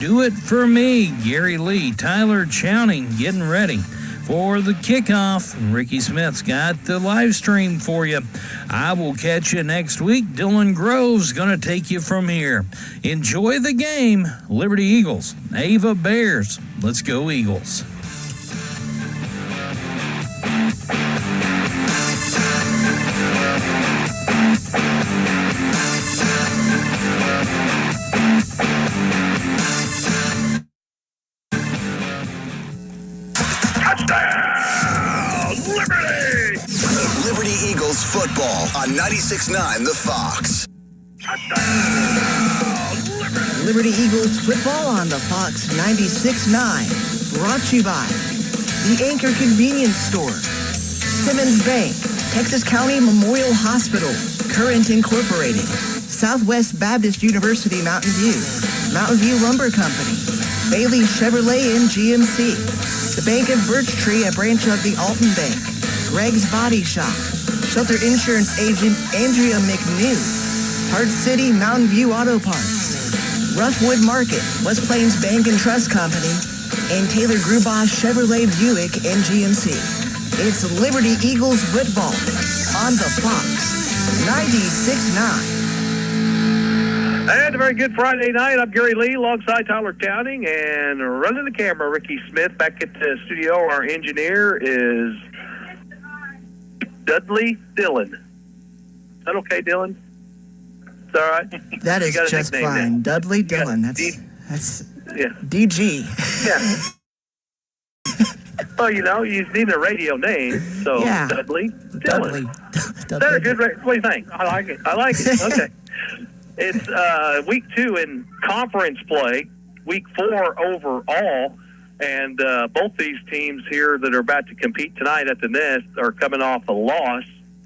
Do it for me, Gary Lee, Tyler Chowning getting ready for the kickoff. Ricky Smith's got the live stream for you. I will catch you next week. Dylan Grove's going to take you from here. Enjoy the game. Liberty Eagles, Ava Bears. Let's go Eagles. Football on 96.9 The Fox. Liberty Eagles football on the Fox 96.9. Brought to you by the Anchor Convenience Store, Simmons Bank, Texas County Memorial Hospital, Current Incorporated, Southwest Baptist University Mountain View Lumber Company, Bailey Chevrolet and GMC, the Bank of Birch Tree, a branch of the Alton Bank, Greg's Body Shop, Shelter Insurance Agent Andrea McNew, Hart City Mountain View Auto Parts, Roughwood Market, West Plains Bank and Trust Company, and Taylor Grubaugh Chevrolet Buick and GMC. It's Liberty Eagles football on the Fox 96.9. And a very good Friday night. I'm Gary Lee alongside Tyler Chowning and running the camera, Ricky Smith. Back at the studio, our engineer is Dudley Dillon. Is that okay, Dylan? It's all right? That is just fine. Now. Dudley Dillon. That's yeah. DG. Yeah. Well, you need a radio name, so yeah. Dudley Dillon. Is that a good what do you think? I like it. Okay. It's week 2 in conference play, week 4 overall. And both these teams here that are about to compete tonight at the Nest are coming off a loss.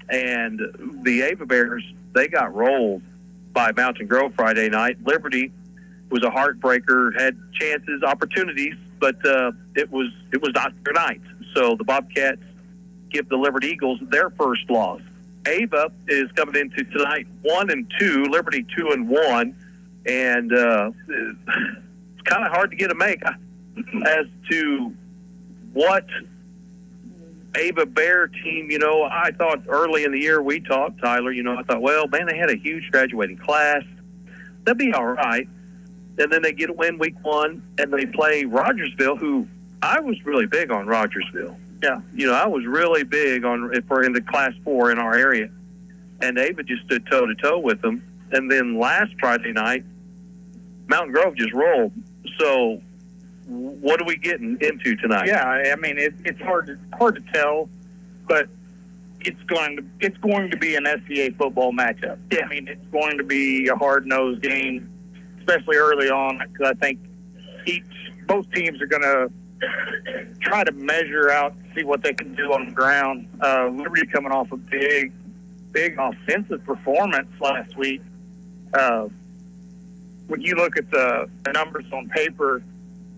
And the Ava Bears, they got rolled by Mountain Grove Friday night. Liberty was a heartbreaker, had chances, opportunities, but it was not their night. So the Bobcats give the Liberty Eagles their first loss. Ava is coming into tonight 1-2, Liberty 2-1, and it's kind of hard to get a make as to what Ava Bear team, I thought early in the year we talked, Tyler, I thought, well, man, they had a huge graduating class. They'll be all right. And then they get a win week 1, and they play Rogersville, who I was really big on Rogersville. Yeah. I was really big in the Class 4 in our area. And Ava just stood toe-to-toe with them. And then last Friday night, Mountain Grove just rolled. So what are we getting into tonight? Yeah, I mean it's hard to tll, but it's going to be an SCA football matchup. Yeah. I mean it's going to be a hard-nosed game, especially early on, because I think both teams are going to try to measure out, see what they can do on the ground. Liberty coming off a big offensive performance last week. When you look at the numbers on paper,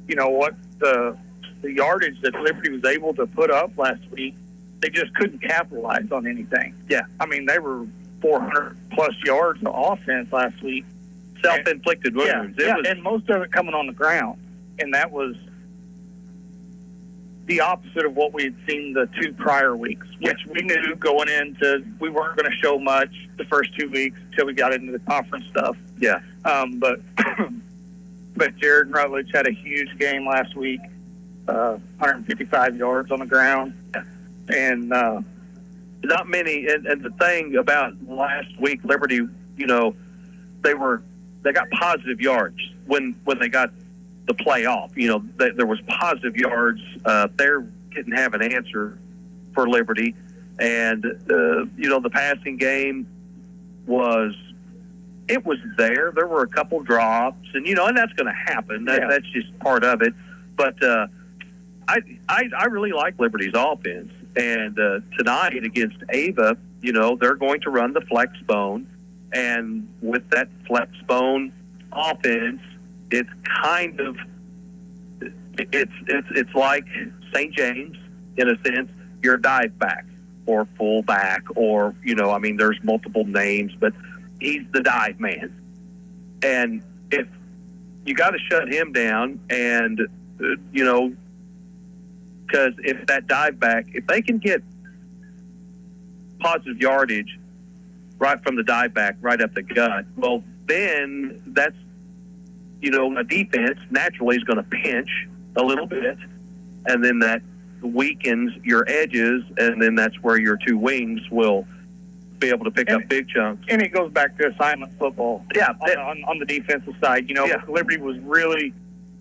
what the yardage that Liberty was able to put up last week, they just couldn't capitalize on anything. Yeah. I mean, they were 400-plus yards of offense last week. Self-inflicted wounds. Yeah, and most of it coming on the ground. And that was the opposite of what we had seen the 2 prior weeks, which we knew going into, we weren't going to show much the first 2 weeks until we got into the conference stuff. Yeah. But Jared Rutledge had a huge game last week, 155 yards on the ground. And not many. And the thing about last week, Liberty, they got positive yards when they got the playoff. There was positive yards. They didn't have an answer for Liberty. And, the passing game was there. There were a couple drops, and that's going to happen. That's just part of it. But I really like Liberty's offense. And tonight against Ava, they're going to run the flex bone, and with that flex bone offense, it's kind of it's like St. James in a sense. You're a dive back or full back, or there's multiple names, but he's the dive man. And if you got to shut him down, and because if that dive back, if they can get positive yardage right from the dive back, right up the gut, well, then that's a defense naturally is going to pinch a little bit, and then that weakens your edges, and then that's where your two wings will be able to pick up big chunks. And it goes back to assignment football. Yeah. On the defensive side, Liberty was really,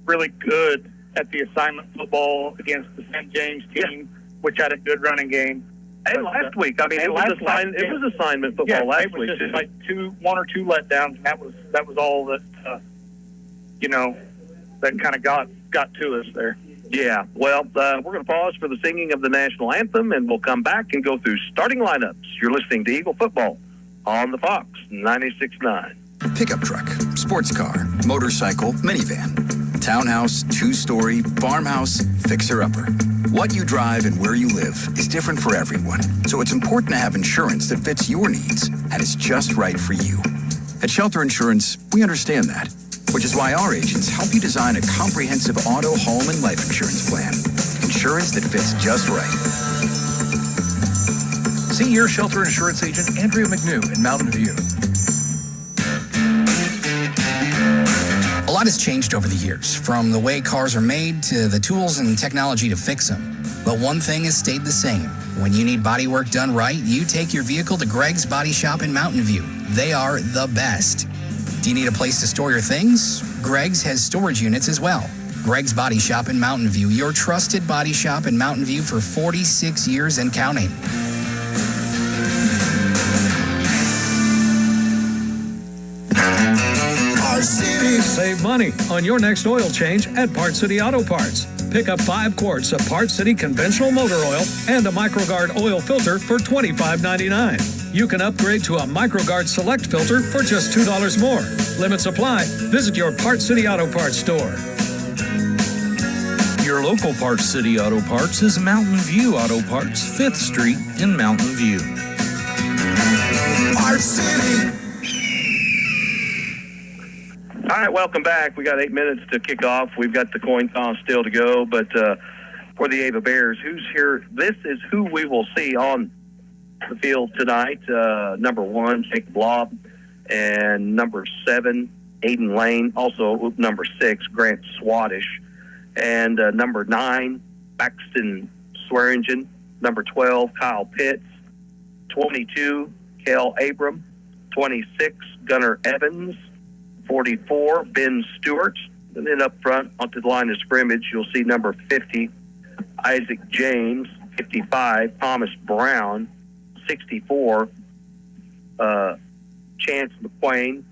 really good at the assignment football against the St. James team, which had a good running game. And last week, I mean, it was assignment football last week. It was just like one or two letdowns, and that was all that that kind of got to us there. Yeah. Well, we're going to pause for the singing of the national anthem, and we'll come back and go through starting lineups. You're listening to Eagle Football on the Fox 96.9. Pickup truck, sports car, motorcycle, minivan, townhouse, two-story, farmhouse, fixer-upper. What you drive and where you live is different for everyone, so it's important to have insurance that fits your needs and is just right for you. At Shelter Insurance, we understand that, which is why our agents help you design a comprehensive auto, home, and life insurance plan. Insurance that fits just right. See your Shelter Insurance agent, Andrea McNew in Mountain View. A lot has changed over the years, from the way cars are made to the tools and technology to fix them. But one thing has stayed the same. When you need body work done right, you take your vehicle to Greg's Body Shop in Mountain View. They are the best. Do you need a place to store your things? Greg's has storage units as well. Greg's Body Shop in Mountain View, your trusted body shop in Mountain View for 46 years and counting. Save money on your next oil change at Parts City Auto Parts. Pick up 5 quarts of Parts City conventional motor oil and a MicroGuard oil filter for $25.99. You can upgrade to a MicroGuard Select filter for just $2 more. Limits apply. Visit your Parts City Auto Parts store. Your local Parts City Auto Parts is Mountain View Auto Parts, 5th Street in Mountain View. Parts City. All right, welcome back. We got 8 minutes to kick off. We've got the coin toss still to go, but for the Ava Bears, who's here? This is who we will see on the field tonight. Number 1, Jacob Lobb, and number 7, Aiden Lane. Also number 6, Grant Swadish, and number 9, Baxton Swearingen. Number 12, Kyle Pitts. 22, Kel Abram. 26, Gunnar Evans. 44, Ben Stewart. And then up front onto the line of scrimmage, you'll see number 50, Isaac James. 55, Thomas Brown. 64, Chance McSwain.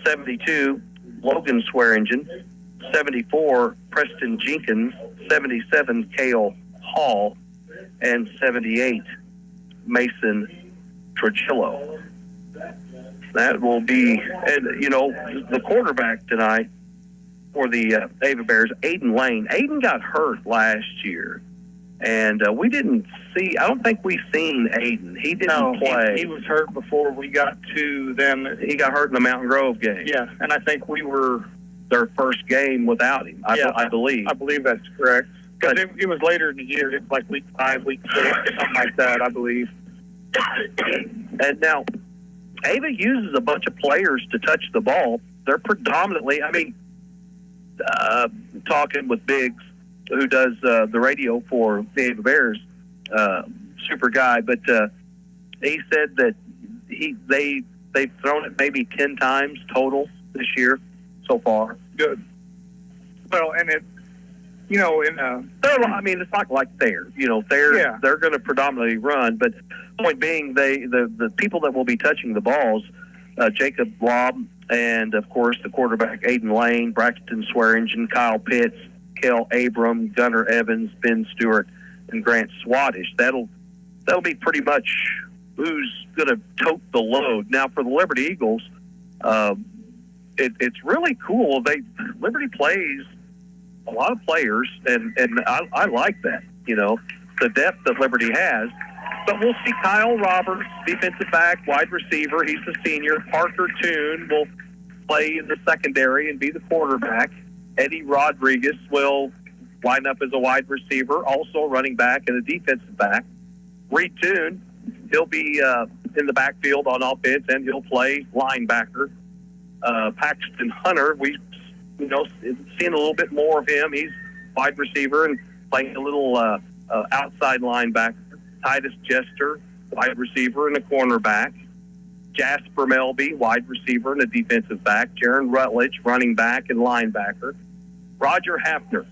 72, Logan Swearingen. 74, Preston Jenkins. 77, Cale Hall. And 78, Mason Trujillo. That will be, the quarterback tonight for the Ava Bears, Aiden Lane. Aiden got hurt last year, and we didn't see, I don't think we've seen Aiden. He didn't play. He was hurt before we got to them. He got hurt in the Mountain Grove game. Yeah, and I think we were their first game without him, I believe. I believe that's correct. Because it was later in the year. It was like week 5, week 6, something like that, I believe. And now, Ava uses a bunch of players to touch the ball. They're predominantly, talking with Biggs, who does the radio for the Ava Bears, super guy, but he said that they've thrown it maybe 10 times total this year so far. Good. Well, and it, it's not like they're going to predominantly run, but point being, the people that will be touching the balls, Jacob Lobb, and of course the quarterback Aiden Lane, Braxton Swearingen, Kyle Pitts, Kel Abram, Gunnar Evans, Ben Stewart, and Grant Swadish. That'll be pretty much who's going to tote the load. Now for the Liberty Eagles, it's really cool. Liberty plays a lot of players, and I like that. The depth that Liberty has. But we'll see Kyle Roberts, defensive back, wide receiver. He's the senior. Parker Toon will play in the secondary and be the quarterback. Eddie Rodriguez will line up as a wide receiver, also running back and a defensive back. Reed Toon, he'll be in the backfield on offense, and he'll play linebacker. Paxton Hunter, we've seen a little bit more of him. He's wide receiver and playing a little outside linebacker. Titus Jester, wide receiver and a cornerback. Jasper Melby, wide receiver and a defensive back. Jaron Rutledge, running back and linebacker. Roger Hafner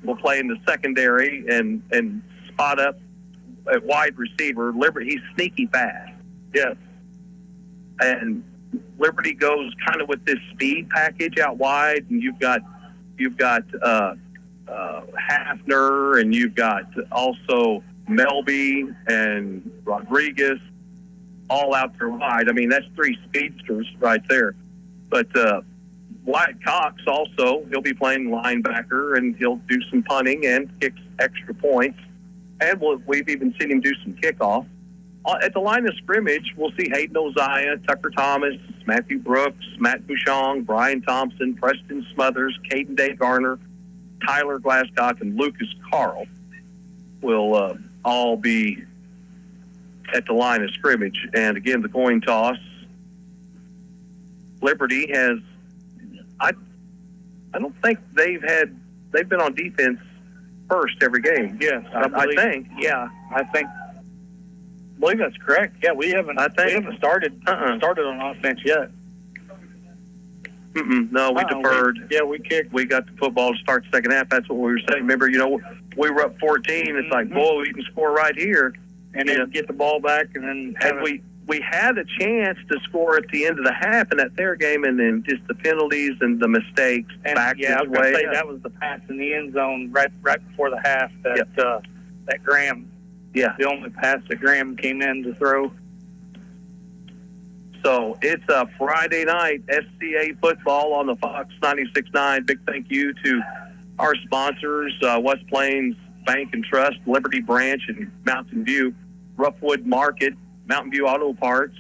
will play in the secondary and spot up at wide receiver. Liberty, he's sneaky fast. Yes. And Liberty goes kind of with this speed package out wide, and you've got Hafner, and you've got also Melby and Rodriguez all out there wide. I mean, that's three speedsters right there. But Wyatt Cox also, he'll be playing linebacker, and he'll do some punting and kicks extra points. And we've even seen him do some kickoff. At the line of scrimmage, we'll see Hayden Oziah, Tucker Thomas, Matthew Brooks, Matt Bouchon, Brian Thompson, Preston Smothers, Caden Day Garner, Tyler Glasscock, and Lucas Carl will all be at the line of scrimmage. And again, the coin toss. Liberty has, I don't think they've been on defense first every game. Yes, I think. Yeah, I believe that's correct. Yeah, we haven't started on offense yet. No, we deferred. We kicked. We got the football to start the second half. That's what we were saying. Remember, we were up 14. It's like, boy, we can score right here, and then get the ball back, and then we had a chance to score at the end of the half in that their game, and then just the penalties and the mistakes back this way. I was going to say that was the pass in the end zone right before the half that Graham. Yeah, the only pass that Graham came in to throw. So it's a Friday night SCA football on the Fox 96.9. Big thank you to our sponsors, West Plains Bank and Trust, Liberty Branch and Mountain View, Roughwood Market, Mountain View Auto Parts,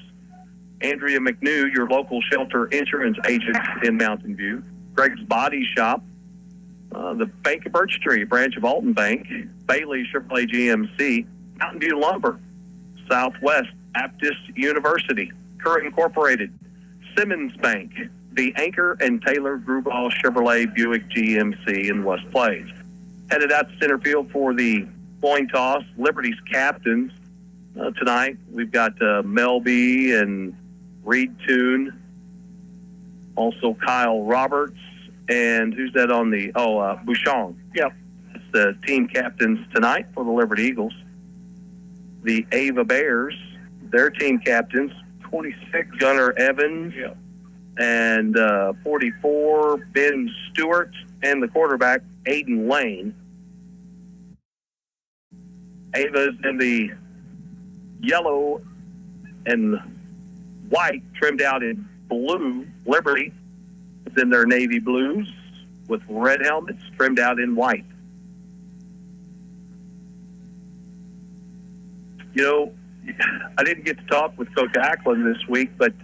Andrea McNew, your local shelter insurance agent in Mountain View, Greg's Body Shop, the Bank of Birch Tree, branch of Alton Bank, Bailey Chevrolet GMC, Mountain View Lumber, Southwest Baptist University, Current Incorporated, Simmons Bank, the Anchor and Taylor Grubauer Chevrolet Buick GMC in West Plains. Headed out to center field for the coin toss, Liberty's captains. Tonight, we've got Melby and Reed Toon, also Kyle Roberts, and who's that on the, Bouchon. Yep. It's the team captains tonight for the Liberty Eagles. The Ava Bears, their team captains, 26, Gunnar Evans, yep, and 44, Ben Stewart, and the quarterback, Aiden Lane. Ava's in the yellow and white, trimmed out in blue. Liberty is in their navy blues with red helmets, trimmed out in white. I didn't get to talk with Coach Ackland this week, but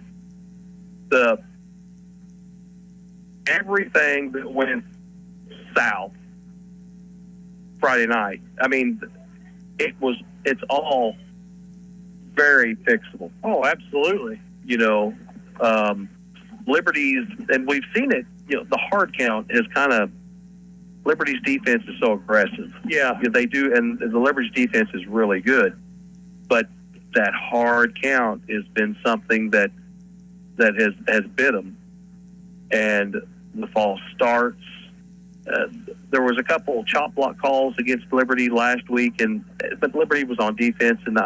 everything that went south Friday night, I mean, it's all very fixable. Oh, absolutely. Liberty's, and we've seen it, the hard count is kind of, Liberty's defense is so aggressive. Yeah. They do, and the Liberty's defense is really good. But that hard count has been something that has bit them. And the false starts. There was a couple chop block calls against Liberty last week, but Liberty was on defense, and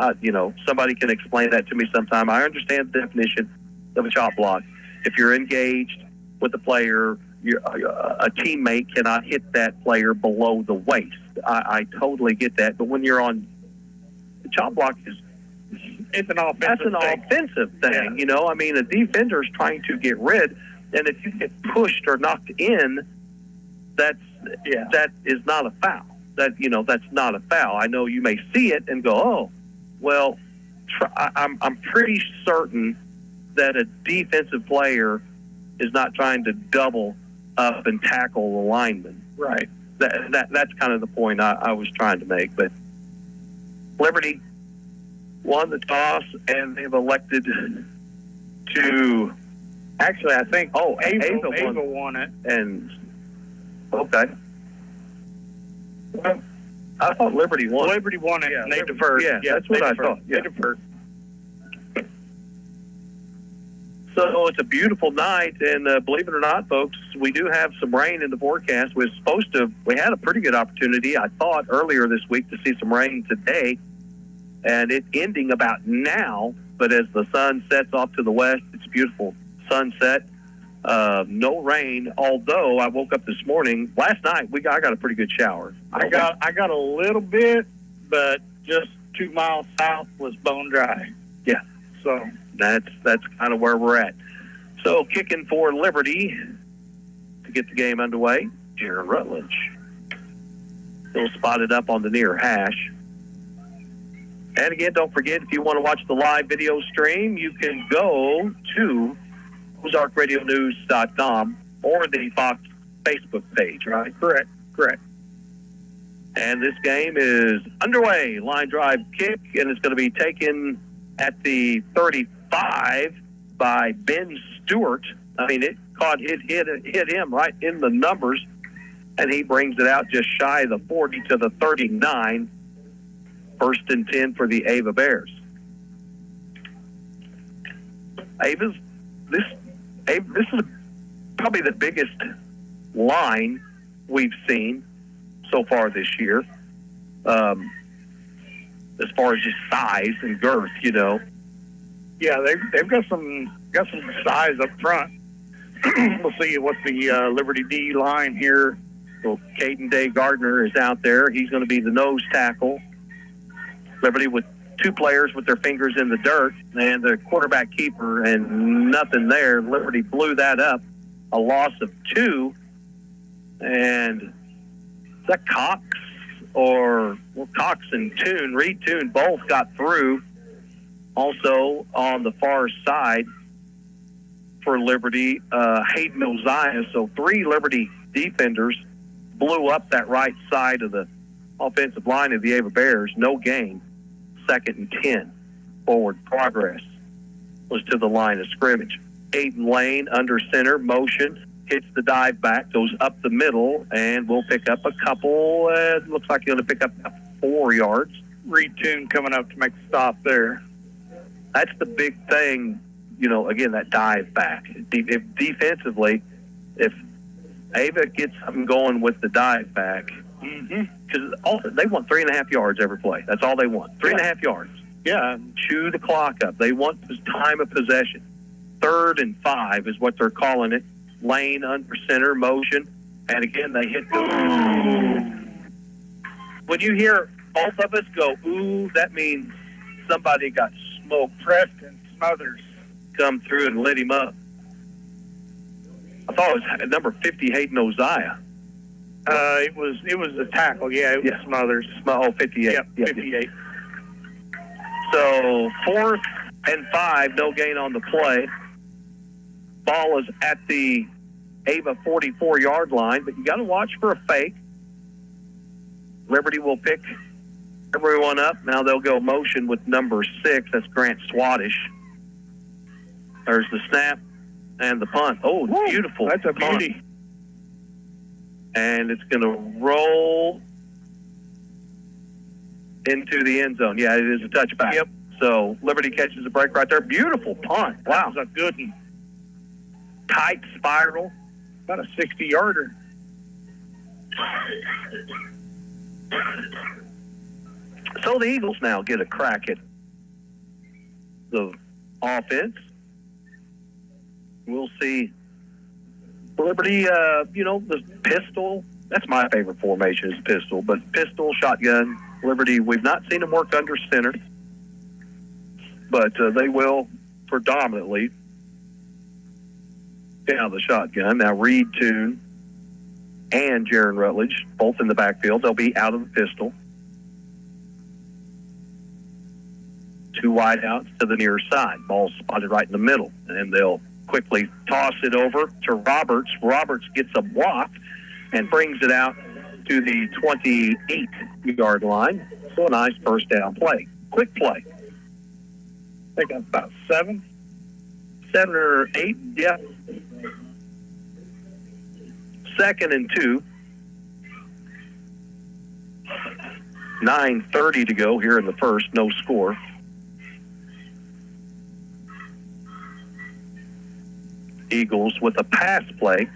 somebody can explain that to me sometime. I understand the definition of a chop block. If you're engaged with a player, a teammate cannot hit that player below the waist. I totally get that, but when you're on the chop block, it's an offensive thing. Yeah. I mean, a defender is trying to get rid, and if you get pushed or knocked in, that is not a foul. That's not a foul. I know you may see it and go, oh, well, I'm pretty certain that a defensive player is not trying to double up and tackle the lineman. Right. That's kind of the point I was trying to make. But Liberty won the toss, and they've elected to. Actually, I think Ava won it. And okay. Well, I thought Liberty won. Liberty won it, and they deferred. Yeah, that's what I thought. Yeah. They deferred. So it's a beautiful night, and believe it or not, folks, we do have some rain in the forecast. We had a pretty good opportunity, I thought, earlier this week to see some rain today, and it's ending about now. But as the sun sets off to the west, it's a beautiful sunset. No rain, although I woke up this morning. Last night, I got a pretty good shower. I got a little bit, but just 2 miles south was bone dry. Yeah. So that's kind of where we're at. So kicking for Liberty to get the game underway, Jaron Rutledge. Still spotted up on the near hash. And again, don't forget, if you want to watch the live video stream, you can go to OzarkRadioNews.com or the Fox Facebook page, right? Correct. And this game is underway. Line drive kick, and it's going to be taken at the 35 by Ben Stewart. I mean, it hit him right in the numbers, and he brings it out just shy of the 40 to the 39. 1st and 10 for the Ava Bears. This is probably the biggest line we've seen so far this year, as far as just size and girth, you know. Yeah, they've got some size up front. We'll see what the Liberty D line here. So Caden Day Gardner is out there. He's going to be the nose tackle. Liberty with 2 players with their fingers in the dirt, and the quarterback keeper, and nothing there. Liberty blew that up. A loss of 2. And is that Cox Cox and Reed Toon both got through. Also on the far side for Liberty, Hayden Oziah. So 3 Liberty defenders blew up that right side of the offensive line of the Ava Bears. No gain. 2nd and 10. Forward progress was to the line of scrimmage. Aiden Lane under center, motion, hits the dive back, goes up the middle, and we'll pick up a couple. Looks like you're going to pick up 4 yards. Reed Toon coming up to make the stop there. That's the big thing, you know, again, that dive back. If defensively, if Ava gets something going with the dive back, because they want 3.5 yards every play. That's all they want. 3.5 yards. Yeah. Chew the clock up. They want time of possession. 3rd and 5 is what they're calling it. Lane under center, motion, and again they hit the ooh. When you hear both of us go ooh, that means somebody got smoked. Preston Smothers come through and lit him up. I thought it was number 50, Hayden Oziah. It was a tackle. Yeah, it was Smothers. 58. Yep, 58. So 4th and 5, no gain on the play. Ball is at the Ava 44-yard line, but you got to watch for a fake. Liberty will pick everyone up. Now they'll go motion with number 6. That's Grant Swadish. There's the snap and the punt. Oh, woo, beautiful. That's a punt. beauty. And it's going to roll into the end zone. Yeah, it is a touchback. Yep. So Liberty catches a break right there. Beautiful punt. Wow. That was a good one. Tight spiral. About a 60-yarder. So the Eagles now get a crack at the offense. We'll see. Liberty, the pistol. That's my favorite formation is pistol. But pistol, shotgun, Liberty, we've not seen them work under center. But they will predominantly down the shotgun. Now Reed Toon and Jaron Rutledge, both in the backfield. They'll be out of the pistol. 2 wideouts to the near side. Ball spotted right in the middle. And they'll quickly toss it over to Roberts. Roberts gets a block and brings it out to the 28-yard line. So a nice first down play. Quick play. I think that's about 7. 7 or 8, yeah. 2nd and 2. 9:30 to go here in the first. No score. Eagles with a pass play.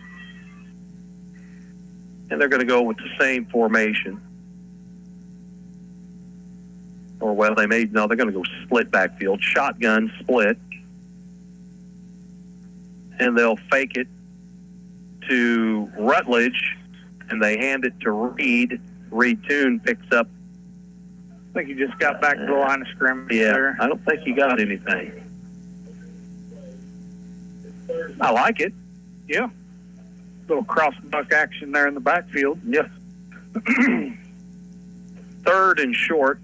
And they're going to go with the same formation. Or, well, they're going to go split backfield. Shotgun split. And they'll fake it to Rutledge, and they hand it to Reed. Reed Toon picks up. I think he just got back to the line of scrimmage there. I don't think he got anything. I like it. Yeah. Little cross-buck action there in the backfield. Yeah. 3rd and short.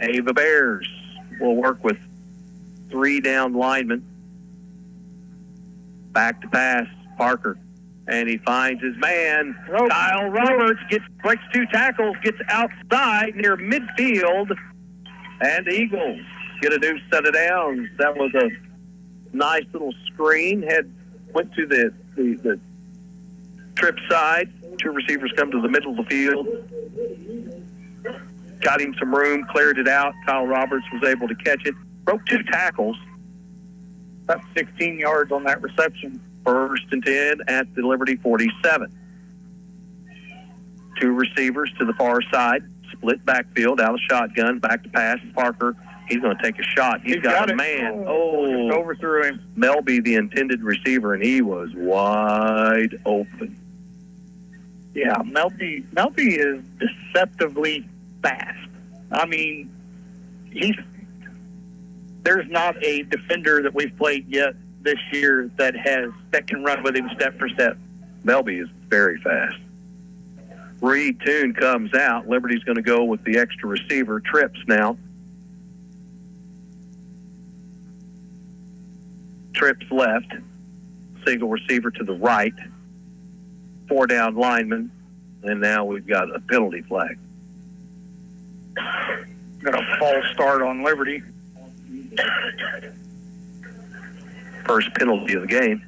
Ava Bears will work with 3 down linemen. Back to pass, Parker. And he finds his man. Kyle Roberts breaks 2 tackles, gets outside near midfield. And the Eagles get a new set of downs. That was a nice little screen. Went to the trip side. 2 receivers come to the middle of the field. Got him some room, cleared it out. Kyle Roberts was able to catch it. Broke 2 tackles. That's 16 yards on that reception. 1st and 10 at the Liberty 47. 2 receivers to the far side. Split backfield, out of shotgun, back to pass. Parker, he's going to take a shot. He's got a man. Just overthrew him. Melby, the intended receiver, and he was wide open. Yeah, Melby is deceptively fast. I mean, there's not a defender that we've played yet this year that can run with him step for step. Melby is very fast. Reed Toon comes out. Liberty's going to go with the extra receiver. Trips now. Trips left. Single receiver to the right. 4 down linemen. And now we've got a penalty flag. Got a false start on Liberty. First penalty of the game.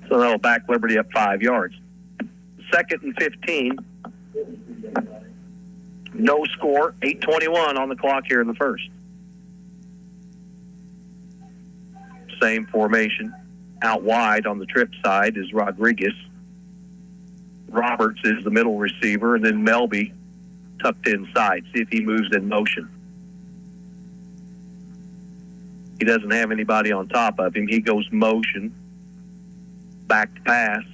So that'll back Liberty up 5 yards. 2nd and 15. No score. 8:21 on the clock here in the first. Same formation. Out wide on the trip side is Rodriguez. Roberts is the middle receiver, and then Melby tucked inside. See if he moves in motion. He doesn't have anybody on top of him. He goes motion. Back to pass.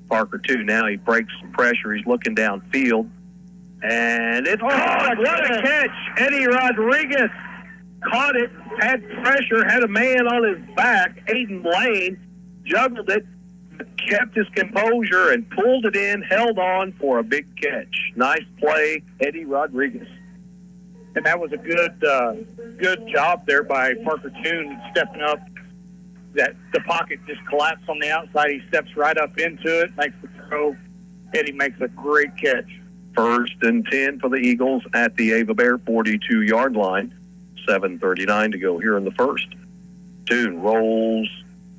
Parker, too. Now he breaks some pressure. He's looking downfield. And it's caught. What a catch. Eddie Rodriguez caught it, had pressure, had a man on his back. Aiden Lane juggled it, kept his composure, and pulled it in, held on for a big catch. Nice play, Eddie Rodriguez. And that was a good job there by Parker Toon stepping up. That the pocket just collapsed on the outside. He steps right up into it, makes the throw. Eddie makes a great catch. 1st and 10 for the Eagles at the Ava Bear 42-yard line. 7:39 to go here in the first. Toon rolls,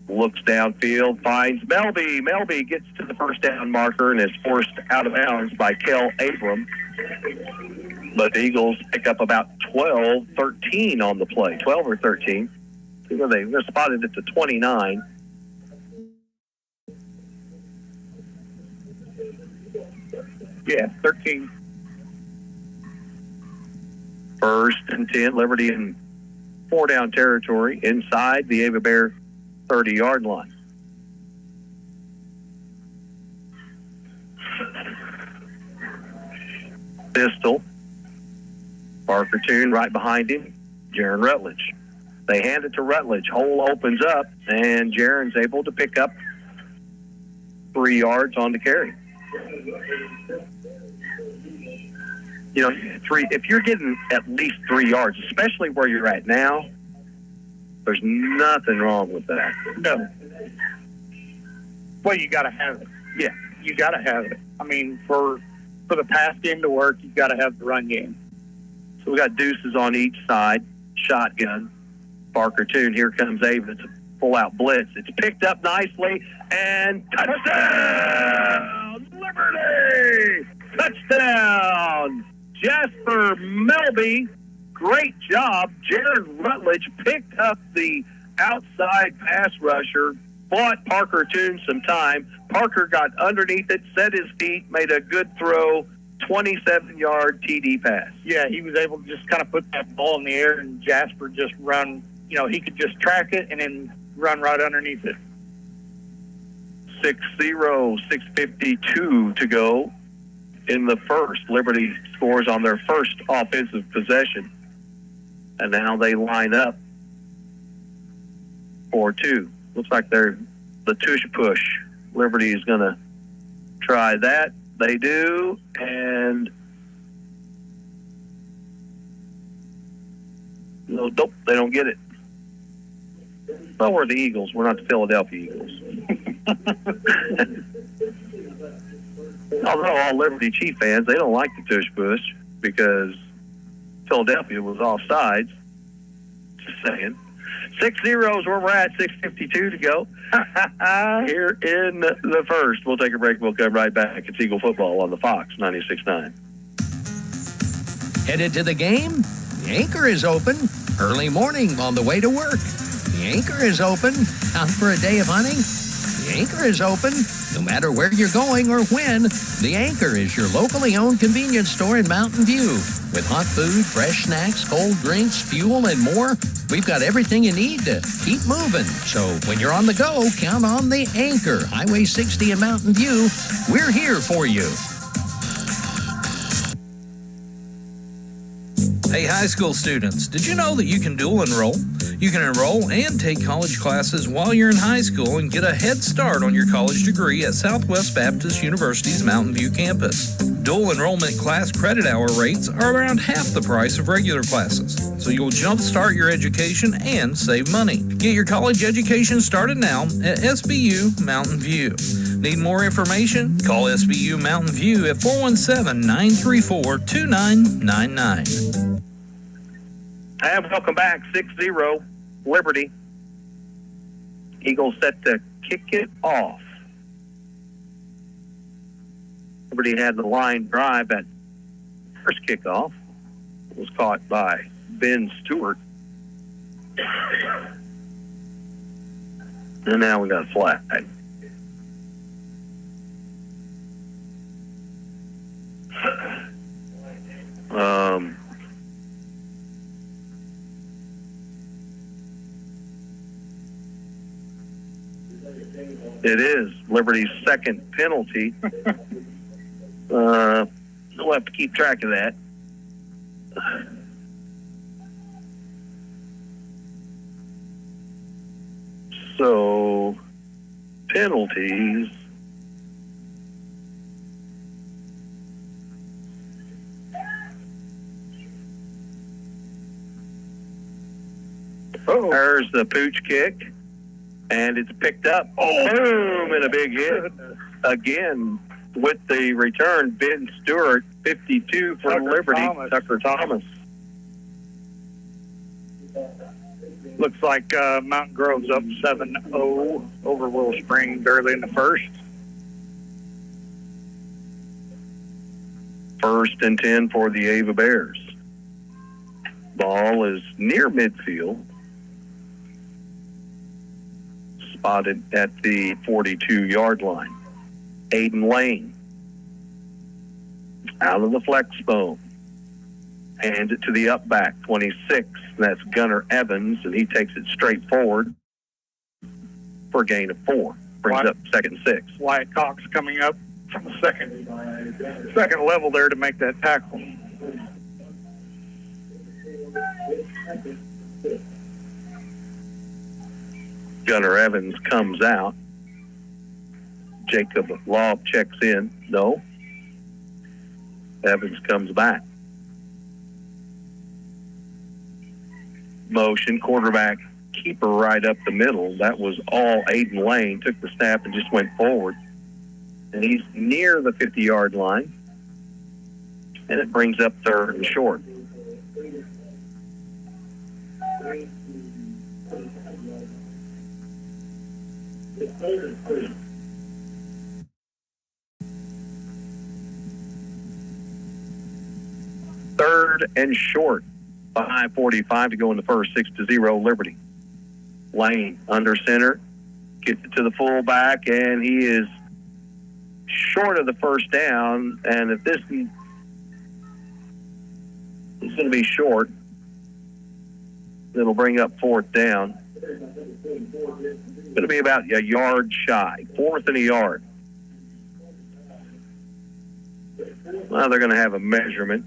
looks downfield, finds Melby. Melby gets to the first down marker and is forced out of bounds by Kel Abram. But the Eagles pick up about 13 on the play. 12 or 13. They're spotted at the 29. Yeah, 13. 1st and 10. Liberty in 4 down territory inside the Ava Bear 30-yard line. Pistol. Parker Toon right behind him. Jaron Rutledge. They hand it to Rutledge. Hole opens up, and Jaron's able to pick up 3 yards on the carry. if you're getting at least 3 yards, especially where you're at now, there's nothing wrong with that. No. Well, you got to have it. Yeah. You got to have it. I mean, for the pass game to work, you got to have the run game. So we got deuces on each side, shotgun. Parker Toon, here comes Abe. It's a full-out blitz. It's picked up nicely, and touchdown, Liberty! Touchdown, Jasper Melby. Great job. Jared Rutledge picked up the outside pass rusher, bought Parker Toon some time. Parker got underneath it, set his feet, made a good throw, 27-yard TD pass. Yeah, he was able to just kind of put that ball in the air, and Jasper just run. He could just track it and then run right underneath it. 6-0, 6:52 to go in the first. Liberty scores on their first offensive possession. And now they line up for 2. Looks like they're the tush push. Liberty is going to try that. They do. And nope, they don't get it. Well, we're the Eagles. We're not the Philadelphia Eagles. Although all Liberty Chief fans, they don't like the tush push because Philadelphia was offsides. Just saying. 6-0 is where we're at. 6:52 to go here in the first. We'll take a break. We'll come right back. It's Eagle football on the Fox 96.9. Headed to the game? The Anchor is open. Early morning on the way to work. The Anchor is open. Out for a day of hunting? The Anchor is open. No matter where you're going or when, The Anchor is your locally owned convenience store in Mountain View. With hot food, fresh snacks, cold drinks, fuel, and more, we've got everything you need to keep moving. So when you're on the go, count on The Anchor, Highway 60 in Mountain View. We're here for you. Hey, high school students, did you know that you can dual enroll? You can enroll and take college classes while you're in high school and get a head start on your college degree at Southwest Baptist University's Mountain View campus. Dual enrollment class credit hour rates are around half the price of regular classes, so you'll jumpstart your education and save money. Get your college education started now at SBU Mountain View. Need more information? Call SBU Mountain View at 417-934-2999. And welcome back, 6-0, Liberty. Eagles set to kick it off. Liberty had the line drive at first kickoff. It was caught by Ben Stewart. And now we got a flag. It is Liberty's second penalty. We'll have to keep track of that. So, penalties. There's the pooch kick, and it's picked up. Oh, boom, and a big hit. Again, with the return, Ben Stewart, 52 for Liberty. Tucker Thomas. Looks like Mountain Grove's up 7-0 over Willow Springs early in the first. 1st and 10 for the Ava Bears. Ball is near midfield. Spotted at the 42-yard line. Aiden Lane out of the flex bone. Hands it to the up back, 26. That's Gunnar Evans, and he takes it straight forward for a gain of 4. Brings up 2nd and 6. Wyatt Cox coming up from the second level there to make that tackle. Gunnar Evans comes out. Jacob Law checks in. No. Evans comes back. motion, quarterback keeper right up the middle. That was all Aiden Lane. Took the snap and just went forward. And he's near the 50-yard line. And it brings up 3rd and short. Third and short. 5:45 to go in the first. 6-0 Liberty. Lane under center. Gets it to the fullback, and he is short of the first down. And if this is going to be short, it'll bring up 4th down. It's going to be about a yard shy. 4th and a yard. Well, they're going to have a measurement.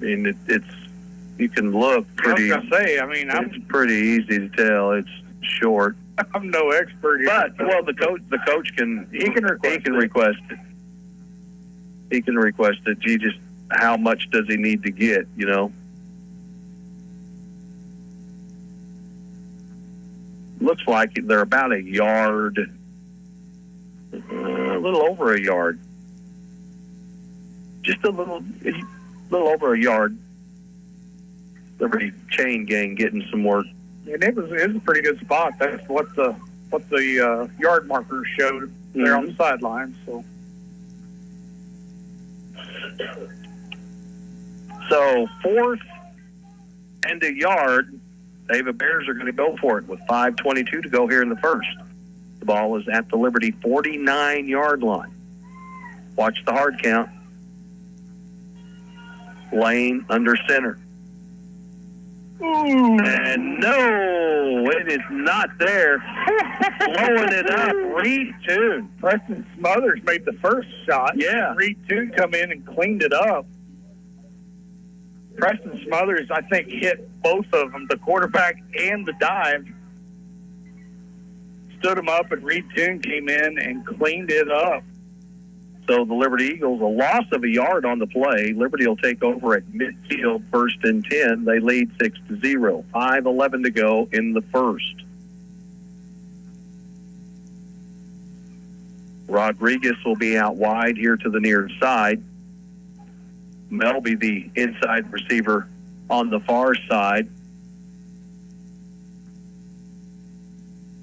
I mean, it's you can look pretty. I was gonna say, I mean, it's pretty easy to tell. It's short. I'm no expert here. But well, the coach can request it. He can request it. He just how much does he need to get? You know. Looks like they're about a yard, a little over a yard. Just a little over a yard. Liberty chain gang getting some work. And it was a pretty good spot. That's what the yard markers showed there on the sideline. So 4th and a yard. David Bears are going to go for it with 5:22 to go here in the first. The ball is at the Liberty 49-yard line. Watch the hard count. Lane under center. Ooh. And no, it is not there. Blowing it up, Reed Toon. Preston Smothers made the first shot. Yeah. Reed Toon come in and cleaned it up. Preston Smothers, I think, hit both of them, the quarterback and the dive. Stood them up, and Reed Toon came in and cleaned it up. So the Liberty Eagles, a loss of a yard on the play. Liberty will take over at midfield, 1st and 10. They lead 6-0. 5:11 to go in the first. Rodriguez will be out wide here to the near side. Melby, the inside receiver on the far side.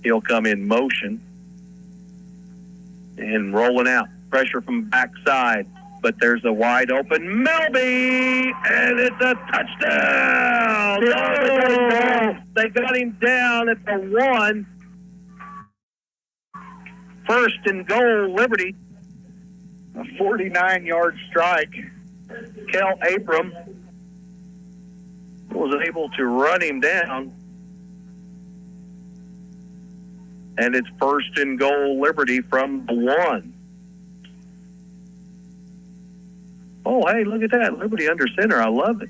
He'll come in motion and rolling out. Pressure from backside, but there's a wide open Melby, and it's a touchdown. Oh, they got him down at the 1. 1st and goal, Liberty. A 49-yard strike. Kel Abram was able to run him down. And it's 1st and goal, Liberty from the 1. Oh, hey, look at that. Liberty under center. I love it.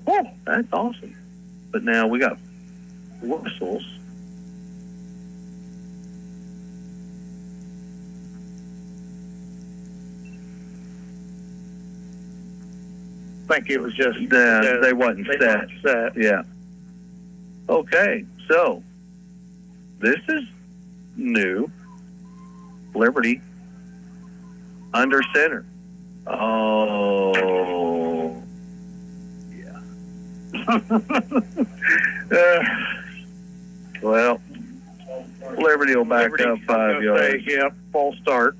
Oh, that's awesome. But now we got whistles. I think it was just... they wasn't set. Yeah. Okay, so this is new. Liberty under center. Oh, yeah. Well, Liberty will back up 5 yards. Yep, false start.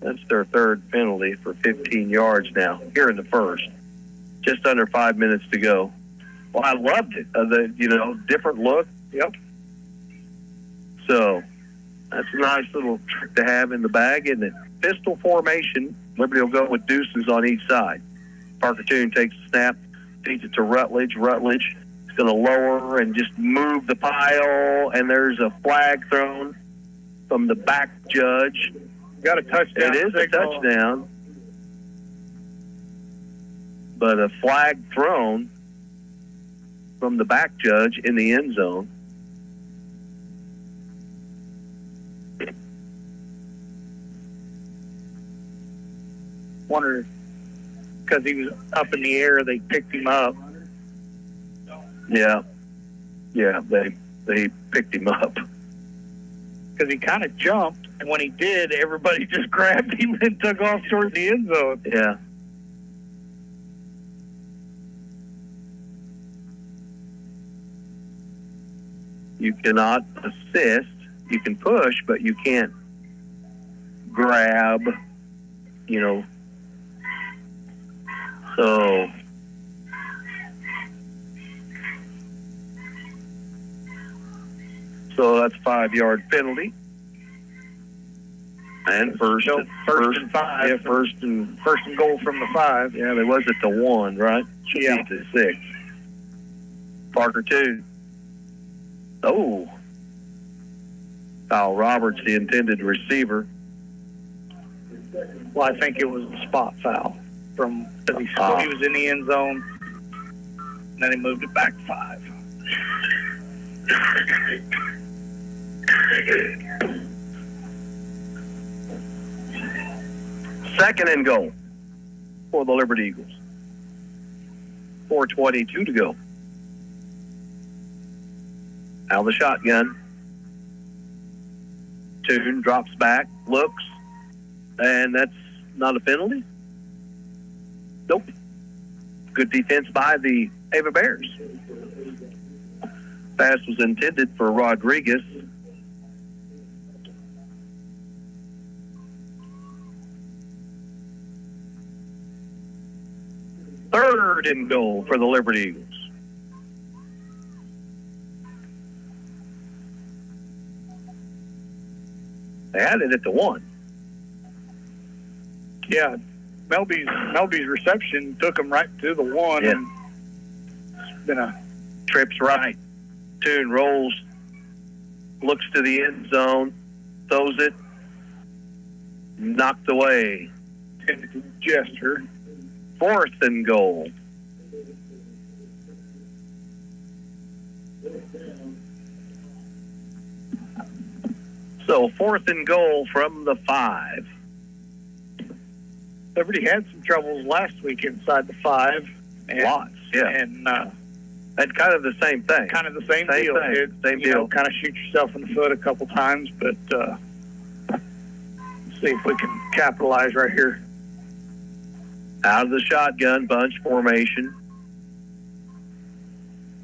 That's their 3rd penalty for 15 yards now, here in the first. Just under 5 minutes to go. Well, I loved it. Different look. Yep. So, that's a nice little trick to have in the bag, isn't it? Pistol formation. Liberty will go with deuces on each side. Parker Toon takes the snap, feeds it to Rutledge. Rutledge is going to lower and just move the pile, and there's a flag thrown from the back judge. Got a touchdown. It is a touchdown. But a flag thrown from the back judge in the end zone. wonder, because he was up in the air, they picked him up. Yeah, they picked him up. Because he kind of jumped, and when he did, everybody just grabbed him and took off towards the end zone. Yeah. You cannot assist. You can push, but you can't grab, So that's 5-yard penalty. And first and 5. Yeah, first and goal from the 5. Yeah, there was at the 1, right? Should Yeah. be at the 6. Parker 2. Oh. Kyle Roberts, the intended receiver. Well, I think it was a spot foul because he was in the end zone, and then he moved it back 5. Second and goal for the Liberty Eagles. 4:22 to go. Out of the shotgun. Toon drops back, looks, and that's not a penalty. Nope. Good defense by the Ava Bears. Pass was intended for Rodriguez. Third and goal for the Liberty Eagles. They had it at the 1. Yeah, Melby's reception took him right to the 1, Yeah. and it's been a Trips right. Toon rolls, looks to the end zone, throws it, knocked away. gesture. Fourth and goal. So 4th and goal from the 5. Liberty had some troubles last week inside the 5. And, Lots, yeah. And that's kind of the same thing. kind of the same Same deal. thing. Same you know, deal. kind of shoot yourself in the foot a couple times, but see if we can capitalize right here. Out of the shotgun, bunch formation.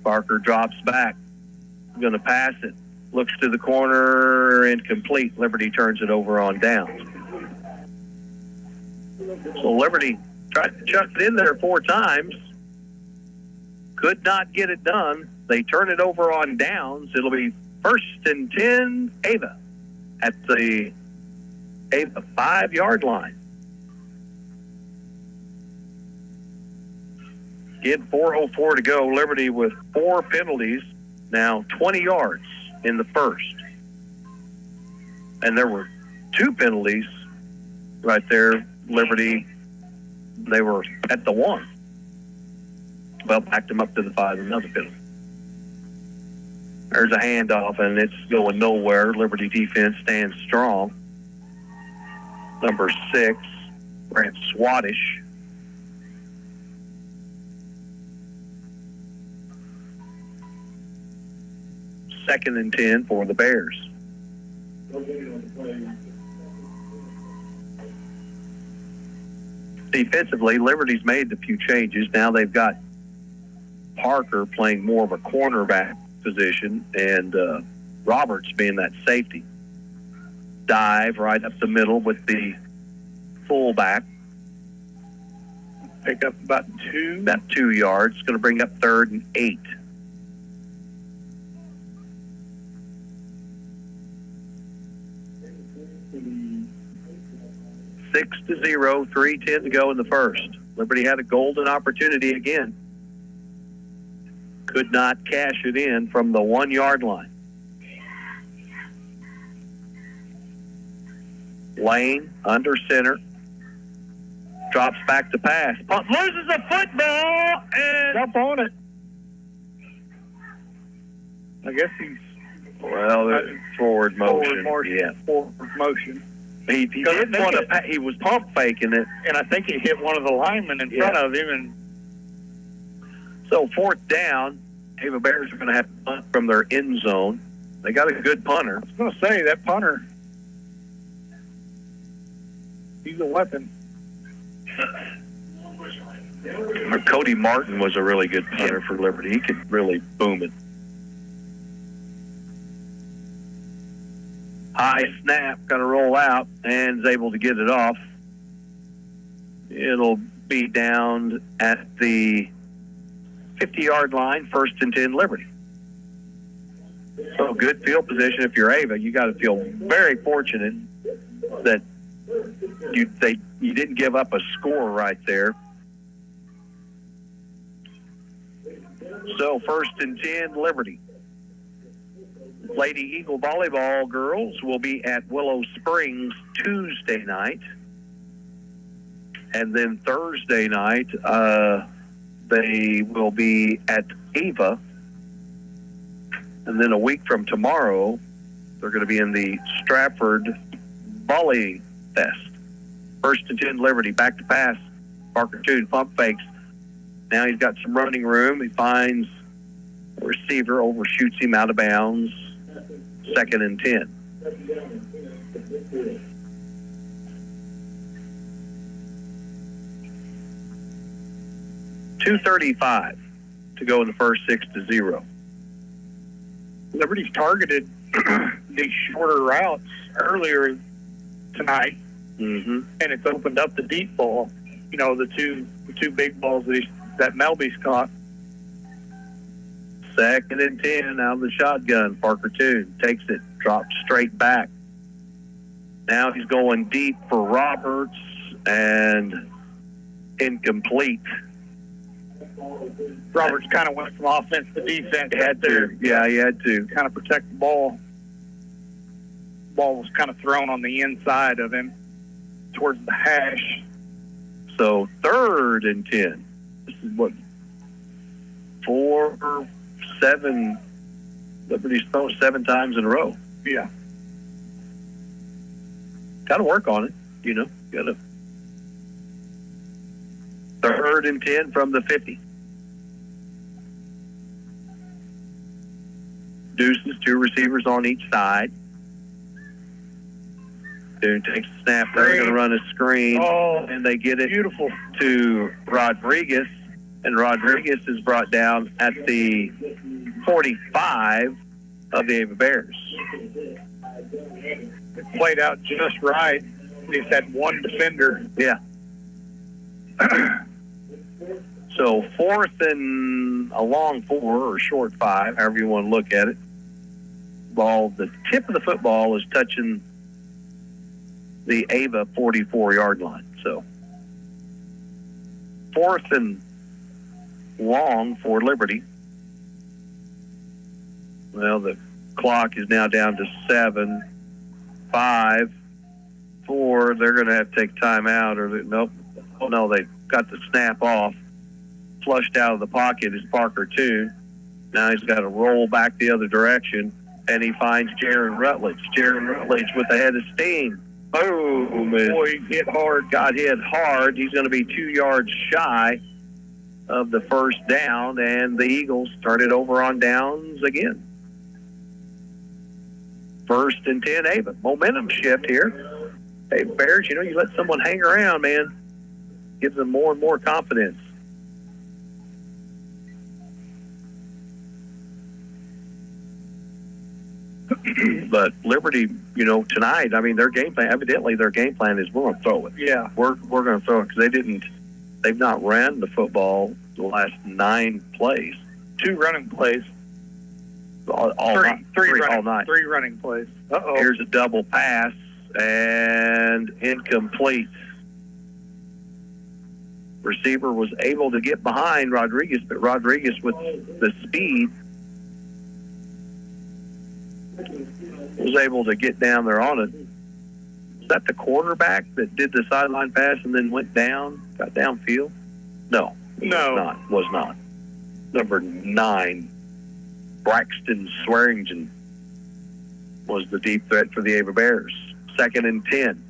Barker drops back. Going to pass it. Looks to the corner, incomplete. Liberty turns it over on downs. So Liberty tried to chuck it in there 4 times. Could not get it done. They turn it over on downs. It'll be 1st and 10, Ava, at the Ava 5-yard line. Again, 4:04 to go. Liberty with 4 penalties. Now 20 yards in the first. And there were 2 penalties right there. Liberty, they were at the 1. Well, backed them up to the 5, another penalty. There's a handoff, and it's going nowhere. Liberty defense stands strong. Number 6, Brant Swadish. Second and 10 for the Bears. Defensively, Liberty's made a few changes. Now they've got Parker playing more of a cornerback position and Roberts being that safety. Dive right up the middle with the fullback. Pick up about 2. About 2 yards. It's going to bring up 3rd and 8. Six to 0, 3:10 to go in the first. Liberty had a golden opportunity again. Could not cash it in from the 1-yard line. Lane under center. Drops back to pass. Loses a football and Jump on it. I guess he's well, forward motion. Forward Yeah. motion. He did want to. He was pump faking it, and I think he hit one of the linemen in front of him. And so 4th down, Ava Bears are going to have to punt from their end zone. They got a good punter. I was going to say, that punter, he's a weapon. Cody Martin was a really good punter for Liberty. He could really boom it. High snap, going to roll out, and is able to get it off. It'll be down at the 50-yard line, 1st and 10 Liberty. So good field position if you're Ava. You got to feel very fortunate that you didn't give up a score right there. So 1st and 10 Liberty. Lady Eagle volleyball girls will be at Willow Springs Tuesday night. And then Thursday night, they will be at Ava. And then a week from tomorrow, they're going to be in the Stratford Volley Fest. 1st and 10 Liberty, back to pass. Parker Toon pump fakes. Now he's got some running room. He finds a receiver, overshoots him out of bounds. 2nd and 10. .235 to go in the first 6-0. Liberty's targeted these shorter routes earlier tonight, and it's opened up the deep ball. You know, the two big balls that Melby's caught. 2nd and 10 out of the shotgun. Parker Toon takes it, drops straight back. Now he's going deep for Roberts, and incomplete. Roberts kind of went from offense to defense. He had to. Yeah, he had to. Kind of protect the ball. Ball was kind of thrown on the inside of him towards the hash. So 3rd and 10. This is what, 4, 7. Liberty's thrown 7 times in a row. Yeah. Got to work on it, you know. Got to. 3rd and 10 from the 50. Deuces, 2 receivers on each side. Toon takes a snap. They're going to run a screen, and they get it to Rodriguez, and Rodriguez is brought down at the 45 of the Ava Bears. It played out just right. He's had 1 defender. Yeah. So 4th and a long 4 or short 5, however you want to look at it. Ball, the tip of the football is touching the Ava 44-yard line. So 4th and long for Liberty. Well, the clock is now down to 7, 5, 4. They're going to have to take time out, or nope. Oh no, they got the snap off. Flushed out of the pocket is Parker Toon. Now he's got to roll back the other direction, and he finds Jaron Rutledge. Jaron Rutledge with the head of steam. Boom. Boy, he hit hard. Got hit hard. He's going to be 2 yards shy of the first down, and the Eagles turn it over on downs again. 1st and 10 Ava. Momentum shift here. Hey, Bears, you know, you let someone hang around, man. Gives them more and more confidence. But Liberty, you know, tonight, I mean, their game plan, evidently their game plan is we're going to throw it. Yeah. We're going to throw it because they've not ran the football the last 9 plays. 2 running plays. Three all night. 3 running plays. Uh-oh. Here's a double pass and incomplete. Receiver was able to get behind Rodriguez, but Rodriguez with the speed was able to get down there on it. Was that the quarterback that did the sideline pass and then went down, got downfield? No. Was not. Number 9, Braxton Swearingen was the deep threat for the Ava Bears. 2nd and 10.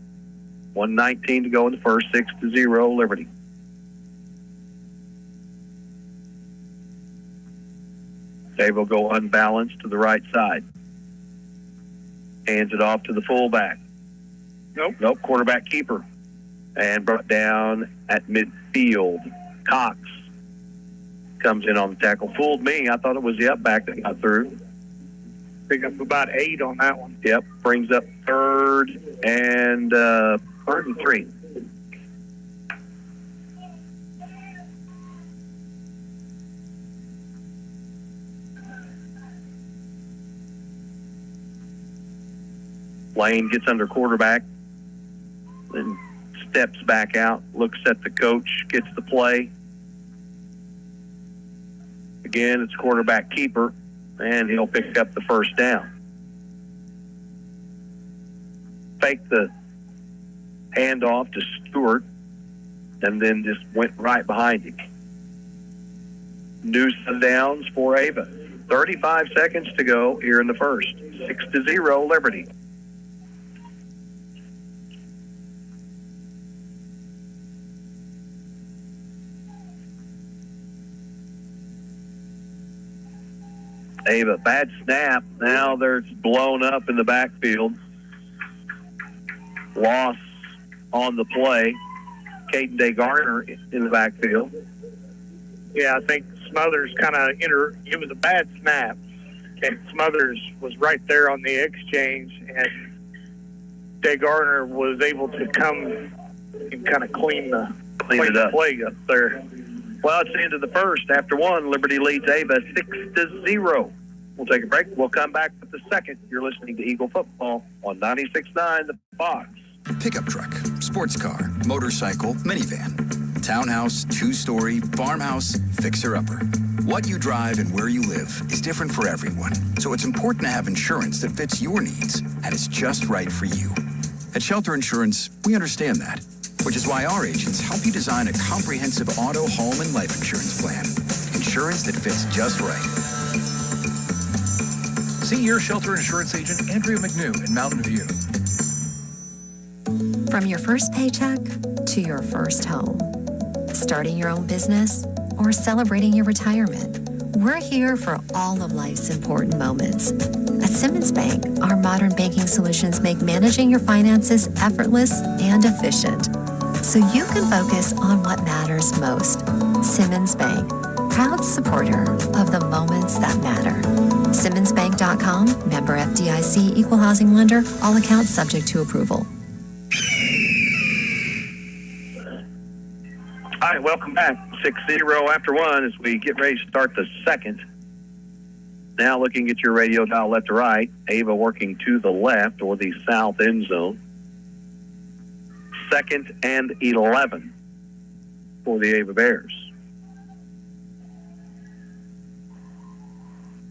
1:19 to go in the first, 6-0 Liberty. They will go unbalanced to the right side. Hands it off to the fullback. Nope, quarterback keeper. And brought down at midfield. Cox comes in on the tackle. Fooled me. I thought it was the up back that got through. Pick up about 8 on that one. Yep, brings up third and 3. Lane gets under quarterback, then steps back out, looks at the coach, gets the play. Again, it's quarterback keeper, and he'll pick up the first down. Fake the handoff to Stewart, and then just went right behind him. New downs for Ava. 35 seconds to go here in the first. 6-0 Liberty. Ava, bad snap. Now they're blown up in the backfield. Loss on the play. Caden Day Garner in the backfield. Yeah, I think Smothers it was a bad snap. And Smothers was right there on the exchange, and Day Garner was able to come and kind of clean the play up there. Well, it's the end of the first. After one, Liberty leads Ava 6-0. We'll take a break. We'll come back with the second. You're listening to Eagle Football on 96.9 The Fox. Pickup truck, sports car, motorcycle, minivan, townhouse, 2-story, farmhouse, fixer-upper. What you drive and where you live is different for everyone, so it's important to have insurance that fits your needs and is just right for you. At Shelter Insurance, we understand that, which is why our agents help you design a comprehensive auto, home, and life insurance plan. Insurance that fits just right. See your Shelter Insurance agent, Andrea McNew in Mountain View. From your first paycheck to your first home, starting your own business, or celebrating your retirement, we're here for all of life's important moments. At Simmons Bank, our modern banking solutions make managing your finances effortless and efficient, so you can focus on what matters most. Simmons Bank, proud supporter of the moments that matter. SimmonsBank.com, member FDIC, equal housing lender, all accounts subject to approval. All right, welcome back. 6-0 after one as we get ready to start the second. Now looking at your radio dial left to right, Ava working to the left or the south end zone. 2nd and 11 for the Ava Bears.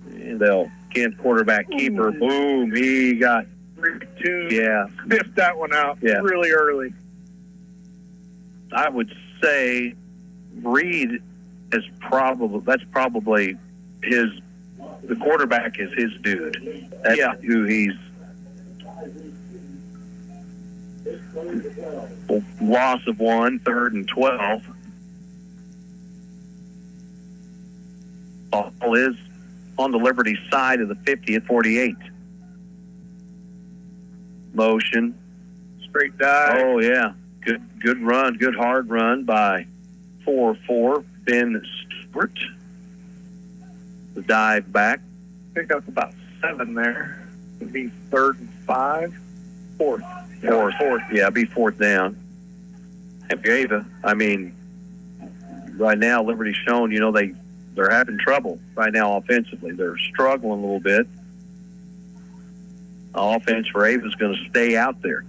And they'll Kent quarterback keeper. Boom, he got 3-2. Yeah. Sniffed that one out really early. I would say Reed is probably the quarterback is his dude. That's who he's loss of 1, 3rd and 12. Ball is on the Liberty side of the 50 at 48. Motion. Straight dive. Oh yeah. Good run, good hard run by 4-4 Ben Stewart. The dive back. Pick up about 7 there. It'd be 3rd and 5. Fourth. Yeah, be 4th down. And Ava, I mean, right now Liberty's shown, they're having trouble right now offensively. They're struggling a little bit. Offense for Ava's going to stay out there.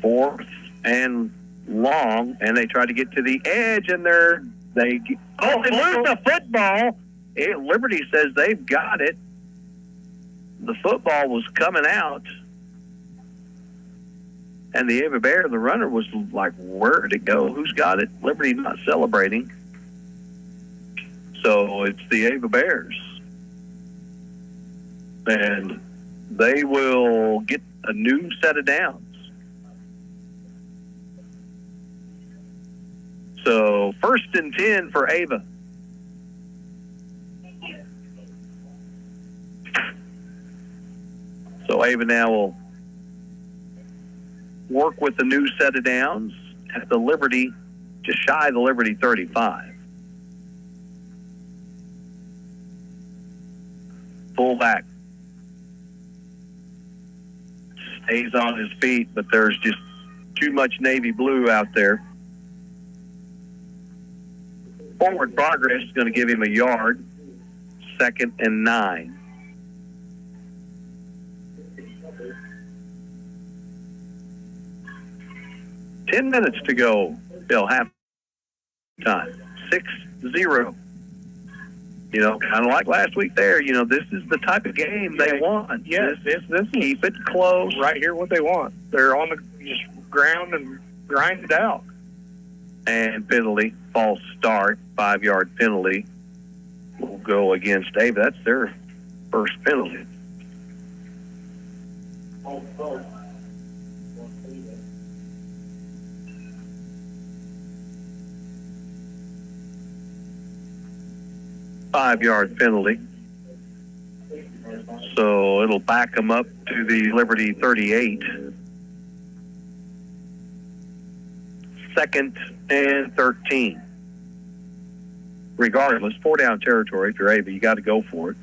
Fourth and long, and they try to get to the edge, and they lose the football. Liberty says they've got it. The football was coming out, and the Ava Bear, the runner, was like, where did it go? Who's got it? Liberty not celebrating. So it's the Ava Bears. And they will get a new set of downs. So 1st and 10 for Ava. So Ava now will work with the new set of downs at the Liberty, just shy of the Liberty 35. Fullback stays on his feet, but there's just too much navy blue out there. Forward progress is going to give him a yard. 2nd and 9. Ten minutes to go. They'll have time. 6-0. You know, kind of like last week there. You know, this is the type of game they want. Yes, this keep it close. right here what they want. They're on the just ground and grind it out. And penalty, false start, 5-yard penalty will go against Ava. That's their first penalty. Five-yard penalty. So it'll back them up to the Liberty 38. 2nd and 13. Regardless, 4-down territory. If you're Ava, you got to go for it.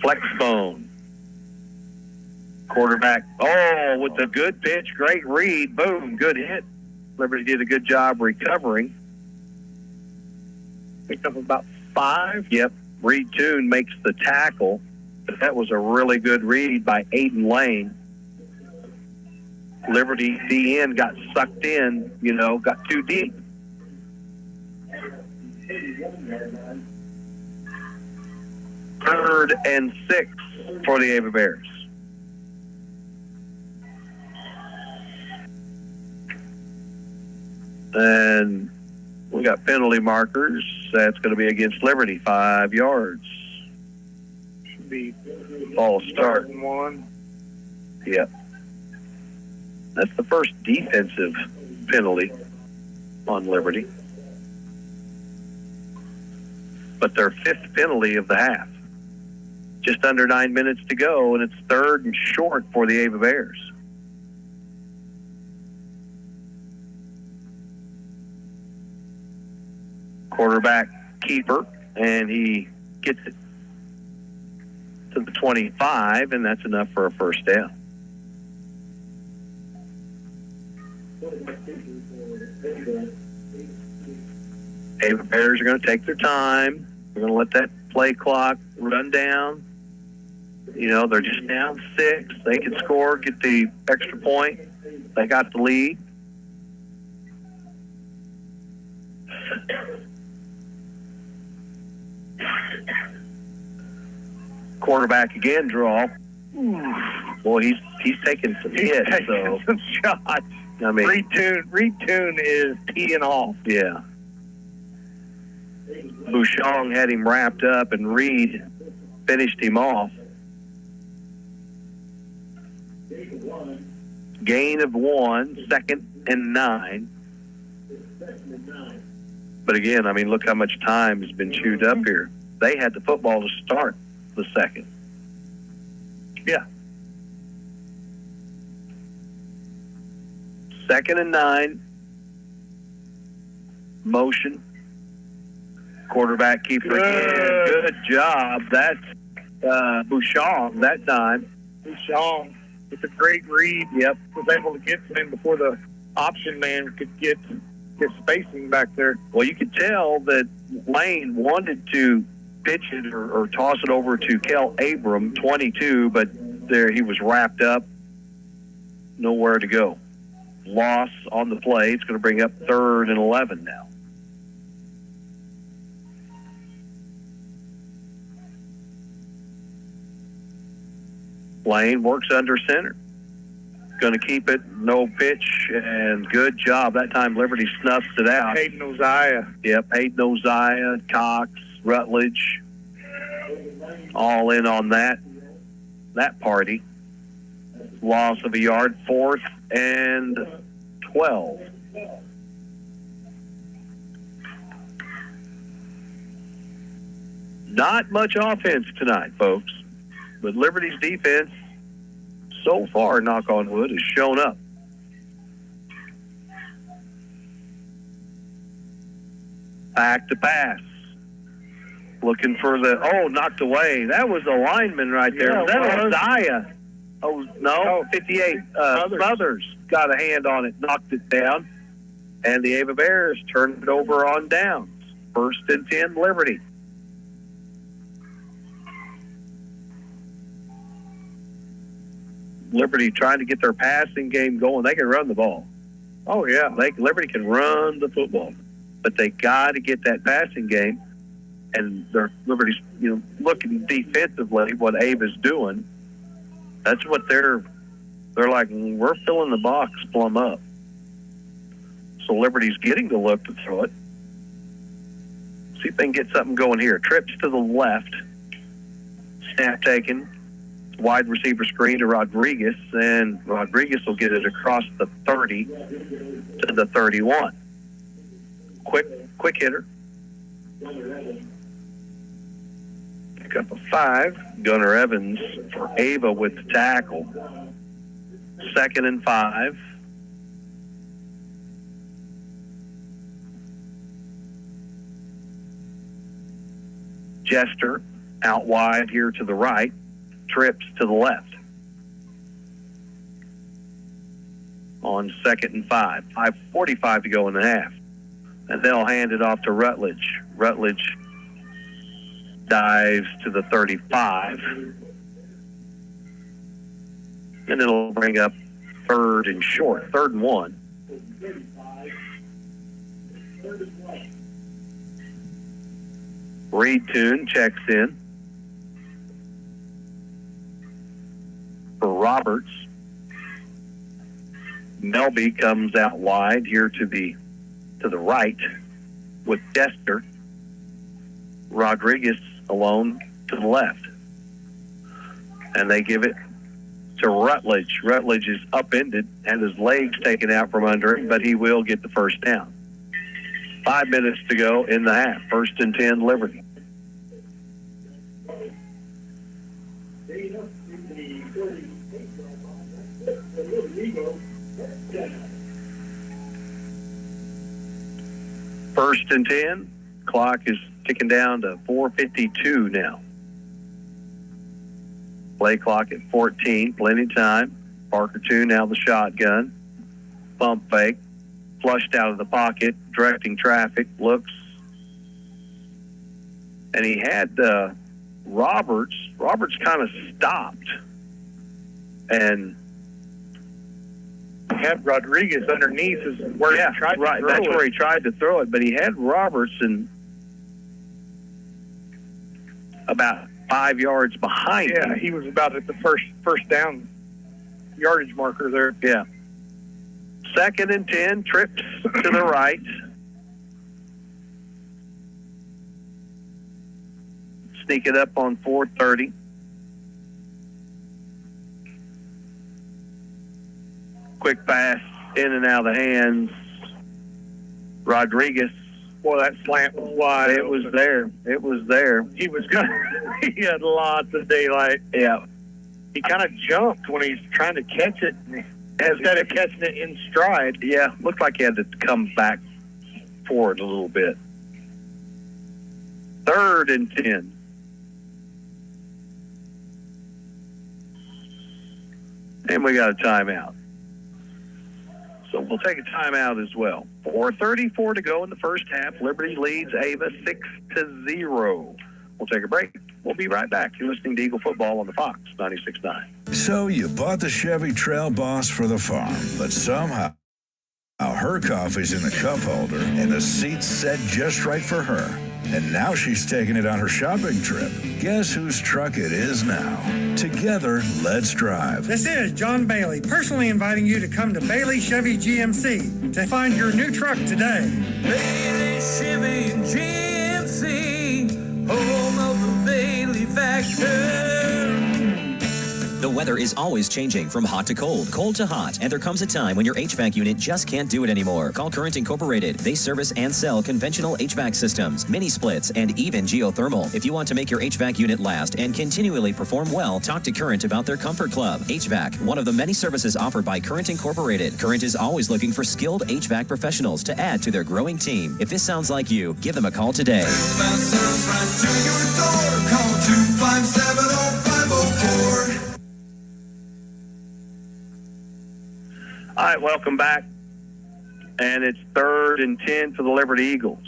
Flex bone. Quarterback. Oh, with a good pitch, great read. Boom, good hit. Liberty did a good job recovering. Picked up about 5. Yep. Reed Toon makes the tackle. But that was a really good read by Aiden Lane. Liberty DN got sucked in, you know, got too deep. Third and 6 for the Ava Bears. And we got penalty markers. That's going to be against Liberty, 5 yards. Should be False start. 1. Yep. That's the first defensive penalty on Liberty. But their 5th penalty of the half. Just under 9 minutes to go, and it's 3rd and short for the Ava Bears. Quarterback keeper, and he gets it to the 25, and that's enough for a first down. Ava Bears are going to take their time. They're going to let that play clock run down. You know, they're just down 6. They can score, get the extra point. They got the lead. Quarterback again, draw. Boy, he's taking some hits. So some shots. I mean, Reed Toon is teeing off. Yeah. Bouchon had him wrapped up, and Reed finished him off. Gain of 1, 2nd and 9. But again, I mean, look how much time has been chewed up here. They had the football to start the 2nd. Yeah. 2nd and 9. Motion. Quarterback keeper again. Good job. That's Bouchon that time. Bouchon with a great read. Yep. Was able to get to him before the option man could get his spacing back there. Well, you could tell that Lane wanted to pitch it or toss it over to Kel Abram, 22, but there he was wrapped up. Nowhere to go. Loss on the play. It's going to bring up 3rd and 11 now. Lane works under center. Going to keep it, no pitch, and good job. That time Liberty snuffs it out. Hayden Oziah. Yep, Hayden Oziah, Cox, Rutledge all in on that party. Loss of a yard, 4th and 12. Not much offense tonight, folks, but Liberty's defense so far, knock on wood, has shown up. Back to pass. Looking for knocked away. That was a lineman right there. Yeah, that was Zaya. Oh, no, 58. Smothers got a hand on it, knocked it down, and the Ava Bears turned it over on downs. 1st and 10, Liberty. Liberty trying to get their passing game going. They can run the ball. Oh, yeah. Liberty can run the football. But they got to get that passing game. And Liberty's, looking defensively what Ava's doing. That's what they're like, we're filling the box plumb up. So Liberty's getting the look to throw it. See if they can get something going here. Trips to the left. Snap taken. Wide receiver screen to Rodriguez, and Rodriguez will get it across the 30 to the 31. Quick hitter. Pick up a 5. Gunnar Evans for Ava with the tackle. 2nd and 5. Jester out wide here to the right. Trips to the left. On 2nd and 5. 5:45 to go in the half. And they'll hand it off to Rutledge. Rutledge dives to the 35. And it'll bring up 3rd and short. 3rd and 1. Reed Toon checks in for Roberts. Melby comes out wide here to the right with Jester. Rodriguez alone to the left. And they give it to Rutledge. Rutledge is upended and his legs taken out from under him, but he will get the first down. 5 minutes to go in the half. 1st and 10, Liberty. First and 10. Clock is ticking down to 4:52 now. Play clock at 14. Plenty of time. Parker 2 now the shotgun. Pump fake. Flushed out of the pocket. Directing traffic. Looks. And he had Roberts. Roberts kind of stopped. And had Rodriguez underneath is where he tried to throw it. That's where he tried to throw it, but he had Robertson about 5 yards behind him. Yeah, he was about at the first down yardage marker there. Yeah. 2nd and 10, trips to the right. Sneak it up on 4:30. Quick pass in and out of the hands. Rodriguez. Boy, that slant was wide. It was there. It was there. He was good. He had lots of daylight. Yeah. He kind of jumped when he's trying to catch it. Instead of catching it in stride. Yeah, looked like he had to come back forward a little bit. 3rd and 10. And we got a timeout. So we'll take a timeout as well. 4:34 to go in the first half. Liberty leads Ava 6-0. We'll take a break. We'll be right back. You're listening to Eagle Football on the Fox 96.9. So you bought the Chevy Trail Boss for the farm, but somehow her coffee's in the cup holder and the seat's set just right for her. And now she's taking it on her shopping trip. Guess whose truck it is now? Together, let's drive. This is John Bailey, personally inviting you to come to Bailey Chevy GMC to find your new truck today. Bailey Chevy GMC, weather is always changing from hot to cold, cold to hot, and there comes a time when your HVAC unit just can't do it anymore. Call Current Incorporated. They service and sell conventional HVAC systems, mini splits, and even geothermal. If you want to make your HVAC unit last and continually perform well, talk to Current about their Comfort Club. HVAC, one of the many services offered by Current Incorporated. Current is always looking for skilled HVAC professionals to add to their growing team. If this sounds like you, give them a call today. Call 257-0504. All right, welcome back. And it's 3rd and 10 for the Liberty Eagles.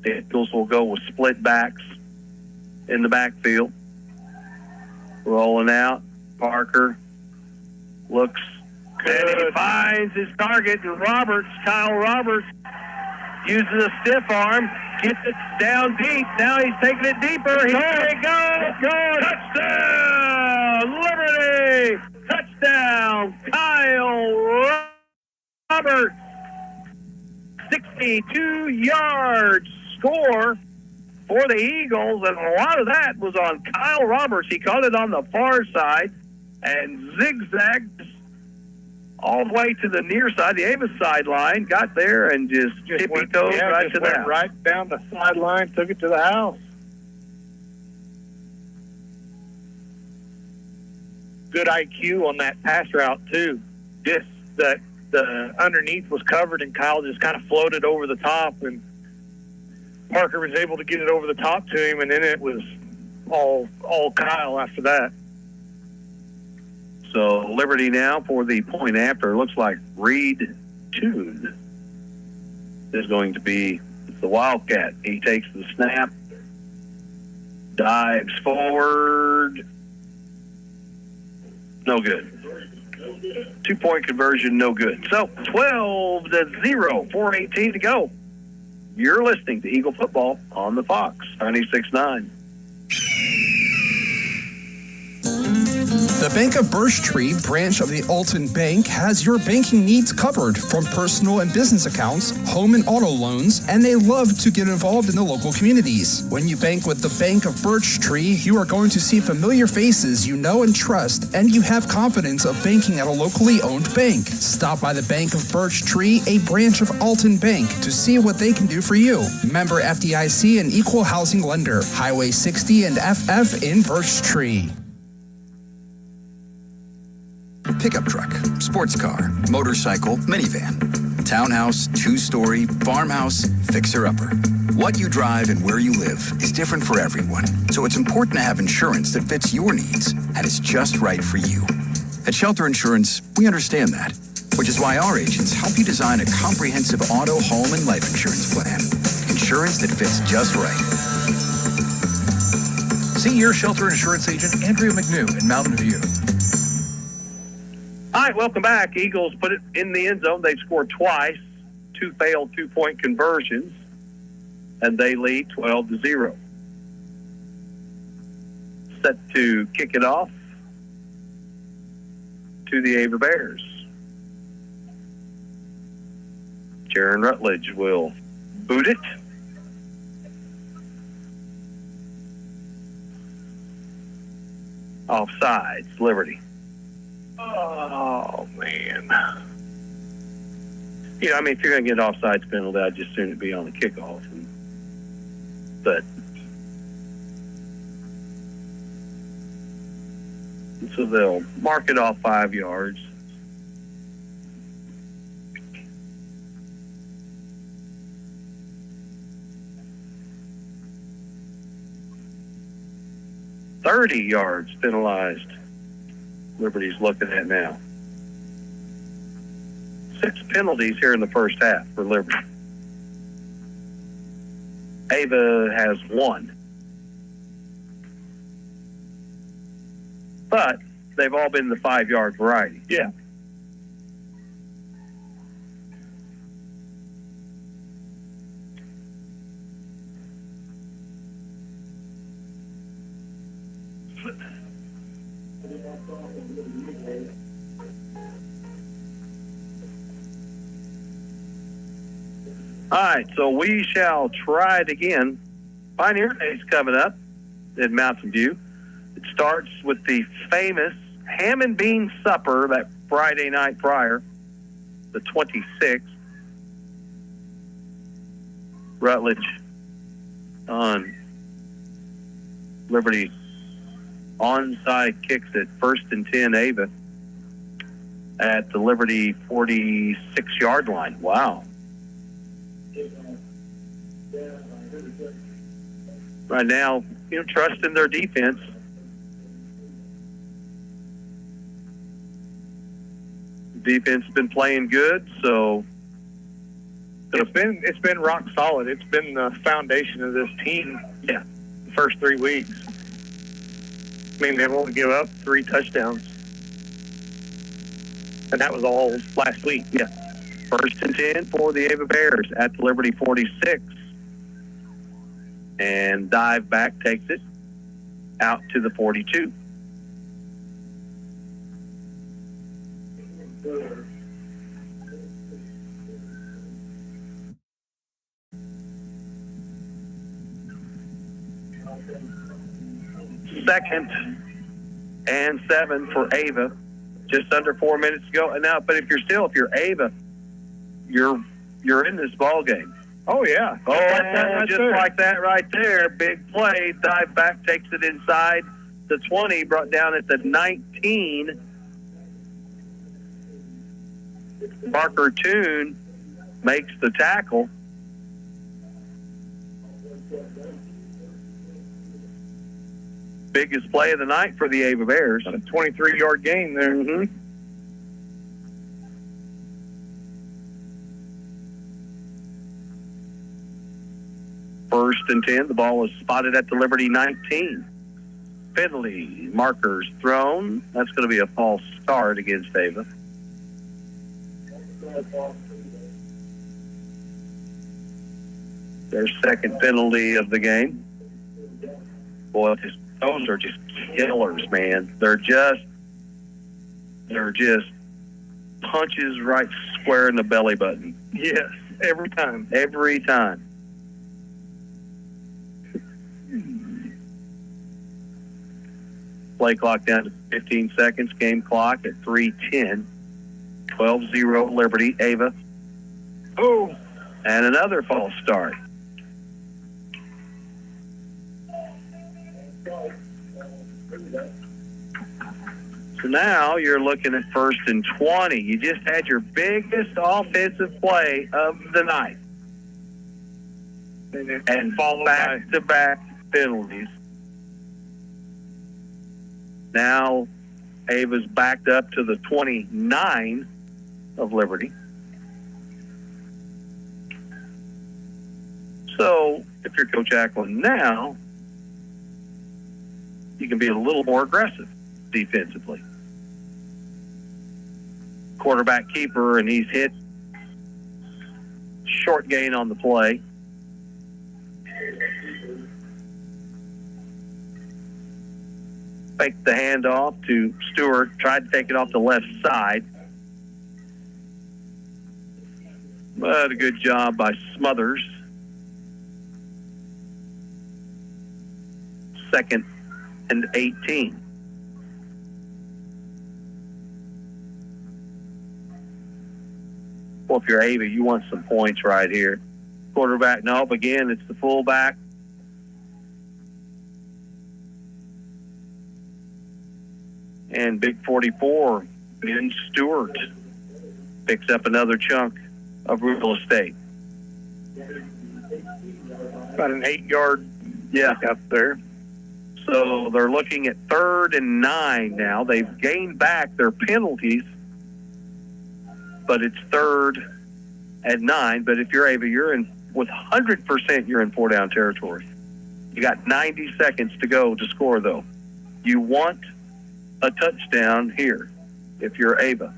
The Eagles will go with split backs in the backfield. Rolling out. Parker looks good. And he finds his target. Roberts, Kyle Roberts, uses a stiff arm, gets it down deep. Now he's taking it deeper. Here it goes. Touchdown, Liberty! Touchdown, Kyle Roberts. 62-yard score for the Eagles, and a lot of that was on Kyle Roberts. He caught it on the far side and zigzagged all the way to the near side, the Avis sideline, got there and just tippy-toed right to the house. Right down the sideline, took it to the house. Good IQ on that pass route, too. Just that the underneath was covered, and Kyle just kind of floated over the top, and Parker was able to get it over the top to him, and then it was all Kyle after that. So Liberty now for the point after. Looks like Reed Toon is going to be the Wildcat. He takes the snap, dives forward. No good. 2-point conversion, no good. So 12-0, 4:18 to go. You're listening to Eagle Football on the Fox 96.9. The Bank of Birch Tree branch of the Alton Bank has your banking needs covered, from personal and business accounts, home and auto loans, and they love to get involved in the local communities. When you bank with the Bank of Birch Tree, you are going to see familiar faces you know and trust, and you have confidence of banking at a locally owned bank. Stop by the Bank of Birch Tree, a branch of Alton Bank, to see what they can do for you. Member FDIC and equal housing lender. Highway 60 and FF in Birch Tree. Pickup truck, sports car, motorcycle, minivan, townhouse, two-story, farmhouse, fixer-upper. What you drive and where you live is different for everyone, so it's important to have insurance that fits your needs and is just right for you. At Shelter Insurance, we understand that, which is why our agents help you design a comprehensive auto, home, and life insurance plan. Insurance that fits just right. See your Shelter Insurance agent, Andrea McNew in Mountain View. All right, welcome back. Eagles put it in the end zone. They've scored twice, 2 failed 2-point conversions, and they lead 12-0. Set to kick it off to the Ava Bears. Jaron Rutledge will boot it. Offsides, Liberty. Oh, man. Yeah, I mean, if you're going to get an offsides penalty, I'd just soon it be on the kickoff. But so they'll mark it off 5 yards. $30 yards penalized. Liberty's looking at now. 6 penalties here in the first half for Liberty. Ava has 1. But they've all been the 5-yard variety. Yeah. All right, so we shall try it again. Pioneer Day's coming up in Mountain View. It starts with the famous ham and bean supper that Friday night prior, the 26th. Rutledge on Liberty onside kicks it, 1st and 10 Ava at the Liberty 46-yard line. Wow. Right now, trust in their defense. Defense has been playing good, so it's been rock solid. It's been the foundation of this team. Yeah, the first 3 weeks. I mean, they've only given up 3 touchdowns, and that was all last week. Yeah, 1st and 10 for the Ava Bears at the Liberty 46, and dive back takes it out to the 42. Second and 7 for Ava. Just under 4 minutes to go. And now, but if you're Ava, you're in this ball game. Oh yeah. Oh, like that right there. Big play. Dive back, takes it inside the 20, brought down at the 19. Parker Toon makes the tackle. Biggest play of the night for the Ava Bears. A 23-yard gain there. Mm-hmm. First and 10. The ball is spotted at the Liberty 19. Penalty markers thrown. That's going to be a false start against Ava. Their second penalty of the game. Boy, those are just killers, man. They're just punches right square in the belly button. Yes, every time. Every time. Play clock down to 15 seconds. Game clock at 3:10. 12-0 Liberty. Ava. Oh. And another false start. So now you're looking at 1st and 20. You just had your biggest offensive play of the night. And back-to-back penalties. Now Ava's backed up to the 29 of Liberty. So if you're Coach Ackland now, you can be a little more aggressive defensively. Quarterback keeper, and he's hit. Short gain on the play. Faked the handoff to Stewart, tried to take it off the left side. But a good job by Smothers. 2nd and 18. Well, if you're Ava, you want some points right here. Quarterback, nope, again, it's the fullback. And big 44, Ben Stewart, picks up another chunk of real estate. About an 8-yard up there. So they're looking at 3rd and 9 now. They've gained back their penalties, but it's 3rd and 9. But if you're Ava, you're in with 100%. You're in 4-down territory. You got 90 seconds to go to score, though. You want a touchdown here if you're Ava.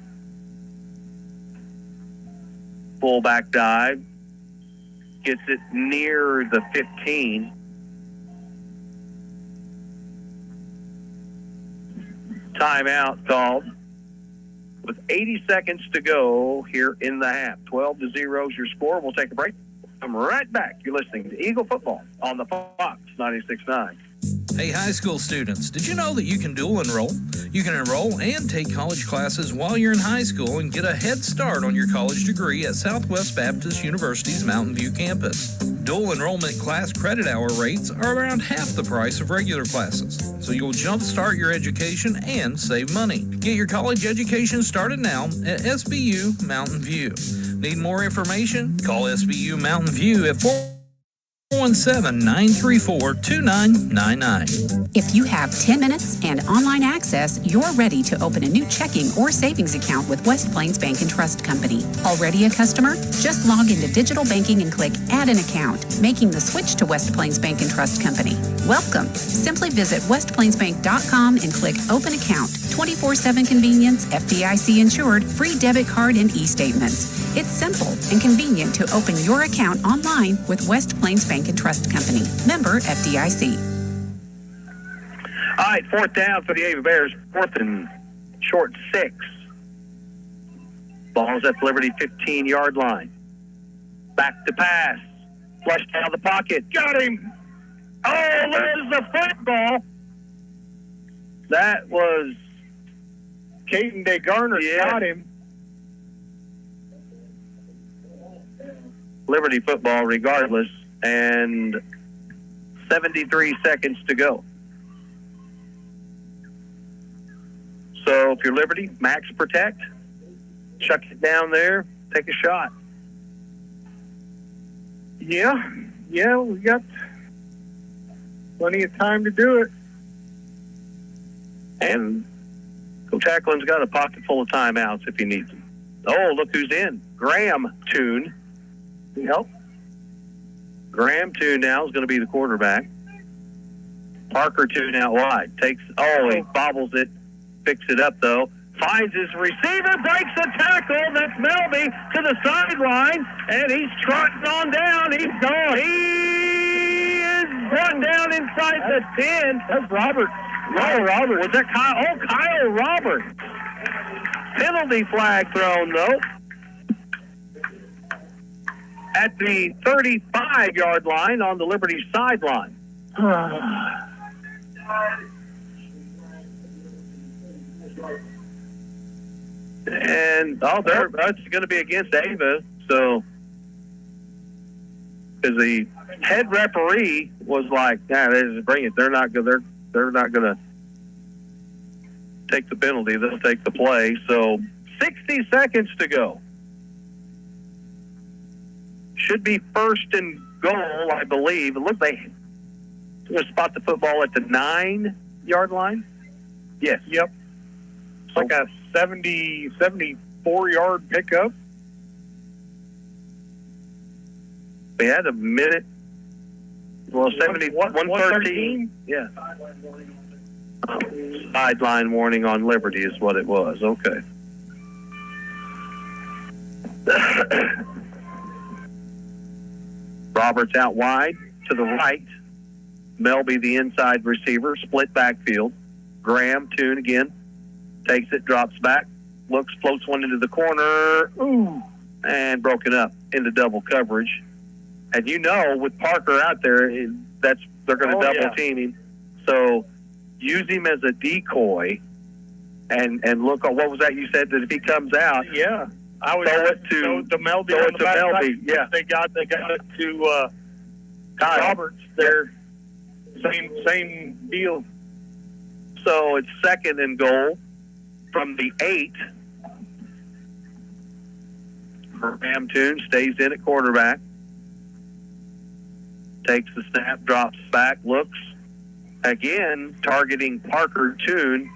Fullback dive, gets it near the 15. Timeout called with 80 seconds to go here in the half. 12-0 is your score. We'll take a break. I'm right back. You're listening to Eagle Football on the Fox 96.9. Hey, high school students, did you know that you can dual enroll? You can enroll and take college classes while you're in high school and get a head start on your college degree at Southwest Baptist University's Mountain View campus. Dual enrollment class credit hour rates are around half the price of regular classes, so you'll jumpstart your education and save money. Get your college education started now at SBU Mountain View. Need more information? Call SBU Mountain View at 417-934-2999. If you have 10 minutes and online access, you're ready to open a new checking or savings account with West Plains Bank and Trust Company. Already a customer? Just log into digital banking and click Add an Account, making the switch to West Plains Bank and Trust Company. Welcome. Simply visit westplainsbank.com and click Open Account. 24/7 convenience, FDIC insured, free debit card and e-statements. It's simple and convenient to open your account online with West Plains Bank and Trust Company. Member FDIC. All right, fourth down for the Ava Bears. Fourth and short 6. Ball's at the Liberty 15-yard line. Back to pass. Flushed out of the pocket. Got him. Oh, there's the football. That was Caden DeGarner got him. Liberty football regardless, and 73 seconds to go. So if you're Liberty, max protect, chuck it down there, take a shot. Yeah, we got plenty of time to do it. And Coach Ackland's got a pocket full of timeouts if he needs them. Oh, look who's in. Graham Toon. Yep. Graham Toon now is going to be the quarterback. Parker Toon out wide. He bobbles it, picks it up though. Finds his receiver, breaks the tackle. That's Melby to the sideline, and he's trotting on down. He's gone. He is brought down inside the 10. That's Robert. Robert. Was that Kyle? Oh, Kyle Roberts. Penalty flag thrown, though. At the 35-yard line on the Liberty sideline. And that's going to be against Ava. So, because the head referee was like, "Nah, just bring it. They're not going to take the penalty. They'll take the play." So, 60 seconds to go. Should be first and goal, I believe. It looks like they're going to spot the football at the 9-yard line. Yes. Yep. It's like a 74-yard pickup. We had a minute. Well, 113. Yeah. Sideline warning on Liberty is what it was. Okay. Roberts out wide to the right. Melby, the inside receiver, split backfield. Graham, Toon again, takes it, drops back, looks, floats one into the corner, and broken up into double coverage. And with Parker out there, they're going to double team him. So use him as a decoy, and look. What was that you said? That if he comes out, I would throw it to Melby. Yeah, they got it to Kyle Roberts. They're same deal. So it's second and goal from the 8. Graham Toon stays in at quarterback. Takes the snap, drops back, looks again, targeting Parker Toon.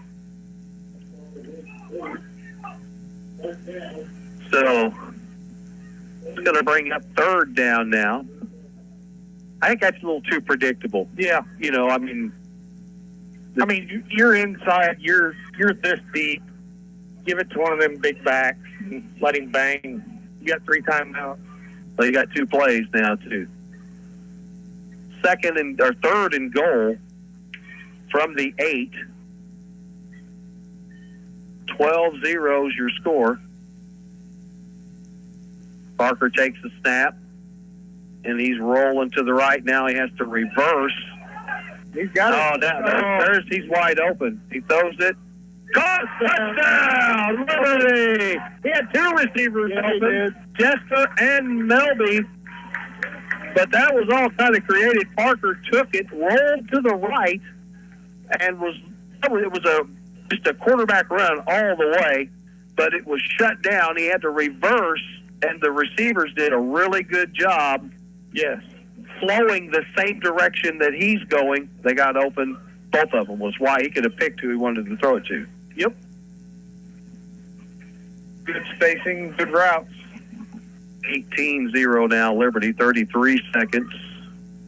So it's going to bring up third down now. I think that's a little too predictable. Yeah. You're inside. You're this deep. Give it to one of them big backs and let him bang. You got 3 timeouts. Well, you got 2 plays now, too. Third and goal from the 8. 12-0 is your score. Parker takes the snap, and he's rolling to the right now. He has to reverse. He's got it. There's he's wide open. He throws it. Caught, touchdown, Liberty! He had two receivers open, Jester and Melby. But that was all kind of creative. Parker took it, rolled to the right, and it was just a quarterback run all the way, but it was shut down. He had to reverse, and the receivers did a really good job. Yes. Flowing the same direction that he's going. They got open. Both of them was why he could have picked who he wanted to throw it to. Yep. Good spacing, good routes. 18-0 now, Liberty. 33 seconds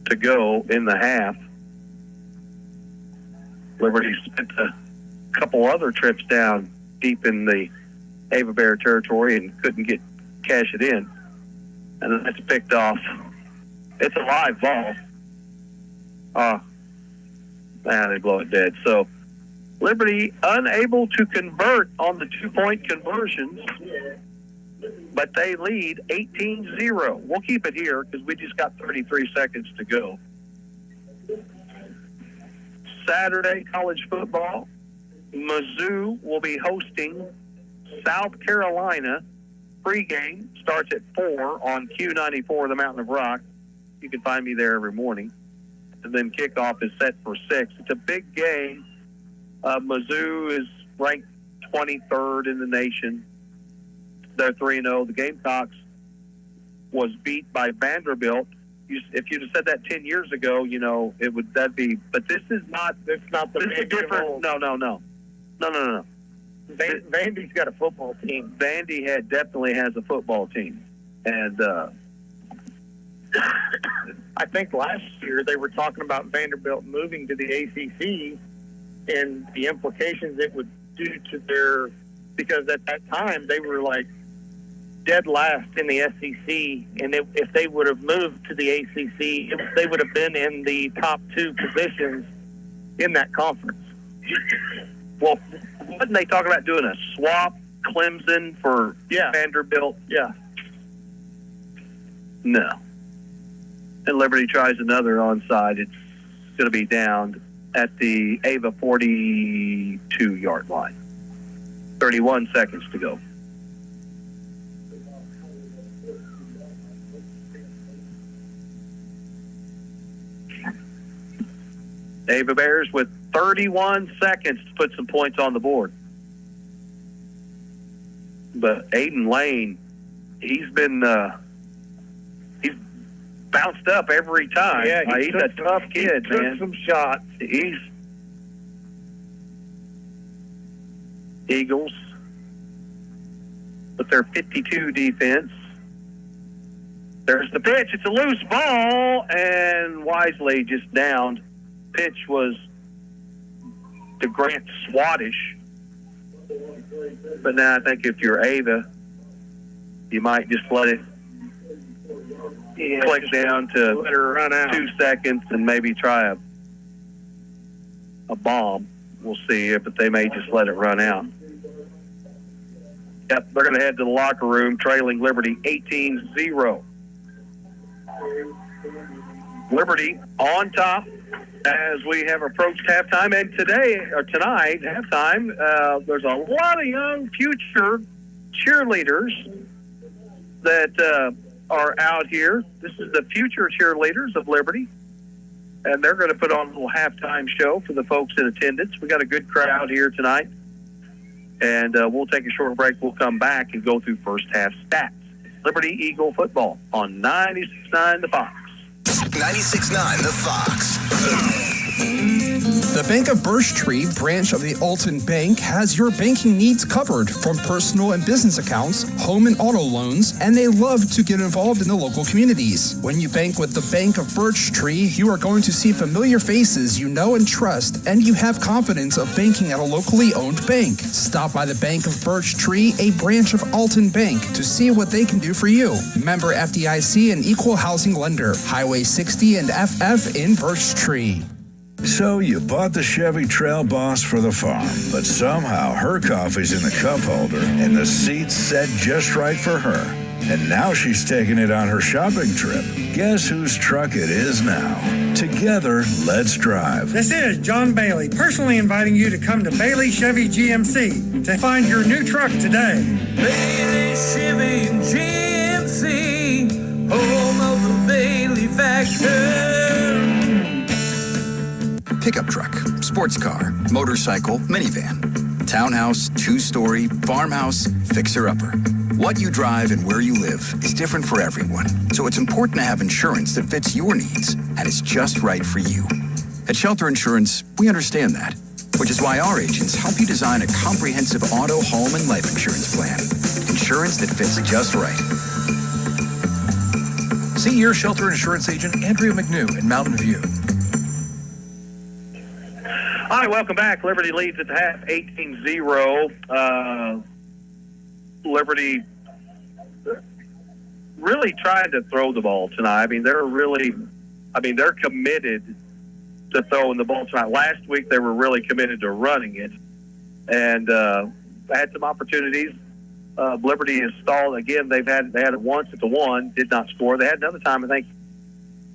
to go in the half. Liberty spent a couple other trips down deep in the Ava Bear territory and couldn't cash it in. And then it's picked off. It's a live ball. They blow it dead. So Liberty unable to convert on the 2-point conversions, but they lead 18-0. We'll keep it here because we just got 33 seconds to go. Saturday, college football. Mizzou will be hosting South Carolina. Pregame starts at 4 on Q94, the Mountain of Rock. You can find me there every morning. And then kickoff is set for 6. It's a big game. Mizzou is ranked 23rd in the nation. They're 3-0. The Gamecocks was beat by Vanderbilt. If you'd have said that 10 years ago, that'd be. But this is not. It's not the. This is different. No. Vandy's got a football team. Vandy definitely has a football team, and I think last year they were talking about Vanderbilt moving to the ACC and the implications it would do to because at that time they were like dead last in the SEC, and if they would have moved to the ACC, they would have been in the top 2 positions in that conference. Well, wasn't they talking about doing a swap, Clemson for Vanderbilt? Yeah. No. And Liberty tries another onside. It's going to be down at the Ava 42-yard line. 31 seconds to go. Ava Bears with 31 seconds to put some points on the board. But Aiden Lane, he's been he's bounced up every time. Yeah, he's a tough kid, he took man. Some shots. He's Eagles with their 52 defense. There's the pitch. It's a loose ball, and Wisely just downed. Pitch was to Grant Swaddish. But now I think if you're Ava, you might just let it click down to let her run out. 2 seconds and maybe try a bomb. We'll see, but they may just let it run out. Yep, they're going to head to the locker room, trailing Liberty 18-0. Liberty on top as we have approached halftime. And tonight, halftime, there's a lot of young future cheerleaders that are out here. This is the future cheerleaders of Liberty. And they're going to put on a little halftime show for the folks in attendance. We got a good crowd here tonight. And we'll take a short break. We'll come back and go through first half stats. Liberty Eagle football on 96.9 The Fox. 96.9 The Fox. The Bank of Birch Tree branch of the Alton Bank has your banking needs covered, from personal and business accounts, home and auto loans, and they love to get involved in the local communities. When you bank with the Bank of Birch Tree, you are going to see familiar faces you know and trust, and you have confidence of banking at a locally owned bank. Stop by the Bank of Birch Tree, a branch of Alton Bank, to see what they can do for you. Member FDIC and equal housing lender. Highway 60 and FF in Birch Tree. So you bought the Chevy Trail Boss for the farm, but somehow her coffee's in the cup holder and the seat's set just right for her. And now she's taking it on her shopping trip. Guess whose truck it is now? Together, let's drive. This is John Bailey, personally inviting you to come to Bailey Chevy GMC to find your new truck today. Bailey Chevy GMC, home of the Bailey factor. Pickup truck, sports car, motorcycle, minivan, townhouse, two-story, farmhouse, fixer-upper. What you drive and where you live is different for everyone, so it's important to have insurance that fits your needs and is just right for you. At Shelter Insurance, we understand that, which is why our agents help you design a comprehensive auto, home, and life insurance plan. Insurance that fits just right. See your Shelter Insurance agent, Andrea McNew in Mountain View. All right, welcome back. Liberty leads at the half, 18-0. Liberty really tried to throw the ball tonight. They're committed to throwing the ball tonight. Last week, they were really committed to running it. And had some opportunities. Liberty has stalled again. They had it once at the 1, did not score. They had another time, I think.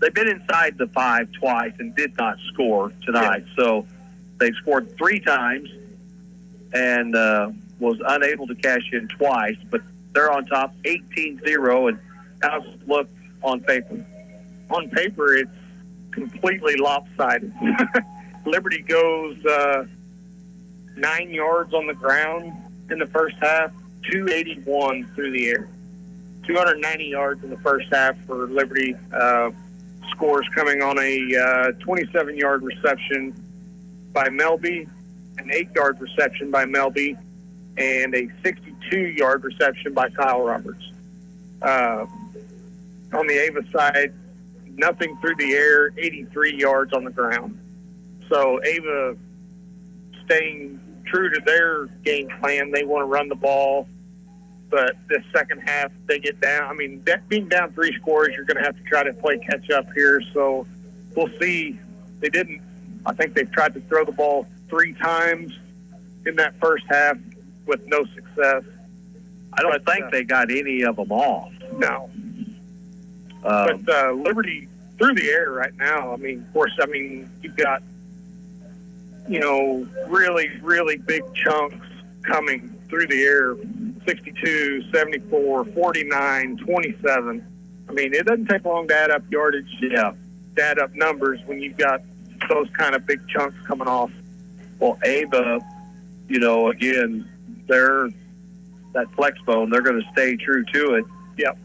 They've been inside the 5 twice and did not score tonight. Yeah. So they've scored 3 times and was unable to cash in twice, but they're on top 18-0. And how's it look on paper? On paper, it's completely lopsided. Liberty goes 9 yards on the ground in the first half, 281 through the air. 290 yards in the first half for Liberty. Scores coming on a 27-yard reception by Melby, an 8-yard reception by Melby, and a 62-yard reception by Kyle Roberts. On the Ava side, nothing through the air, 83 yards on the ground. So Ava staying true to their game plan. They want to run the ball, but this second half, they get down. Being down 3 scores, you're going to have to try to play catch up here. So we'll see. They didn't. I think they've tried to throw the ball 3 times in that first half with no success. I don't think they got any of them off. No. But Liberty through the air right now, of course, you've got, really, really big chunks coming through the air, 62, 74, 49, 27. It doesn't take long to add up yardage, to add up numbers when you've got those kind of big chunks coming off. Well, Ava, again, they're that flex bone. They're going to stay true to it. Yep.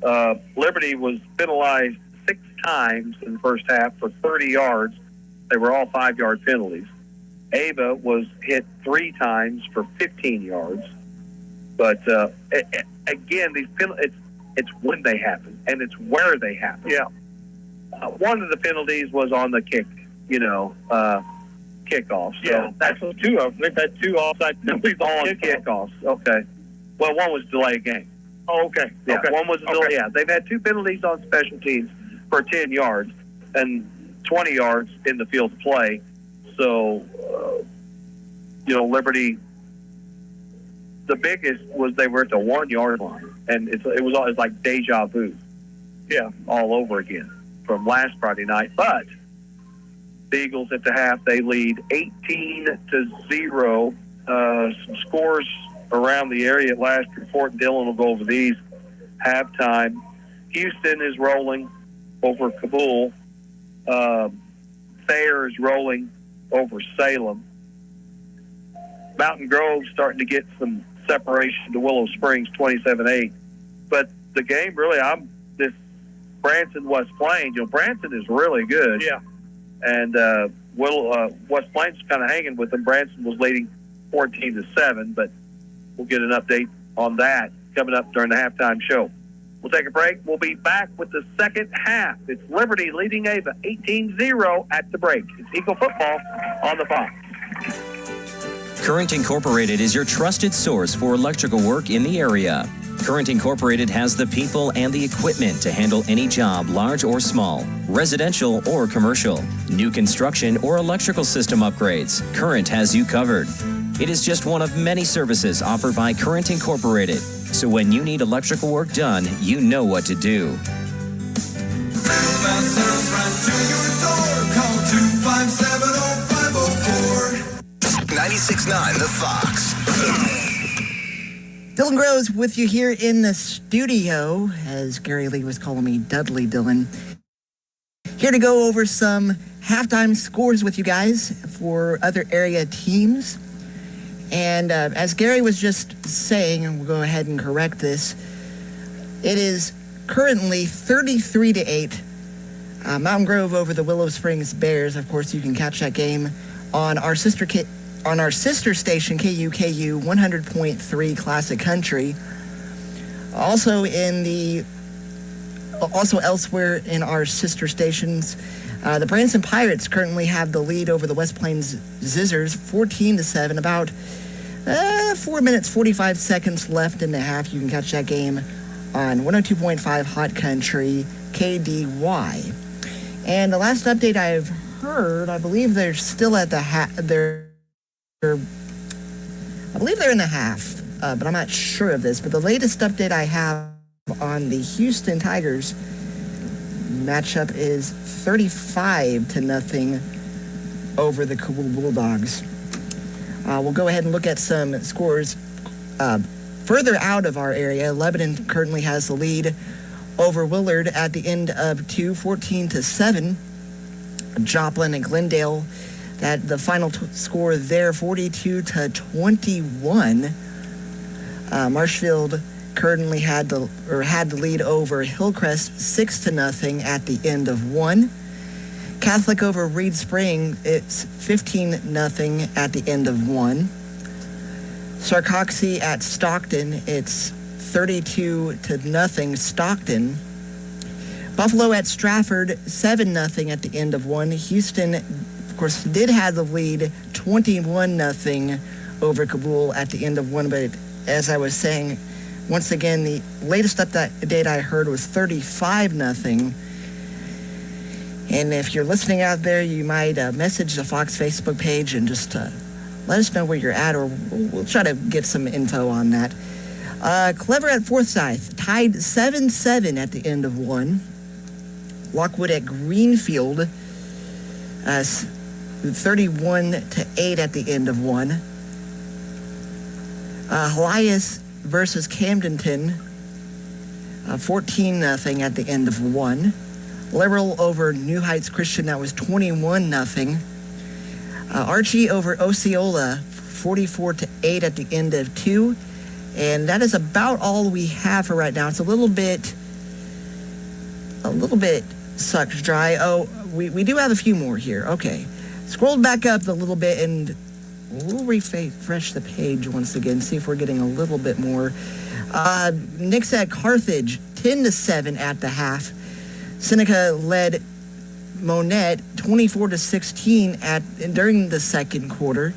Liberty was penalized 6 times in the first half for 30 yards. They were all 5-yard penalties. Ava was hit 3 times for 15 yards. But again, these penalties, it's when they happen and it's where they happen. Yeah. One of the penalties was on the kick, kickoff. So yeah, that's 2 of them. They've had 2 offside penalties on kickoffs. Okay. Well, one was delay game. Oh, okay. Yeah, okay. One was delay. Yeah, they've had 2 penalties on special teams for 10 yards and 20 yards in the field of play. So, Liberty, the biggest was they were at the 1-yard line, and it was like deja vu. Yeah, all over again from last Friday night. But the Eagles at the half, they lead 18-0. Some scores around the area at last report. Dylan will go over these. Halftime, Houston is rolling over Kabul. Thayer is rolling over Salem. Mountain Grove starting to get some separation to Willow Springs, 27-8. But the game really, this Branson West Plains. Branson is really good. Yeah. And West Plains is kind of hanging with them. Branson was leading 14-7, but we'll get an update on that coming up during the halftime show. We'll take a break. We'll be back with the second half. It's Liberty leading Ava 18-0 at the break. It's Eagle football on the Fox. Current Incorporated is your trusted source for electrical work in the area. Current Incorporated has the people and the equipment to handle any job, large or small, residential or commercial, new construction or electrical system upgrades. Current has you covered. It is just one of many services offered by Current Incorporated. So when you need electrical work done, you know what to do. Fast service right to your door. Call 257-0504. 96.9 The Fox. Dylan Groves with you here in the studio, as Gary Lee was calling me Dudley Dylan. Here to go over some halftime scores with you guys for other area teams. And as Gary was just saying, and we'll go ahead and correct this, it is currently 33-8. Mountain Grove over the Willow Springs Bears. Of course, you can catch that game on our sister station, KUKU 100.3 Classic Country. Also elsewhere in our sister stations, the Branson Pirates currently have the lead over the West Plains Zizzers, 14-7. About 4 minutes 45 seconds left in the half. You can catch that game on 102.5 Hot Country KDY. And the last update I've heard, I believe they're still at the half. I believe they're in the half, but I'm not sure of this. But the latest update I have on the Houston Tigers matchup is 35-0 over the Kabul Bulldogs. We'll go ahead and look at some scores further out of our area. Lebanon currently has the lead over Willard at the end of 2, 14-7. Joplin and Glendale, that the final score there, 42-21. Marshfield currently had the lead over Hillcrest 6-0 at the end of 1. Catholic over Reed Spring, it's 15-0 at the end of 1. Sarcoxy at Stockton, it's 32-0 Stockton. Buffalo at Stratford, 7-0 at the end of 1. Houston, of course, did have the lead, 21-0 over Kabul at the end of 1. But as I was saying, once again, the latest update I heard was 35-0. And if you're listening out there, you might message the Fox Facebook page and just let us know where you're at, or we'll try to get some info on that. Clever at Forsyth, tied 7-7 at the end of 1. Lockwood at Greenfield, 31-8 at the end of 1. Elias versus Camdenton, 14-0 at the end of 1. Liberal over New Heights Christian, that was 21-0. Archie over Osceola, 44-8 at the end of 2. And that is about all we have for right now. It's a little bit sucks dry. Oh, we do have a few more here. Okay. Scrolled back up a little bit, and we'll refresh the page once again, see if we're getting a little bit more. Knicks at Carthage, 10-7 at the half. Seneca led Monette 24-16 during the second quarter.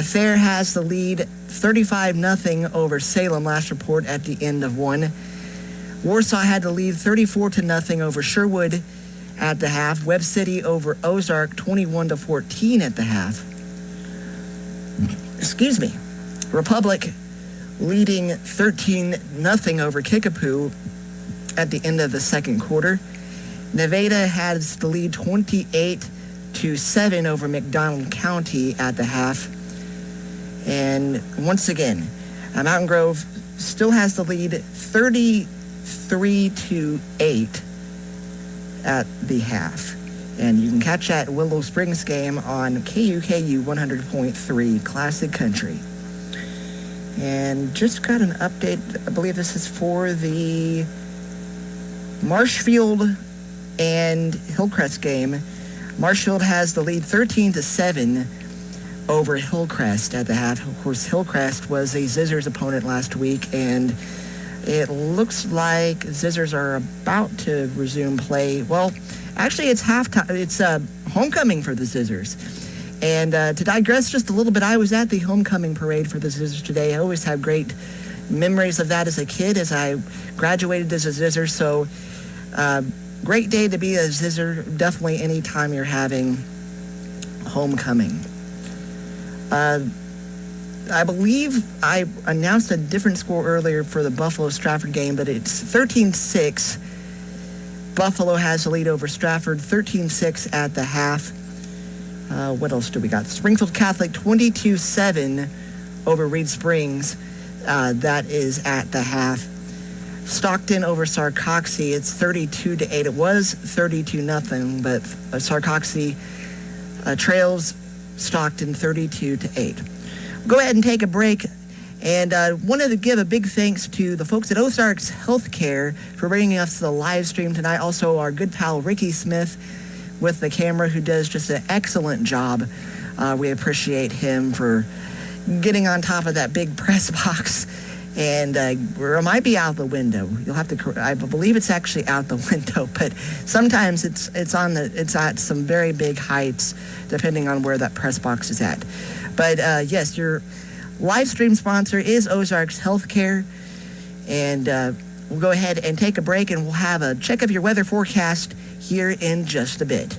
Fair has the lead 35-0 over Salem, last report, at the end of 1. Warsaw had the lead 34-0 over Sherwood at the half. Webb City over Ozark 21-14 at the half. Excuse me. Republic leading 13-0 over Kickapoo at the end of the second quarter. Nevada has the lead 28-7 over McDonald County at the half. And once again, Mountain Grove still has the lead 33-8 at the half. And you can catch that Willow Springs game on KUKU 100.3 Classic Country. And just got an update. I believe this is for the Marshfield and Hillcrest game. Marshfield has the lead 13-7 over Hillcrest at the half. Of course, Hillcrest was a Zizzers opponent last week, and it looks like Zizzers are about to resume play. Well, actually, it's halftime. It's homecoming for the Zizzers. And to digress just a little bit, I was at the homecoming parade for the Zizzers today. I always have great memories of that as a kid, as I graduated as a Zizzer. So, great day to be a Zizzer. Definitely any time you're having homecoming. I believe I announced a different score earlier for the Buffalo-Stratford game, but it's 13-6. Buffalo has the lead over Stratford, 13-6 at the half. What else do we got? Springfield Catholic, 22-7 over Reed Springs. That is at the half. Stockton over Sarcoxy, it's 32-8. It was 32-0, but Sarcoxy trails Stockton 32-8. Go ahead and take a break, and wanted to give a big thanks to the folks at Ozarks Healthcare for bringing us the live stream tonight. Also, our good pal Ricky Smith with the camera, who does just an excellent job. We appreciate him for getting on top of that big press box. And it might be out the window. You'll have to. I believe it's actually out the window, but sometimes it's at some very big heights, depending on where that press box is at. But yes, your live stream sponsor is Ozarks Healthcare, and we'll go ahead and take a break, and we'll have a check of your weather forecast here in just a bit.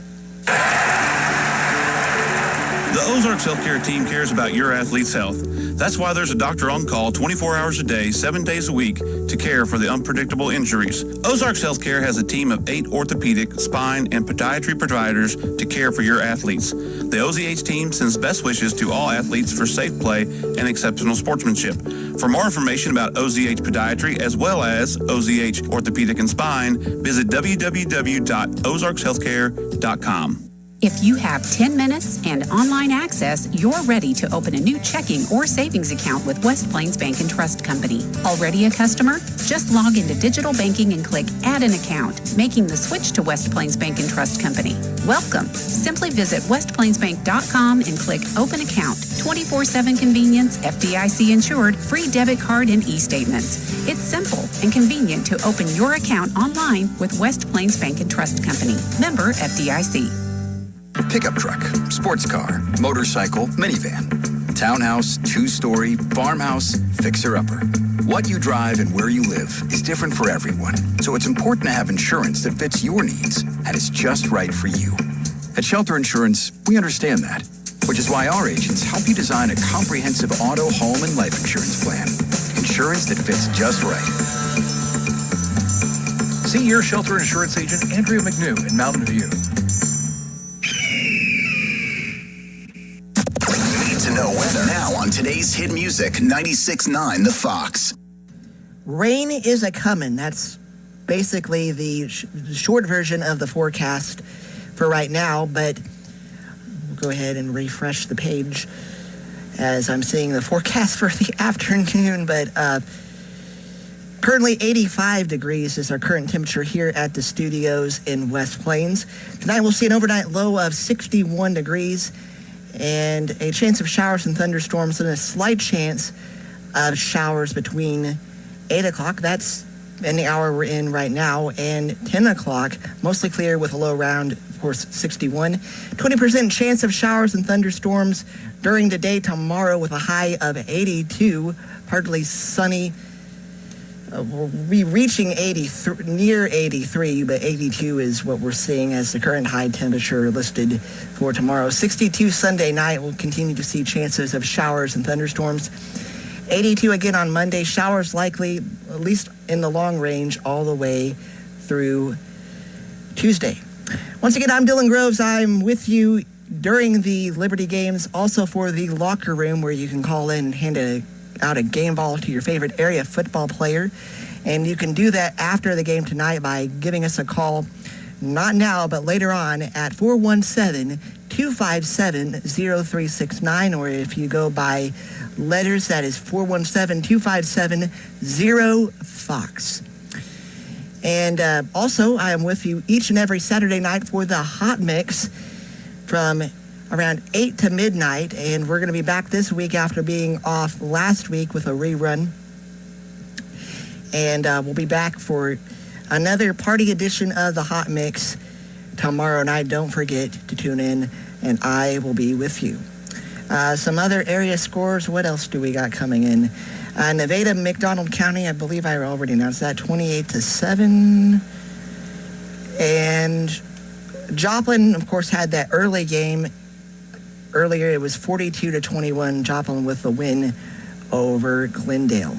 The Ozarks Healthcare team cares about your athlete's health. That's why there's a doctor on call 24 hours a day, 7 days a week to care for the unpredictable injuries. Ozarks Healthcare has a team of 8 orthopedic, spine, and podiatry providers to care for your athletes. The OZH team sends best wishes to all athletes for safe play and exceptional sportsmanship. For more information about OZH Podiatry as well as OZH Orthopedic and Spine, visit www.ozarkshealthcare.com. If you have 10 minutes and online access, you're ready to open a new checking or savings account with West Plains Bank and Trust Company. Already a customer? Just log into digital banking and click Add an Account, making the switch to West Plains Bank and Trust Company. Welcome. Simply visit westplainsbank.com and click Open Account. 24/7 convenience, FDIC insured, free debit card and e-statements. It's simple and convenient to open your account online with West Plains Bank and Trust Company. Member FDIC. Pickup truck, sports car, motorcycle, minivan, townhouse, 2-story, farmhouse, fixer-upper. What you drive and where you live is different for everyone, so it's important to have insurance that fits your needs and is just right for you. At Shelter Insurance, we understand that, which is why our agents help you design a comprehensive auto, home, and life insurance plan. Insurance that fits just right. See your Shelter Insurance agent, Andrea McNew in Mountain View. Know weather now on today's hit music 96.9 The Fox. Rain is a comin'. That's basically the short version of the forecast for right now, but we'll go ahead and refresh the page as I'm seeing the forecast for the afternoon. But currently 85 degrees is our current temperature here at the studios in West Plains. Tonight we'll see an overnight low of 61 degrees. And a chance of showers and thunderstorms, and a slight chance of showers between 8 o'clock, that's in the hour we're in right now, and 10 o'clock, mostly clear with a low around, of course, 61. 20% chance of showers and thunderstorms during the day tomorrow with a high of 82, partly sunny. We'll be reaching near 83, but 82 is what we're seeing as the current high temperature listed for tomorrow. 62 Sunday night, we'll continue to see chances of showers and thunderstorms. 82 again on Monday, showers likely, at least in the long range, all the way through Tuesday. Once again, I'm Dylan Groves. I'm with you during the Liberty games, also for the locker room where you can call in and hand out a game ball to your favorite area football player. And you can do that after the game tonight by giving us a call, not now, but later on at 417-257-0369, or if you go by letters, that is 417-257-0FOX. And also, I am with you each and every Saturday night for the Hot Mix from around 8 to midnight, and we're going to be back this week after being off last week with a rerun. And we'll be back for another party edition of the Hot Mix tomorrow night. Don't forget to tune in, and I will be with you. Some other area scores. What else do we got coming in? Nevada, McDonald County, I believe I already announced that, 28-7. And Joplin, of course, had that early game earlier it was 42-21, Joplin with the win over Glendale.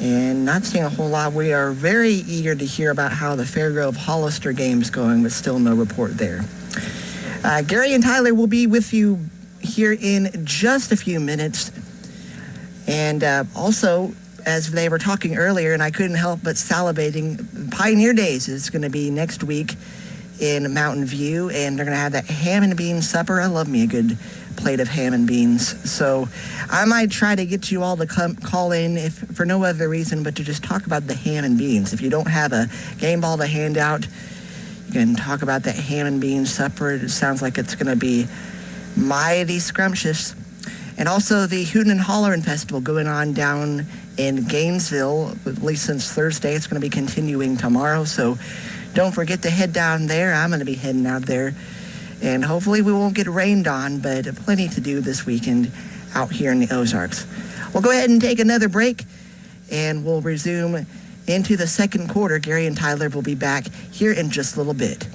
And not seeing a whole lot. We are very eager to hear about how the Fairgrove Hollister game's going, but still no report there. Gary and Tyler will be with you here in just a few minutes. And also, as they were talking earlier, and I couldn't help but salivating, Pioneer Days is going to be next week in Mountain View, and they're going to have that ham and bean supper. I love me a good plate of ham and beans. So I might try to get you all to call in, if for no other reason but to just talk about the ham and beans. If you don't have a game ball to hand out, you can talk about that ham and bean supper. It sounds like it's going to be mighty scrumptious. And also the Hootin' and Hollerin' Festival going on down in Gainesville, at least since Thursday. It's going to be continuing tomorrow, so don't forget to head down there. I'm going to be heading out there. And hopefully we won't get rained on, but plenty to do this weekend out here in the Ozarks. We'll go ahead and take another break, and we'll resume into the second quarter. Gary and Tyler will be back here in just a little bit.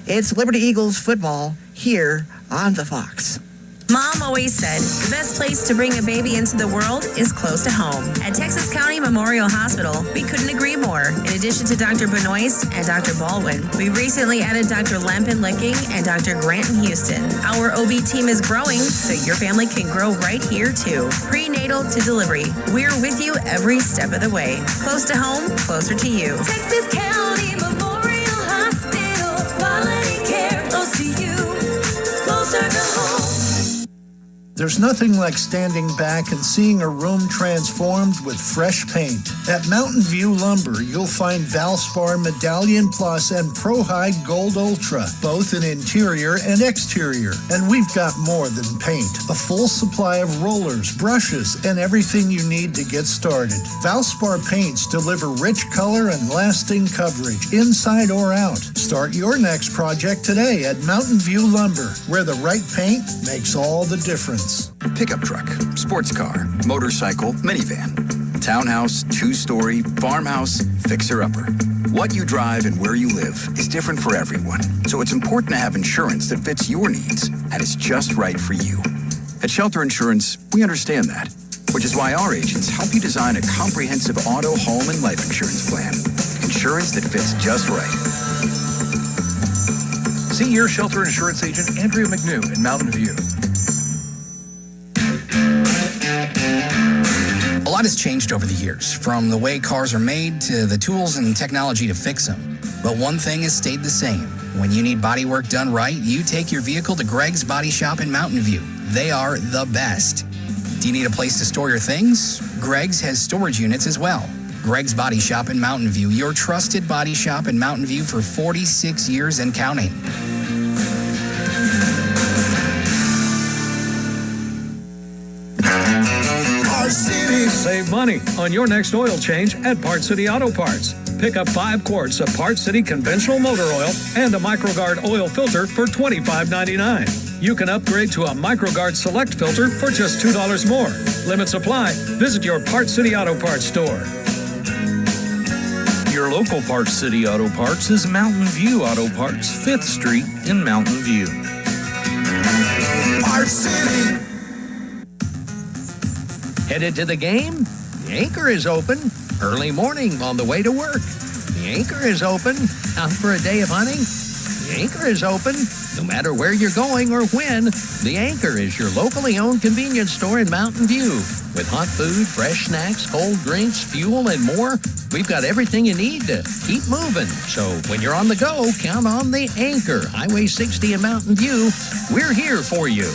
It's Liberty Eagles football here on the Fox. Mom always said the best place to bring a baby into the world is close to home. At Texas County Memorial Hospital, we couldn't agree more. In addition to Dr. Benoist and Dr. Baldwin, we recently added Dr. Lampin Licking and Dr. Granton Houston. Our OB team is growing, so your family can grow right here too. Prenatal to delivery, we're with you every step of the way. Close to home, closer to you. Texas County Memorial Hospital, quality care close to you, closer to home. There's nothing like standing back and seeing a room transformed with fresh paint. At Mountain View Lumber, you'll find Valspar Medallion Plus and Pro High Gold Ultra, both in interior and exterior. And we've got more than paint. A full supply of rollers, brushes, and everything you need to get started. Valspar paints deliver rich color and lasting coverage, inside or out. Start your next project today at Mountain View Lumber, where the right paint makes all the difference. Pickup truck, sports car, motorcycle, minivan, townhouse, two-story, farmhouse, fixer-upper. What you drive and where you live is different for everyone, so it's important to have insurance that fits your needs and is just right for you. At Shelter Insurance, we understand that, which is why our agents help you design a comprehensive auto, home, and life insurance plan. Insurance that fits just right. See your Shelter Insurance agent, Andrea McNew in Mountain View. A lot has changed over the years, from the way cars are made to the tools and technology to fix them. But one thing has stayed the same. When you need body work done right, you take your vehicle to Greg's Body Shop in Mountain View. They are the best. Do you need a place to store your things? Greg's has storage units as well. Greg's Body Shop in Mountain View, your trusted body shop in Mountain View for 46 years and counting. Save money on your next oil change at Parts City Auto Parts. Pick up 5 quarts of Parts City conventional motor oil and a MicroGuard oil filter for $25.99. You can upgrade to a MicroGuard Select filter for just $2 more. Limits apply. Visit your Parts City Auto Parts store. Your local Parts City Auto Parts is Mountain View Auto Parts, 5th Street in Mountain View. Parts City. Headed to the game? The Anchor is open. Early morning on the way to work. The Anchor is open. Out for a day of hunting? The Anchor is open. No matter where you're going or when, The Anchor is your locally owned convenience store in Mountain View. With hot food, fresh snacks, cold drinks, fuel, and more, we've got everything you need to keep moving. So when you're on the go, count on The Anchor. Highway 60 in Mountain View. We're here for you.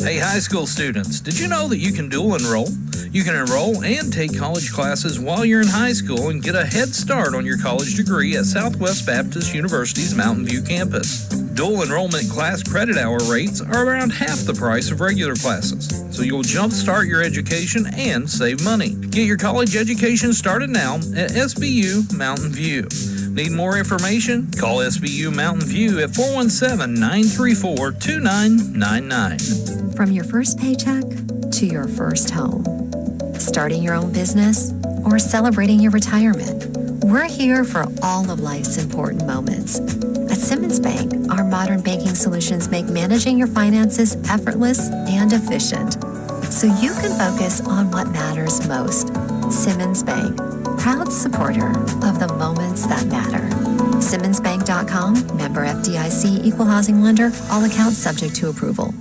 Hey, high school students, did you know that you can dual enroll? You can enroll and take college classes while you're in high school and get a head start on your college degree at Southwest Baptist University's Mountain View campus. Dual enrollment class credit hour rates are around half the price of regular classes, so you'll jumpstart your education and save money. Get your college education started now at SBU Mountain View. Need more information? Call SBU Mountain View at 417-934-2999. From your first paycheck to your first home, starting your own business or celebrating your retirement, We're here for all of life's important moments. At Simmons Bank, our modern banking solutions make managing your finances effortless and efficient, so you can focus on what matters most. Simmons Bank, proud supporter of the moments that matter. SimmonsBank.com, member FDIC, equal housing lender, all accounts subject to approval.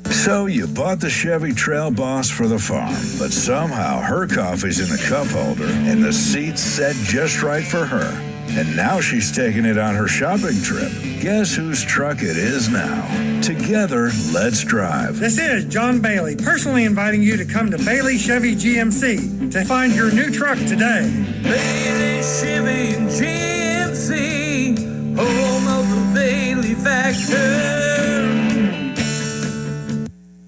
So you bought the Chevy Trail Boss for the farm, but somehow her coffee's in the cup holder and the seat's set just right for her. And now she's taking it on her shopping trip. Guess whose truck it is now? Together, let's drive. This is John Bailey, personally inviting you to come to Bailey Chevy GMC to find your new truck today. Bailey Chevy GMC, home of the Bailey factor.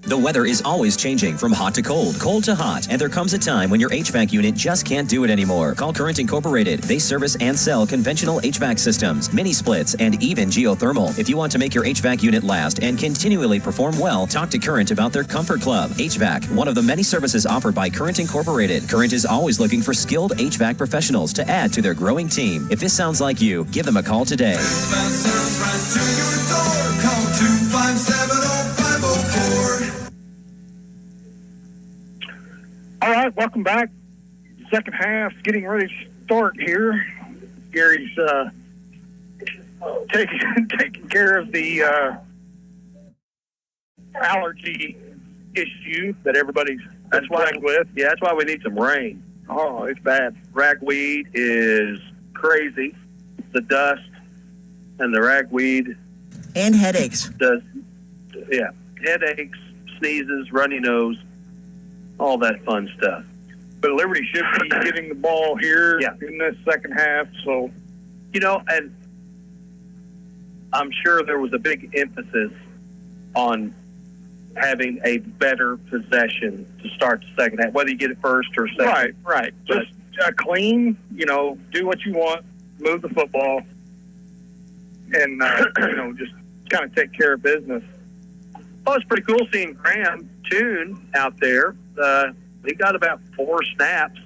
The weather is always changing from hot to cold, cold to hot, and there comes a time when your HVAC unit just can't do it anymore. Call Current Incorporated. They service and sell conventional HVAC systems, mini splits, and even geothermal. If you want to make your HVAC unit last and continually perform well, talk to Current about their Comfort Club HVAC, one of the many services offered by Current Incorporated. Current is always looking for skilled HVAC professionals to add to their growing team. If this sounds like you, give them a call today. All right, welcome back. Second half, getting ready to start here. Gary's taking care of the allergy issue that everybody's dealing with. Yeah, that's why we need some rain. Oh, it's bad. Ragweed is crazy. The dust and the ragweed. And headaches. Headaches, sneezes, runny nose, all that fun stuff. But Liberty should be getting the ball here in this second half. So, and I'm sure there was a big emphasis on having a better possession to start the second half, whether you get it first or second. Right. Just clean, do what you want, move the football, and, just kind of take care of business. Oh, it's pretty cool seeing Graham Toon out there. He got about 4 snaps.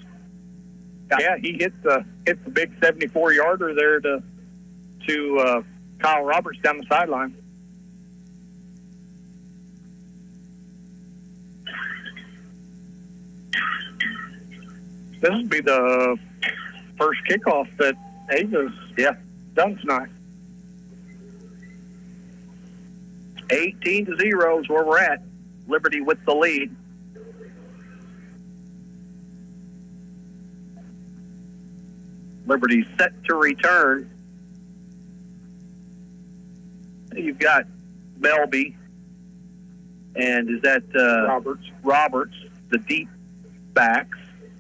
Yeah, he hit the big 74-yarder there to Kyle Roberts down the sideline. This will be the first kickoff that Ava's done tonight. 18-0 is where we're at. Liberty with the lead. Liberty set to return. You've got Melby, and is that Roberts, the deep backs,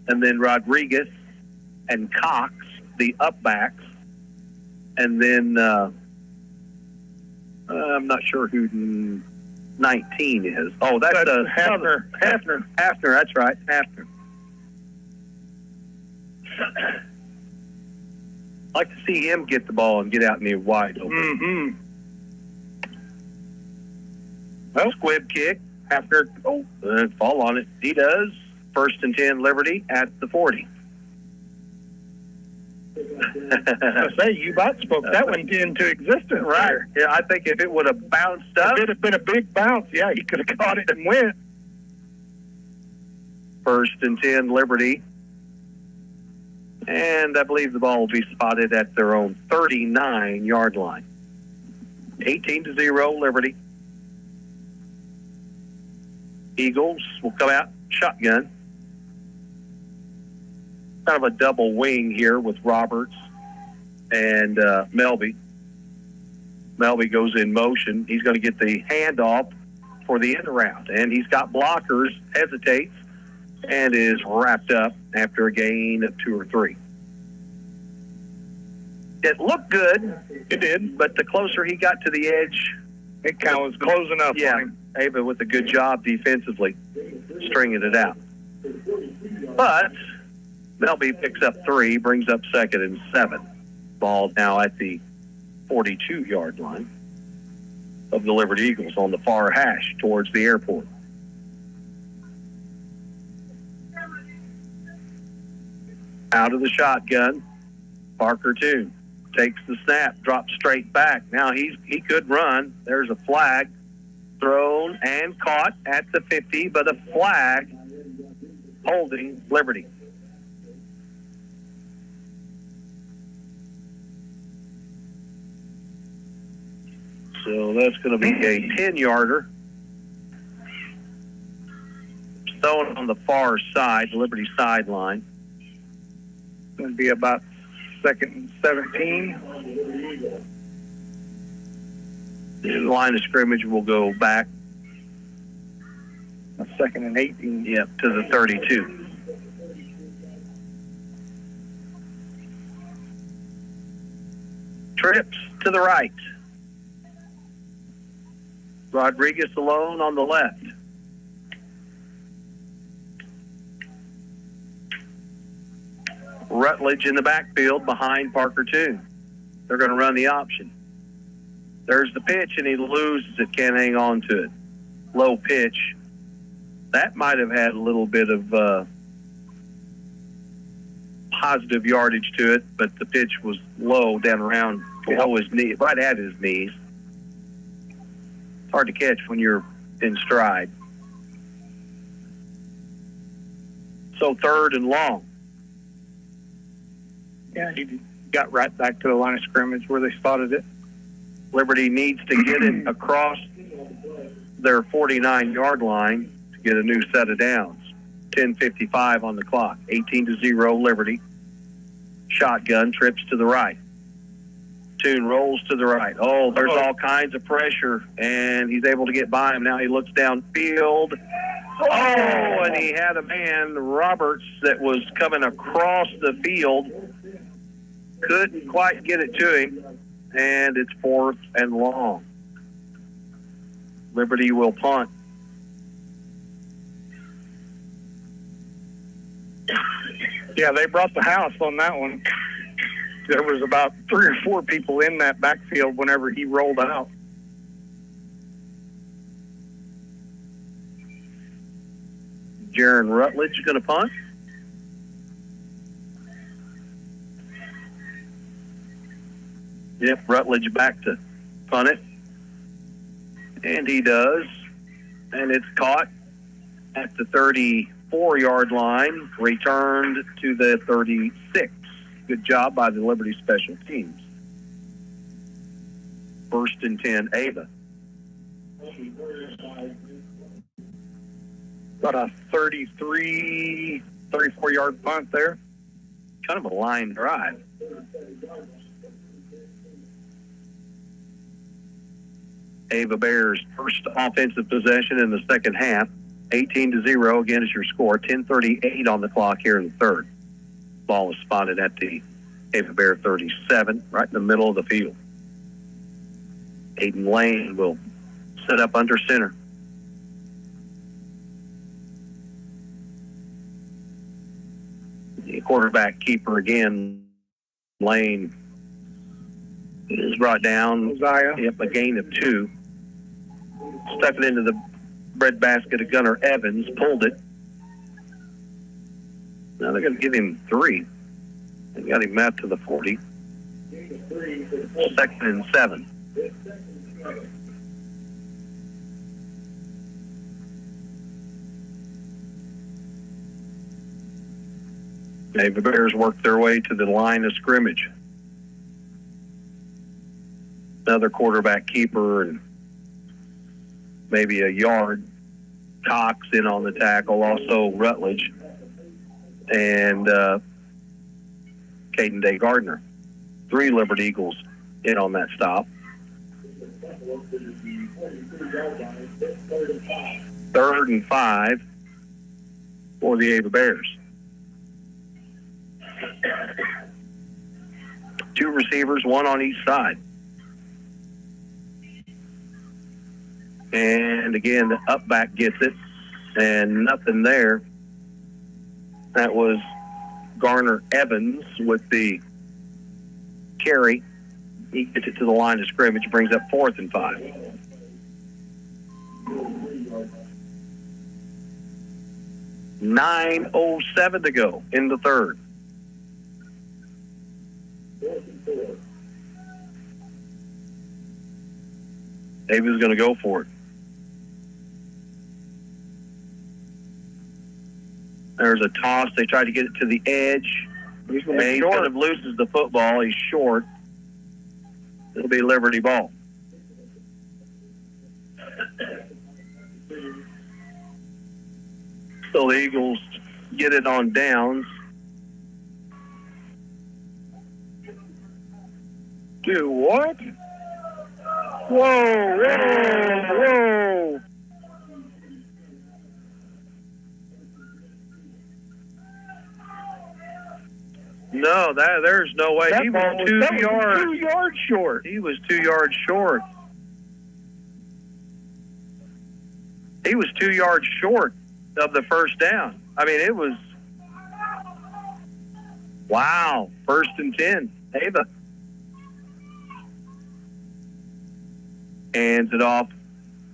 and then Rodriguez and Cox, the up backs, and then I'm not sure who 19 is. Oh, that's Hafner. Hafner, that's right, Hafner. I'd like to see him get the ball and get out near wide open. Mm-hmm. Well, squib kick. Hafner, fall on it. He does. 1st and 10, Liberty at the 40. I say, you about spoke that one into existence. Right. Yeah, I think if it would have bounced up. If it had been a big bounce, he could have caught it and went. 1st and 10, Liberty. And I believe the ball will be spotted at their own 39-yard line. 18-0, Liberty. Eagles will come out shotgun. Kind of a double wing here with Roberts and Melby. Melby goes in motion. He's going to get the handoff for the end around, and he's got blockers, hesitates, and is wrapped up after a gain of 2 or 3. It looked good. It did. But the closer he got to the edge, it kind of was closing up. Yeah, Ava with a good job defensively, stringing it out. But Melby picks up 3, brings up 2nd and 7. Ball now at the 42-yard line of the Liberty Eagles on the far hash towards the airport. Out of the shotgun. Parker Toon takes the snap, drops straight back. Now he could run. There's a flag thrown and caught at the 50, but a flag holding Liberty. So that's going to be a 10-yarder. Thrown on the far side, Liberty sideline. It's going to be about 2nd and 17. The line of scrimmage will go back. A 2nd and 18. Yep, to the 32. Trips to the right. Rodriguez alone on the left. Rutledge in the backfield behind Parker Toon. They're going to run the option. There's the pitch, and he loses it, can't hang on to it. Low pitch. That might have had a little bit of positive yardage to it, but the pitch was low down around below his knee, right at his knees. It's hard to catch when you're in stride. So 3rd and long. Yeah, he got right back to the line of scrimmage where they spotted it. Liberty needs to get it across their 49-yard line to get a new set of downs. 10:55 on the clock. 18-0 Liberty. Shotgun trips to the right. Toon rolls to the right. Oh, there's all kinds of pressure, and he's able to get by him. Now he looks downfield. Oh, and he had a man, Roberts, that was coming across the field. Couldn't quite get it to him, and it's 4th and long. Liberty will punt. Yeah, they brought the house on that one. There was about 3 or 4 people in that backfield whenever he rolled out. Jaron Rutledge going to punt. Yep, Rutledge back to punt it. And he does. And it's caught at the 34-yard line, returned to the 36. Good job by the Liberty special teams. 1st and 10, Ava. Got a 34-yard punt there. Kind of a line drive. Ava Bears' first offensive possession in the second half. 18-0 again is your score. 10:38 on the clock here in the 3rd. Ball is spotted at the Ava Bear 37, right in the middle of the field. Aiden Lane will set up under center. The quarterback keeper again, Lane, is brought down. Uzziah. Yep, a gain of 2. Stuck it into the breadbasket of Gunnar Evans, pulled it. Now they're going to give him 3. They got him out to the 40. 2nd and 7. Ava Bears work their way to the line of scrimmage. Another quarterback keeper and maybe a yard. Cox in on the tackle, also Rutledge, and Caden Day Gardner. 3 Liberty Eagles in on that stop. 3rd and 5 for the Ava Bears. 2 receivers, 1 on each side. And again, the up back gets it, and nothing there. That was Garner Evans with the carry. He gets it to the line of scrimmage, brings up 4th and 5. .907 to go in the 3rd. Ava's going to go for it. There's a toss. They tried to get it to the edge. He's And he kind of loses the football. He's short. It'll be Liberty ball. So the Eagles get it on downs. Do what? Whoa, whoa, whoa. No, there's no way. That He ball was 2 that was yards. 2 yards short. He was 2 yards short. He was 2 yards short of the first down. I mean, it was, wow, 1st and 10. Ava hands it off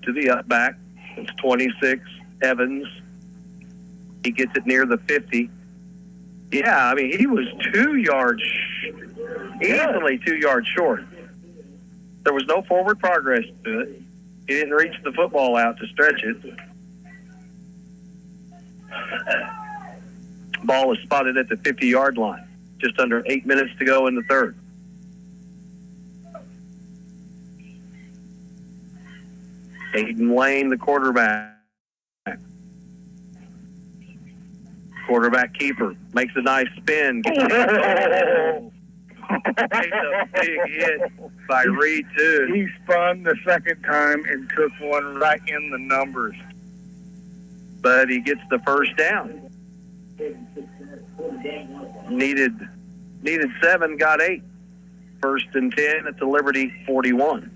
to the up back. It's 26, Evans. He gets it near the 50. Yeah, I mean, he was 2 yards, easily 2 yards short. There was no forward progress to it. He didn't reach the football out to stretch it. Ball is spotted at the 50-yard line. Just under 8 minutes to go in the third. Aiden Lane, the quarterback. Quarterback keeper makes a nice spin. Takes a big hit by Reed, too. He spun the second time and took one right in the numbers. But he gets the first down. Needed 7, got 8. 1st and 10 at the Liberty 41.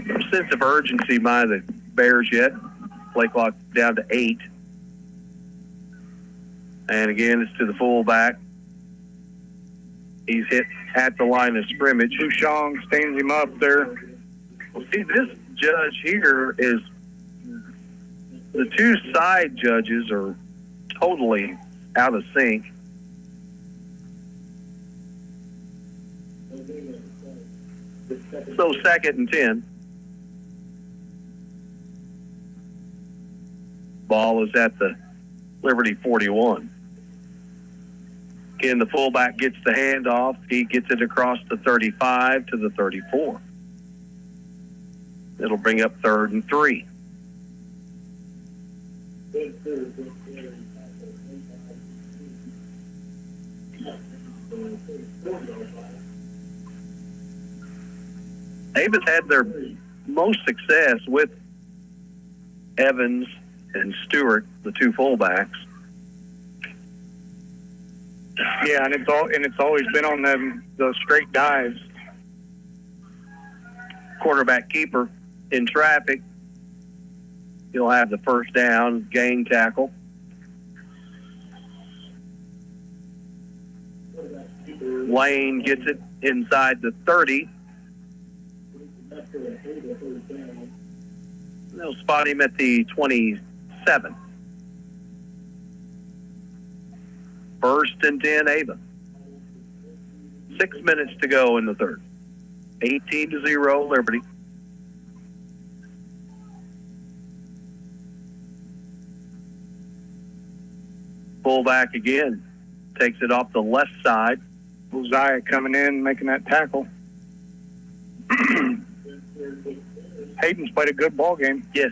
No sense of urgency by the Bears yet. Play clock down to 8. And again, it's to the fullback. He's hit at the line of scrimmage. Bouchon stands him up there. Well, see, this judge here is, the two side judges are totally out of sync. So 2nd and 10. Ball is at the Liberty 41. Again, the fullback gets the handoff. He gets it across the 35 to the 34. It'll bring up 3rd and 3. Davis had their most success with Evans and Stewart, the two fullbacks. Yeah, and it's always been on those straight dives. Quarterback keeper in traffic. He'll have the first down, gang tackle. Lane gets it inside the 30. They'll spot him at the 27. 1st and 10, Ava. 6 minutes to go in the third. 18-0, Liberty. Fullback again. Takes it off the left side. Uzziah coming in, making that tackle. Hayden's played a good ball game. Yes.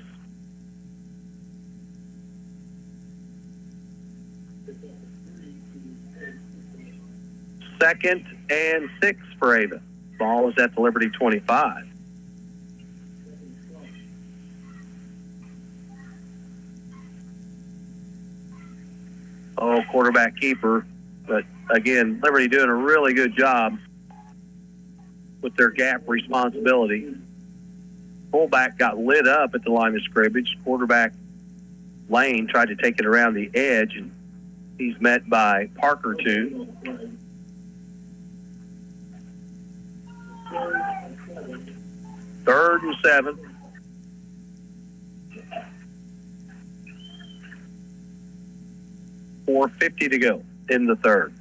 Second and 6 for Ava. Ball is at the Liberty 25. Oh, quarterback keeper. But again, Liberty doing a really good job with their gap responsibility. Fullback got lit up at the line of scrimmage. Quarterback Lane tried to take it around the edge, and he's met by Parker, too. Third and 7. 4:50 to go in the third.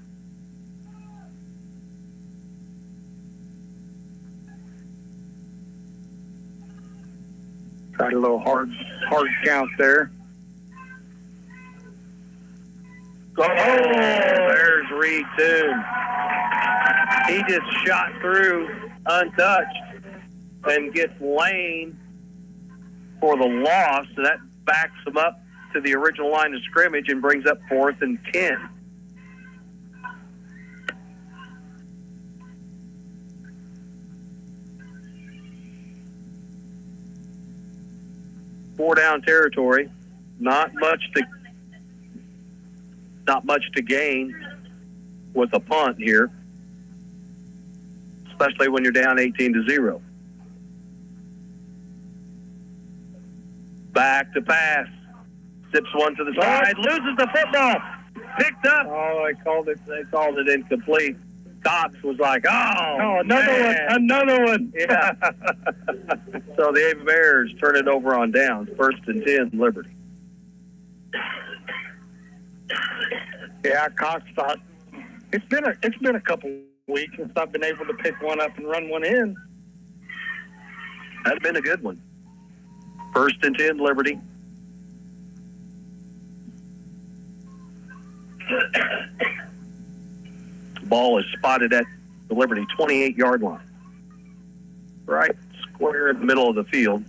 Tried a little hard count there. Oh, there's Reed Toon. He just shot through untouched and gets Lane for the loss. So that backs him up to the original line of scrimmage and brings up 4th and 10. Four down territory. Not much to gain with a punt here, especially when you're down 18-0. Back to pass. Zips one to the side. Loses the football. Picked up. Oh, they called it incomplete. Cox was like, another one. Yeah. So the Ava Bears turn it over on downs. 1st and 10, Liberty. Yeah, Cox thought it's been a couple weeks since I've been able to pick one up and run one in. That'd been a good one. 1st and 10, Liberty. Ball is spotted at the Liberty 28-yard line. Right square in the middle of the field.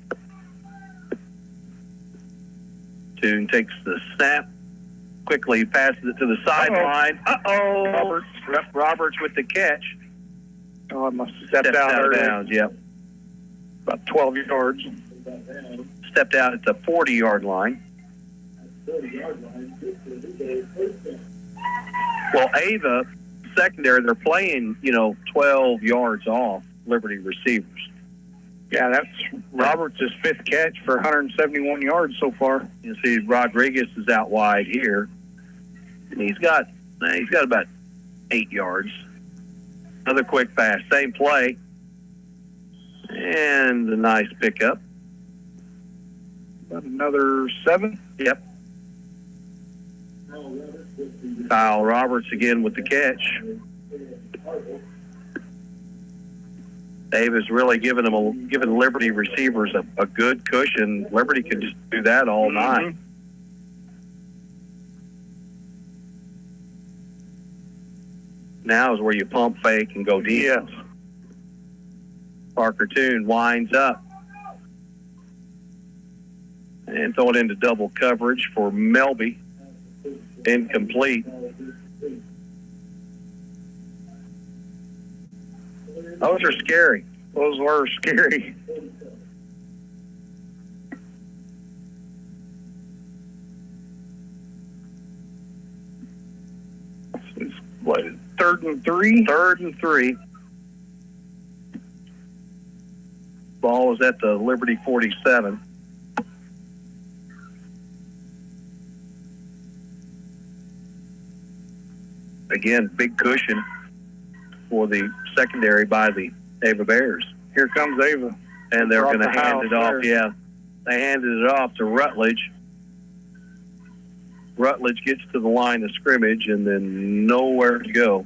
Toon takes the snap, quickly passes it to the sideline. Roberts with the catch. Oh, I must have stepped out of bounds, yep. About 12 yards. Stepped out at the 40-yard line. Well, Ava, secondary, they're playing, 12 yards off Liberty receivers. Yeah, that's Roberts' 5th catch for 171 yards so far. You see Rodriguez is out wide here. And he's got about 8 yards. Another quick pass, same play. And a nice pickup. About another 7? Yep. Kyle Roberts again with the catch. Davis really giving Liberty receivers a good cushion. Liberty can just do that all night. Now is where you pump fake and go deep. Yes. Parker Toon winds up and throw it into double coverage for Melby. Incomplete. Those are scary. Those were scary. What, 3rd and 3? 3rd and 3. Ball is at the Liberty 47. Again, big cushion for the secondary by the Ava Bears. Here comes Ava. And they're going to hand it off. Yeah, they handed it off to Rutledge. Rutledge gets to the line of scrimmage and then nowhere to go.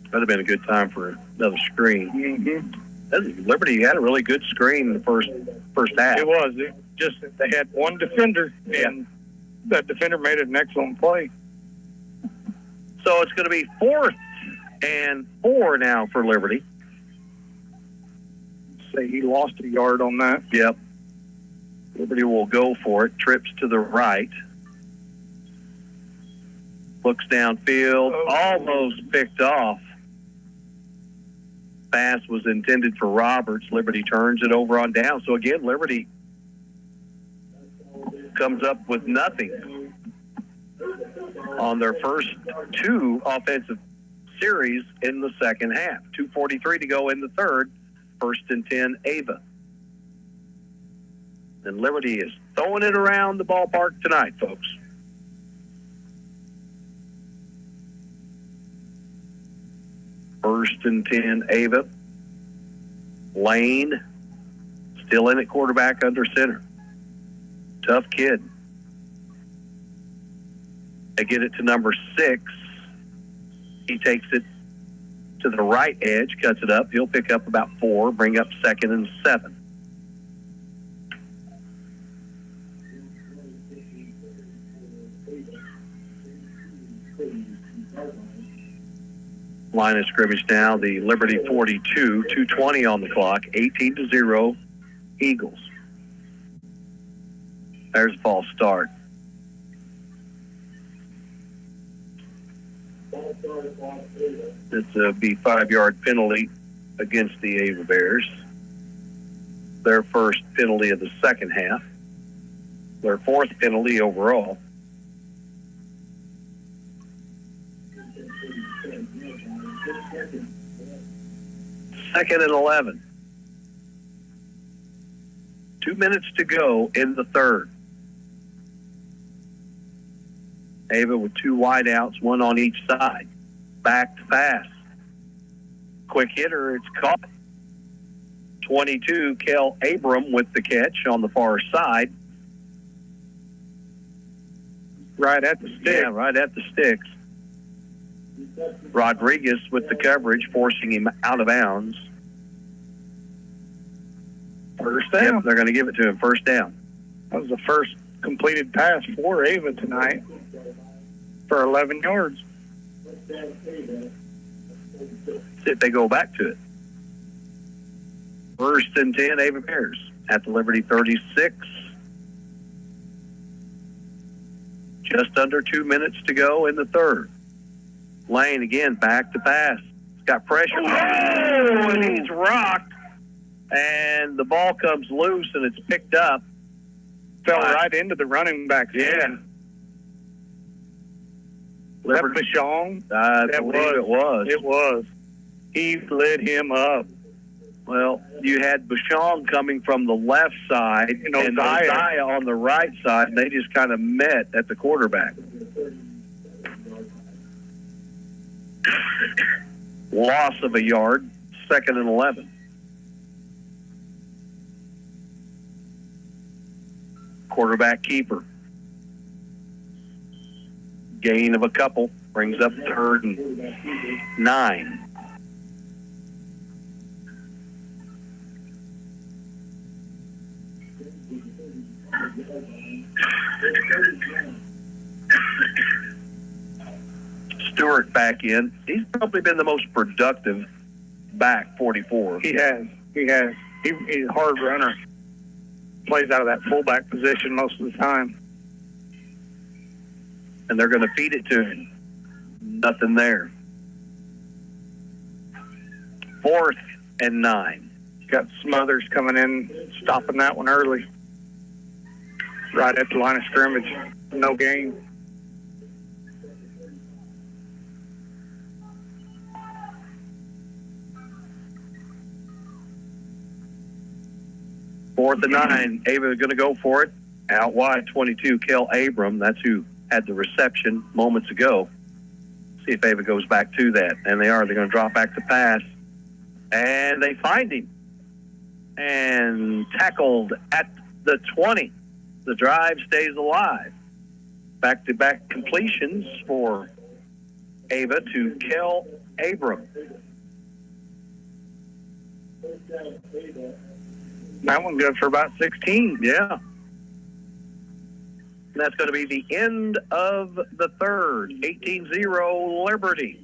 That'd have been a good time for another screen. Mm-hmm. Liberty had a really good screen in the first half. It was. They had one defender, and that defender made an excellent play. So it's going to be 4th and 4 now for Liberty. Say he lost a yard on that. Yep. Liberty will go for it. Trips to the right. Looks downfield. Almost picked off. Pass was intended for Roberts. Liberty turns it over on down. So again, Liberty comes up with nothing on their first 2 offensive series in the second half. 2:43 to go in the third. 1st and 10, Ava. And Liberty is throwing it around the ballpark tonight, folks. First and 10, Ava. Lane still in at quarterback under center. Tough kid. They get it to number 6. He takes it to the right edge, cuts it up. He'll pick up about 4, bring up 2nd and 7. Line of scrimmage now, the Liberty 42, 2:20 on the clock, 18-0 Eagles. There's a false start. This will be 5-yard penalty against the Ava Bears. Their first penalty of the second half. Their 4th penalty overall. Second and 11. 2 minutes to go in the third. Ava with 2 wideouts, 1 on each side. Back to pass. Quick hitter, it's caught. 22, Kel Abram with the catch on the far side. Right at the stick. Yeah, right at the sticks. Rodriguez with the coverage, forcing him out of bounds. First down. Yep, they're going to give it to him. First down. That was the first completed pass for Ava tonight for 11 yards. See if they go back to it. First and 10, Ava Bears at the Liberty 36. Just under 2 minutes to go in the third. Lane again, back to pass. He's got pressure. Oh, and he's rocked. And the ball comes loose and it's picked up. Fell right into the running back's hand. That Bashong? I believe it was. It was. He lit him up. Well, you had Bashong coming from the left side and Osiah on the right side, and they just kind of met at the quarterback. Loss of a yard, 2nd and 11. Quarterback keeper. Gain of a couple, brings up 3rd and 9. Stewart back in. He's probably been the most productive back, 44. He has. He's a hard runner. Plays out of that fullback position most of the time. And they're going to feed it to him. Nothing there. 4th and 9. Got Smothers coming in, stopping that one early. Right at the line of scrimmage. No gain. Fourth and 9. Ava is going to go for it. Out wide, 22, Kel Abram. That's who had the reception moments ago. See if Ava goes back to that. And they are. They're going to drop back to pass. And they find him. And tackled at the 20. The drive stays alive. Back-to-back completions for Ava to Kel Abram. That one good for about 16. Yeah. And that's going to be the end of the third. 18-0 Liberty.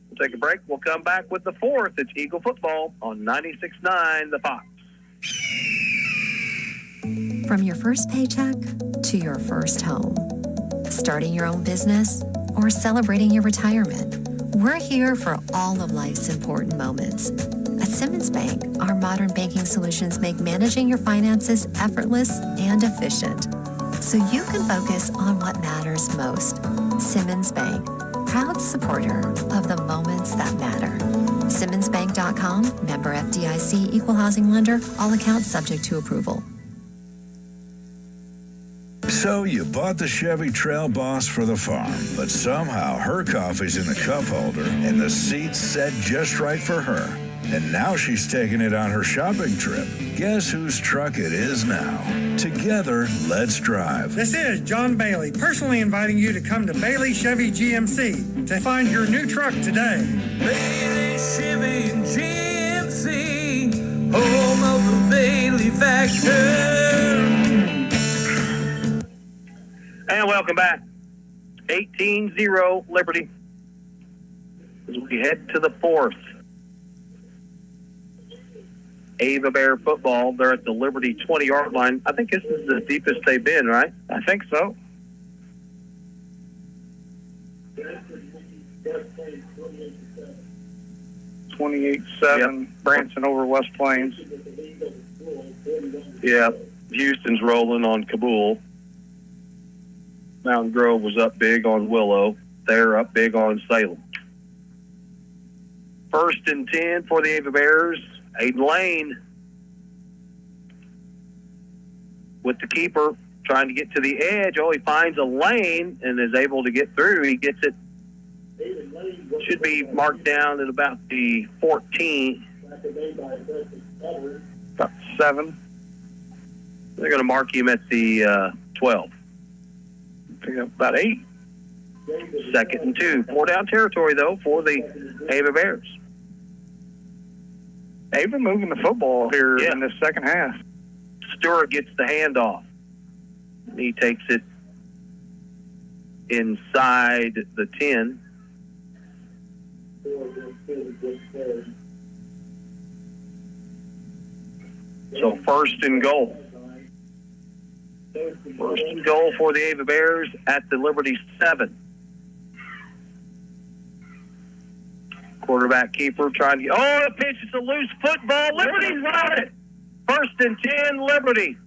We'll take a break. We'll come back with the fourth. It's Eagle football on 96.9 The Fox. From your first paycheck to your first home, starting your own business or celebrating your retirement, we're here for all of life's important moments. At Simmons Bank, our modern banking solutions make managing your finances effortless and efficient, so you can focus on what matters most. Simmons Bank, proud supporter of the moments that matter. SimmonsBank.com, member FDIC, equal housing lender, all accounts subject to approval. So you bought the Chevy Trail Boss for the farm, but somehow her coffee's in the cup holder and the seat's set just right for her. And now she's taking it on her shopping trip. Guess whose truck it is now? Together, let's drive. This is John Bailey, personally inviting you to come to Bailey Chevy GMC to find your new truck today. Bailey Chevy GMC, home of the Bailey factor. And welcome back. 18-0 Liberty. As we head to the fourth. Ava Bear football. They're at the Liberty 20-yard line. I think this is the deepest they've been, right? I think so. Branson over West Plains. Yeah, Houston's rolling on Kabul. Mountain Grove was up big on Willow. They're up big on Salem. 1st and 10 for the Ava Bears. Aiden Lane with the keeper trying to get to the edge. Oh, he finds a lane and is able to get through. He gets it. Should be marked down at about the 14. About 7. They're going to mark him at the 12. Pick up about 8. 2nd and 2. 4 down territory, though, for the Ava Bears. They've been moving the football here in this second half. Stewart gets the handoff. He takes it inside the 10. So 1st and goal. 1st and goal for the Ava Bears at the Liberty 7. Quarterback keeper trying to get, the pitch is a loose football. Liberty's got it. 1st and 10, Liberty.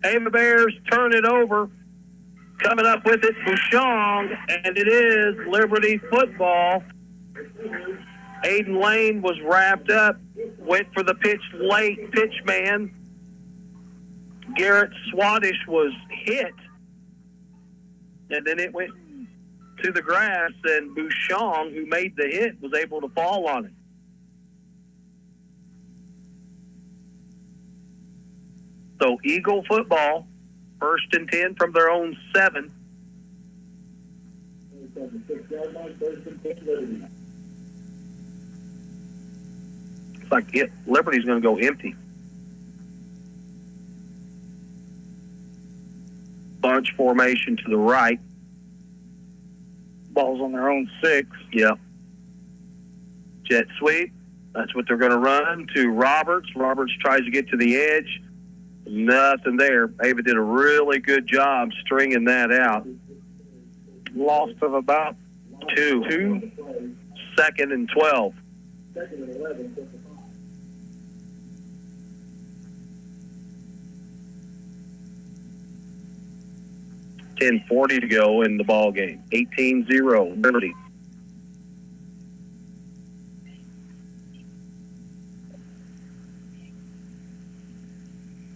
Ava Bears turn it over. Coming up with it, Bouchon, and it is Liberty football. Aiden Lane was wrapped up, went for the pitch late, pitch man. Garrett Swadish was hit, and then it went to the grass, and Bouchon, who made the hit, was able to fall on it. So Eagle football, 1st and 10 from their own 7. It's like Liberty's going to go empty. Bunch formation to the right. Ball's on their own 6. Yep. Jet sweep. That's what they're going to run to Roberts. Roberts tries to get to the edge. Nothing there. Ava did a really good job stringing that out. Loss of about 2. 2nd and 12. 10:40 to go in the ball game. 18-0 Liberty.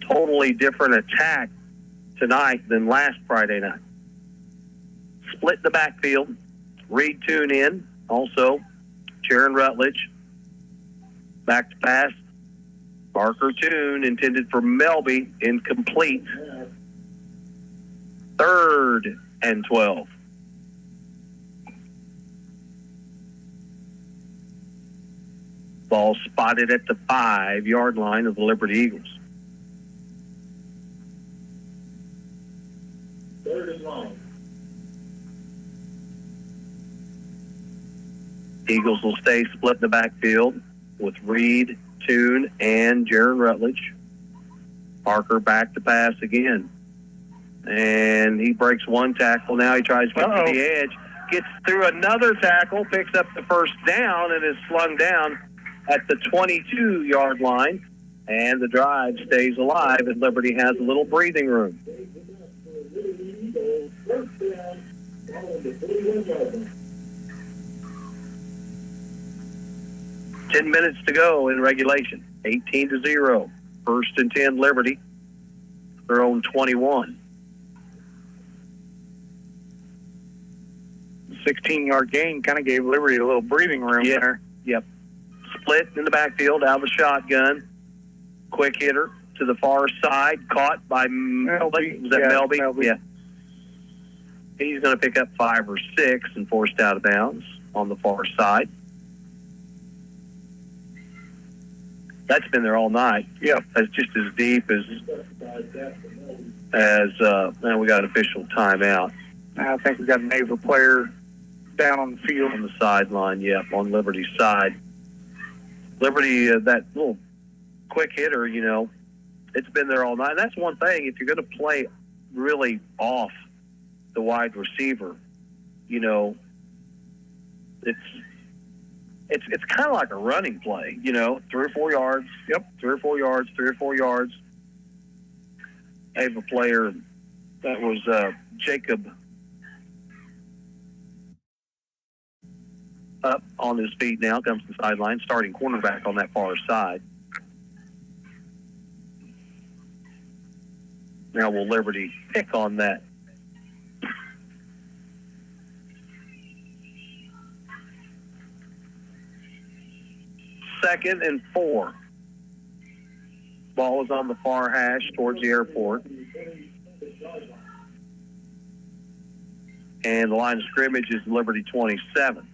Totally different attack tonight than last Friday night. Split the backfield. Reed Toon in. Also, Sharon Rutledge. Back to pass. Barker Toon intended for Melby. Incomplete. 3rd and 12. Ball spotted at the 5-yard line of the Liberty Eagles. 3rd and long. Eagles will stay split in the backfield with Reed, Toon, and Jaron Rutledge. Parker back to pass again. And he breaks one tackle. Now he tries to get to the edge. Gets through another tackle, picks up the 1st down, and is slung down at the 22-yard line. And the drive stays alive, and Liberty has a little breathing room. Ten minutes to go in regulation. 18-0. 1st and 10 Liberty. Their own 21. 16-yard gain kind of gave Liberty a little breathing room there. Yep. split in the backfield out of a shotgun. Quick hitter to the far side, caught by Melby. Was that Melby? Yeah. He's going to pick up 5 or 6 and forced out of bounds on the far side. That's been there all night. Yep. That's just as deep as now we got an official timeout. I think we got an Ava player down on the field. On the sideline, yep, on Liberty's side. Liberty, that little quick hitter, you know, it's been there all night. And that's one thing, if you're going to play really off the wide receiver, you know, it's kind of like a running play, you know, 3 or 4 yards. Yep, 3 or 4 yards, 3 or 4 yards. I have a player that was Jacob up on his feet now, comes to the sideline, starting cornerback on that far side. Now will Liberty pick on that? Second and 4. Ball is on the far hash towards the airport. And the line of scrimmage is Liberty 27.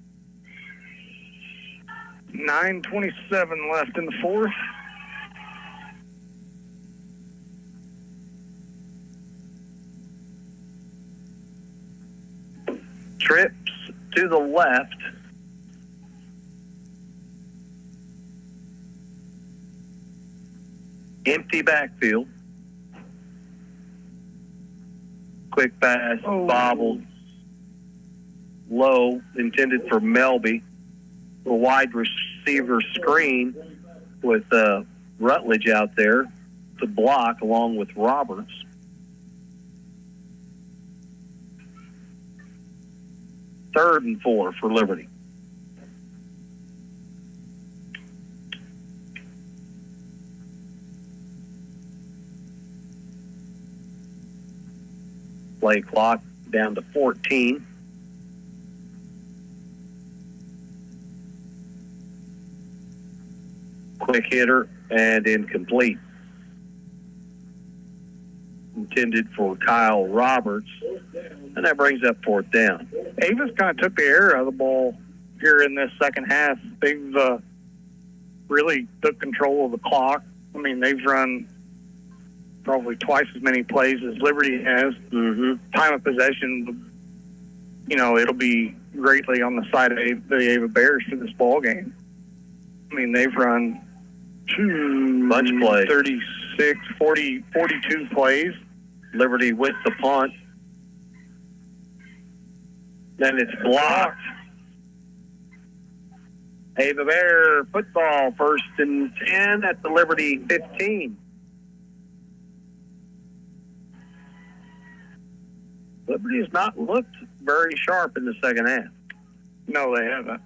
9:27 left in the fourth. Trips to the left. Empty backfield. Quick pass, bobbled. Low, intended for Melby. A wide receiver screen with Rutledge out there to block along with Roberts. Third and 4 for Liberty. Play clock down to 14. Quick hitter and incomplete. Intended for Kyle Roberts, and that brings up 4th down. Avis kind of took the air out of the ball here in this second half. They've really took control of the clock. I mean, they've run probably twice as many plays as Liberty has. Mm-hmm. Time of possession, you know, it'll be greatly on the side of the Ava Bears for this ball game. I mean, they've run bunch plays. 36, 40, 42 plays. Liberty with the punt. Then it's blocked. Ava Bear football, 1st and 10 at the Liberty 15. Liberty has not looked very sharp in the second half. No, they haven't.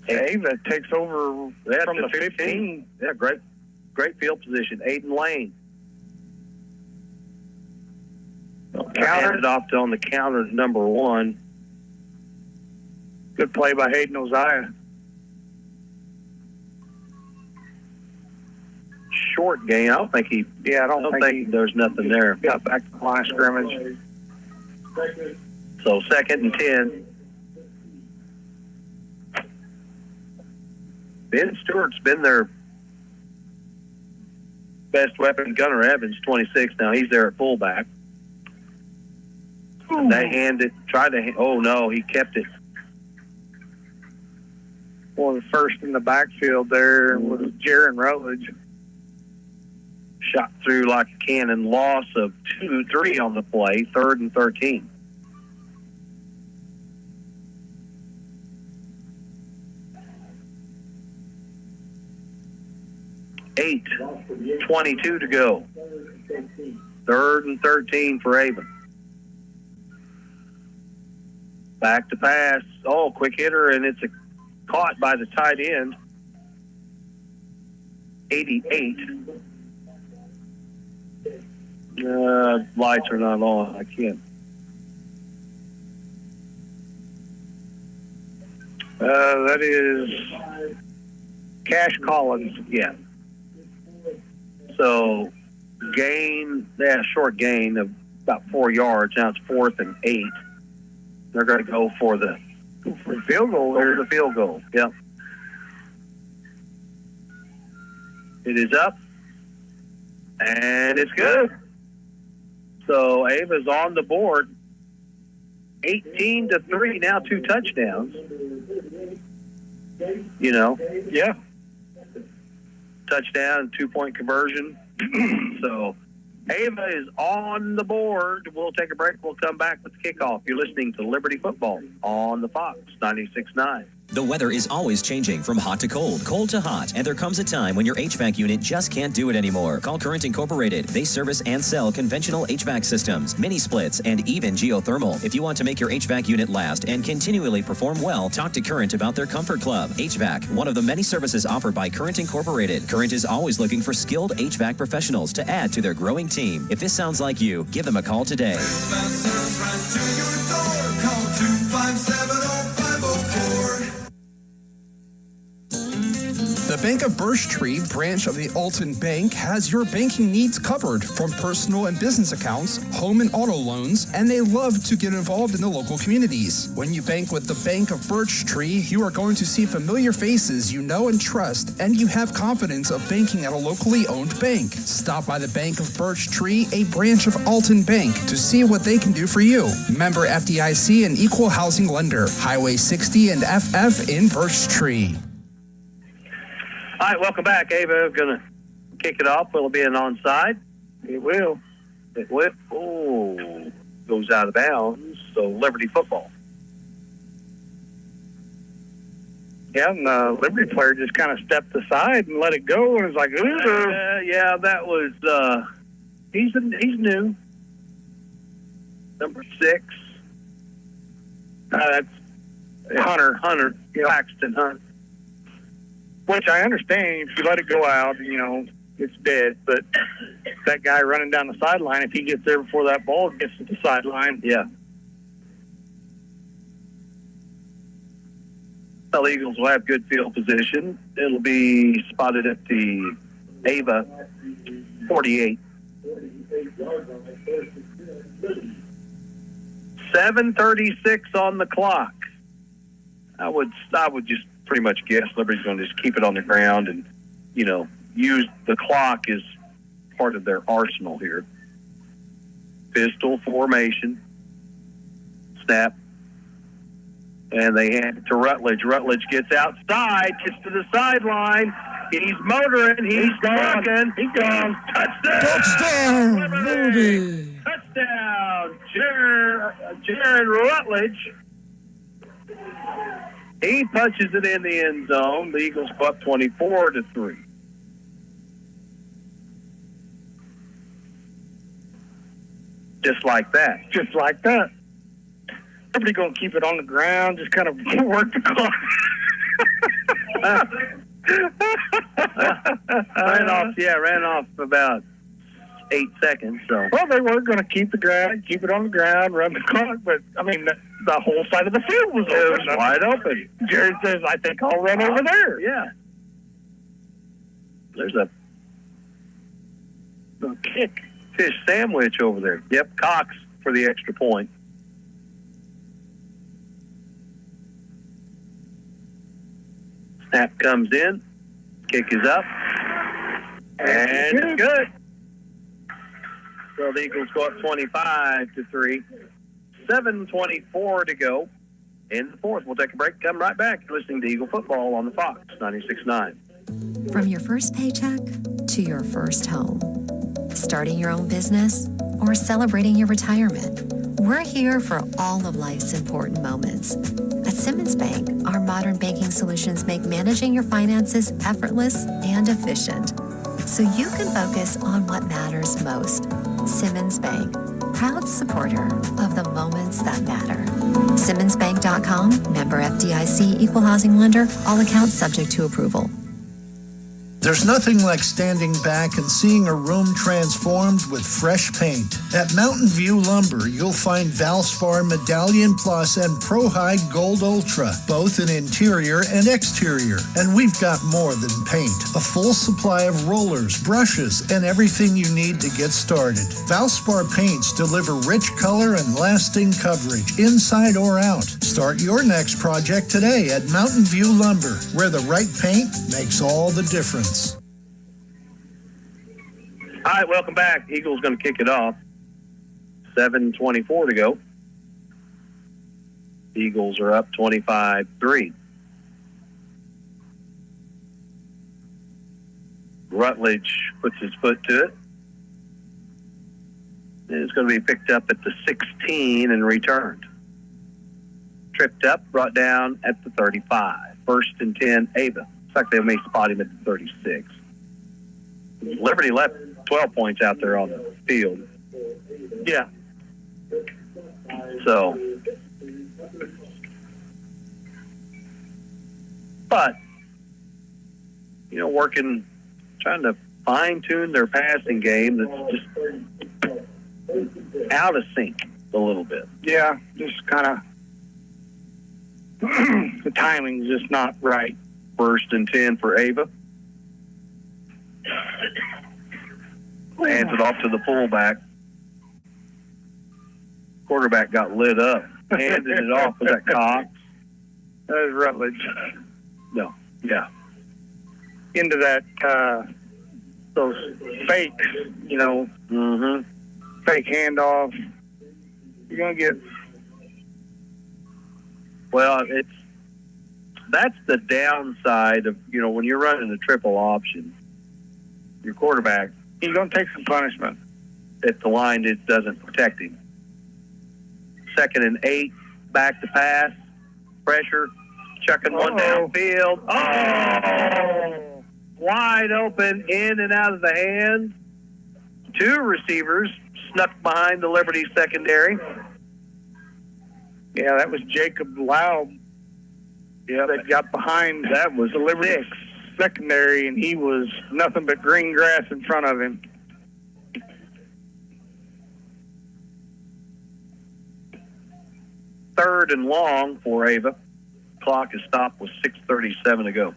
Ava takes over from the 15. Yeah, great field position. Aiden Lane. Handed off to on the counter number 1. Good play by Hayden Oziah. Short gain. I don't think he. Yeah, I don't think there's nothing there. Got back to the line of scrimmage. So 2nd and 10. Ben Stewart's been their best weapon. Gunnar Evans, 26 now. He's there at fullback. They oh no, he kept it. Well, the first in the backfield there was Jaron Rutledge. Shot through like a cannon. Loss of 2-3 on the play. 3rd and 13. .22 to go. 3rd and 13 for Avon. Back to pass. Oh, quick hitter, and it's caught by the tight end. 88. Lights are not on. I can't. That is Cash Collins. Yeah. So short gain of about 4 yards. Now it's 4th and 8. They're going to go for the field goal. There's the field goal. Yep. It is up, and it's good. So Ava's on the board. 18-3 now, 2 touchdowns. You know. Yeah. Touchdown, 2-point conversion. So Ava is on the board. We'll take a break. We'll come back with the kickoff. You're listening to Liberty Football on the Fox 96.9. The weather is always changing from hot to cold to hot, and there comes a time when your HVAC unit just can't do it anymore. Call Current Incorporated. They service and sell conventional HVAC systems, mini splits, and even geothermal. If you want to make your HVAC unit last and continually perform well, talk to Current about their Comfort Club. HVAC, one of the many services offered by Current Incorporated. Current is always looking for skilled HVAC professionals to add to their growing team. If this sounds like you, give them a call today. The Bank of Birch Tree branch of the Alton Bank has your banking needs covered, from personal and business accounts, home and auto loans, and they love to get involved in the local communities. When you bank with the Bank of Birch Tree, you are going to see familiar faces you know and trust, and you have confidence of banking at a locally owned bank. Stop by the Bank of Birch Tree, a branch of Alton Bank, to see what they can do for you. Member FDIC and equal housing lender. Highway 60 and FF in Birch Tree. All right, welcome back. Ava going to kick it off. Will it be an onside? It will. It will. Oh, goes out of bounds. So Liberty Football. Yeah, and the Liberty player just kind of stepped aside and let it go, and it's like, yeah, that was. He's new. Number 6. That's Hunter. Yeah. Paxton Hunter. Which I understand, if you let it go out, it's dead. But that guy running down the sideline, if he gets there before that ball gets to the sideline. Yeah. The Eagles will have good field position. It'll be spotted at the Ava 48. 7:36 on the clock. I would just pretty much guess Liberty's going to just keep it on the ground and, use the clock as part of their arsenal here. Pistol formation. Snap. And they hand it to Rutledge. Rutledge gets outside, gets to the sideline. He's motoring. He's walking. He's gone. Touchdown! Liberty! Touchdown! Jared Rutledge. He punches it in the end zone. The Eagles go up 24-3. Just like that. Just like that. Everybody going to keep it on the ground, just kind of work the clock. ran off about 8 seconds. So. Well, they were going to keep it on the ground, run the clock, but, the whole side of the field was open. It was wide open. Jared says, I think I'll run over there. Yeah. There's a kick. Fish sandwich over there. Yep, Cox for the extra point. Snap comes in. Kick is up. And it's good. So the Eagles go up 25-3. 7:24 to go in the fourth. We'll take a break. Come right back. You're listening to Eagle Football on the Fox 96.9. From your first paycheck to your first home, starting your own business or celebrating your retirement, we're here for all of life's important moments. At Simmons Bank, our modern banking solutions make managing your finances effortless and efficient, so you can focus on what matters most. Simmons Bank, proud supporter of the moments that matter. SimmonsBank.com, member FDIC, equal housing lender, all accounts subject to approval. There's nothing like standing back and seeing a room transformed with fresh paint. At Mountain View Lumber, you'll find Valspar Medallion Plus and Pro High Gold Ultra, both in interior and exterior. And we've got more than paint. A full supply of rollers, brushes, and everything you need to get started. Valspar paints deliver rich color and lasting coverage, inside or out. Start your next project today at Mountain View Lumber, where the right paint makes all the difference. All right, welcome back. Eagles going to kick it off. 7:24 to go. Eagles are up 25-3. Rutledge puts his foot to it. It's going to be picked up at the 16 and returned. Tripped up, brought down at the 35. First and 10, Ava. Looks like they may spot him at the 36. Liberty left 12 points out there on the field. Yeah. So, but, you know, trying to fine-tune their passing game that's just out of sync a little bit. Yeah, just kind of the timing's just not right. First and 10 for Ava. Hands it off to the fullback. Quarterback got lit up. Handed it off. Was that Cox? That was Rutledge. No. Yeah. Into that, those fakes, you know, fake handoff. You're going to get... Well, that's the downside of, you know, when you're running a triple option, your quarterback, he's going to take some punishment if the line doesn't protect him. 2nd and 8, back to pass, pressure, chucking one downfield. Oh! Wide open, in and out of the hands. 2 receivers snuck behind the Liberty secondary. Yeah, that was Jacob Loud. Yeah, that got behind. That was the Liberty secondary, and he was nothing but green grass in front of him. Third and long for Ava. Clock is stopped with 6:37 to go.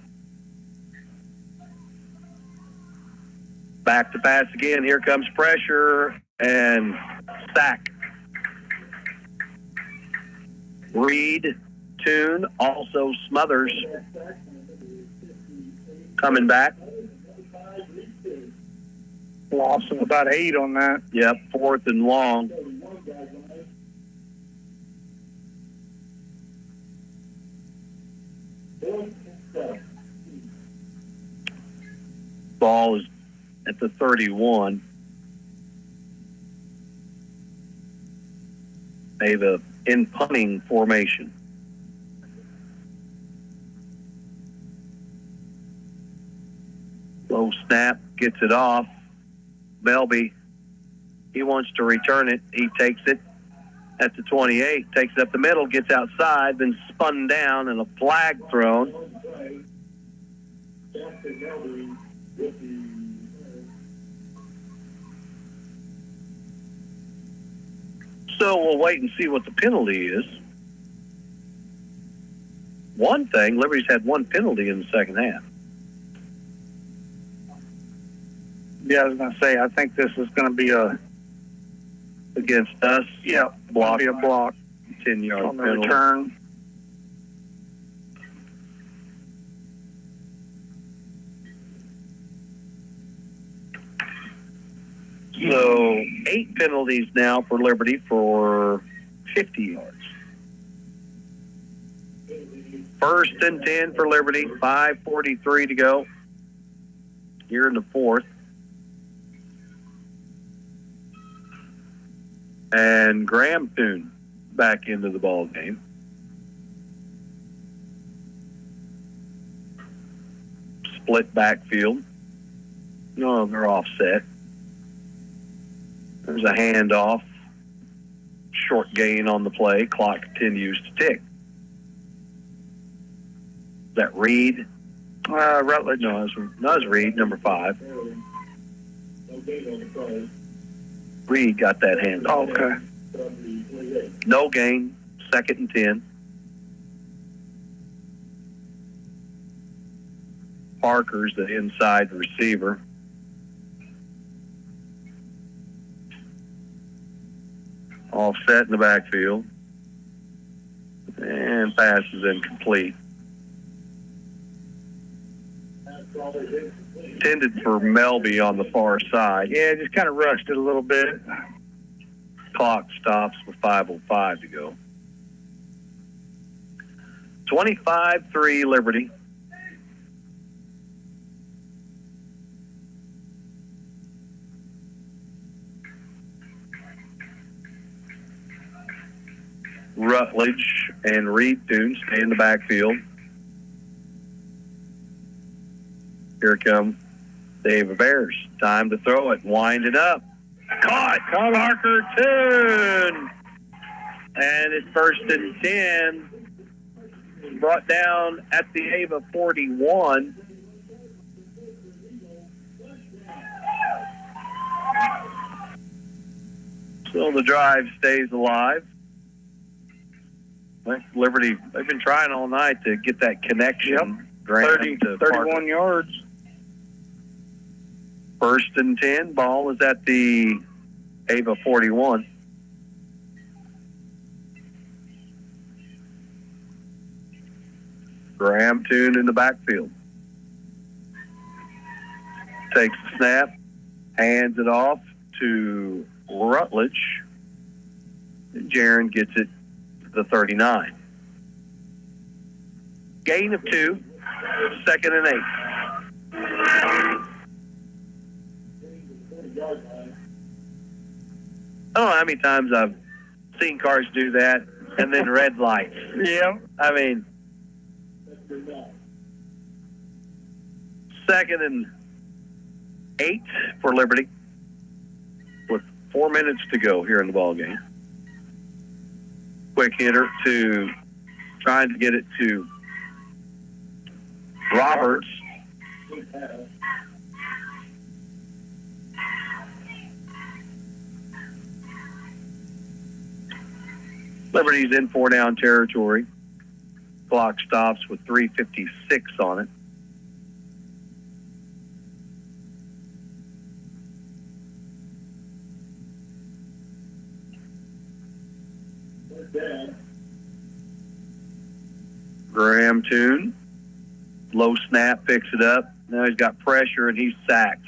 Back to pass again. Here comes pressure and sack. Reed, Tune, also Smothers coming back. Loss of about 8 on that. Yep, 4th and long. Ball is at the 31. Ava in punting formation. Low snap, gets it off. Melby, he wants to return it. He takes it at the 28, takes it up the middle, gets outside, then spun down and a flag thrown. So we'll wait and see what the penalty is. One thing, Liberty's had 1 penalty in the second half. Yeah, I was going to say, I think this is going to be against us. Yeah, block. Be a block. 10-yard on the penalty. return. So 8 penalties now for Liberty for 50 yards. First and 10 for Liberty, 5:43 to go here in the 4th. And Graham Thune back into the ball game. Split backfield. No, they're offset. There's a handoff. Short gain on the play. Clock continues to tick. That Reed. Rutledge. No, it was Reed, number 5. Reed got that hand. Oh, okay. No gain, 2nd and 10. Parker's the inside receiver. Offset in the backfield. And pass is incomplete. Intended for Melby on the far side. Yeah, just kind of rushed it a little bit. Clock stops with 5:05 to go. 25-3 Liberty. Rutledge and Reed Toon stay in the backfield. Here come David Bears. Time to throw it. Wind it up. Caught. Parker Toon. And it's 1st and 10. Brought down at the Ava 41. So the drive stays alive. Liberty, they've been trying all night to get that connection. Yep. 31 yards. 1st and 10. Ball is at the Ava 41. Graham Toon in the backfield. Takes the snap, hands it off to Rutledge. Jaron gets it to the 39. Gain of 2, 2nd and 8. I don't know how many times I've seen cars do that and then red lights. Yeah. I mean, 2nd and 8 for Liberty with 4 minutes to go here in the ball game. Quick hitter to trying to get it to Roberts. Liberty's in 4-down territory. Clock stops with 3:56 on it. Graham Toon. Low snap, picks it up. Now he's got pressure and he's sacked.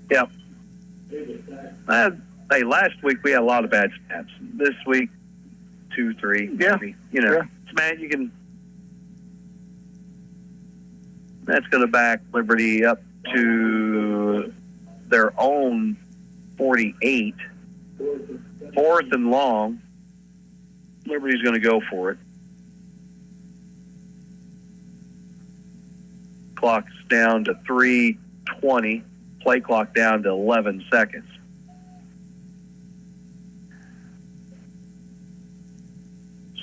Yep. Hey, last week we had a lot of bad snaps. This week, 2, 3, maybe. You know, man, you can. That's going to back Liberty up to their own 48. 4th and long. Liberty's going to go for it. Clock's down to 3:20. Play clock down to 11 seconds.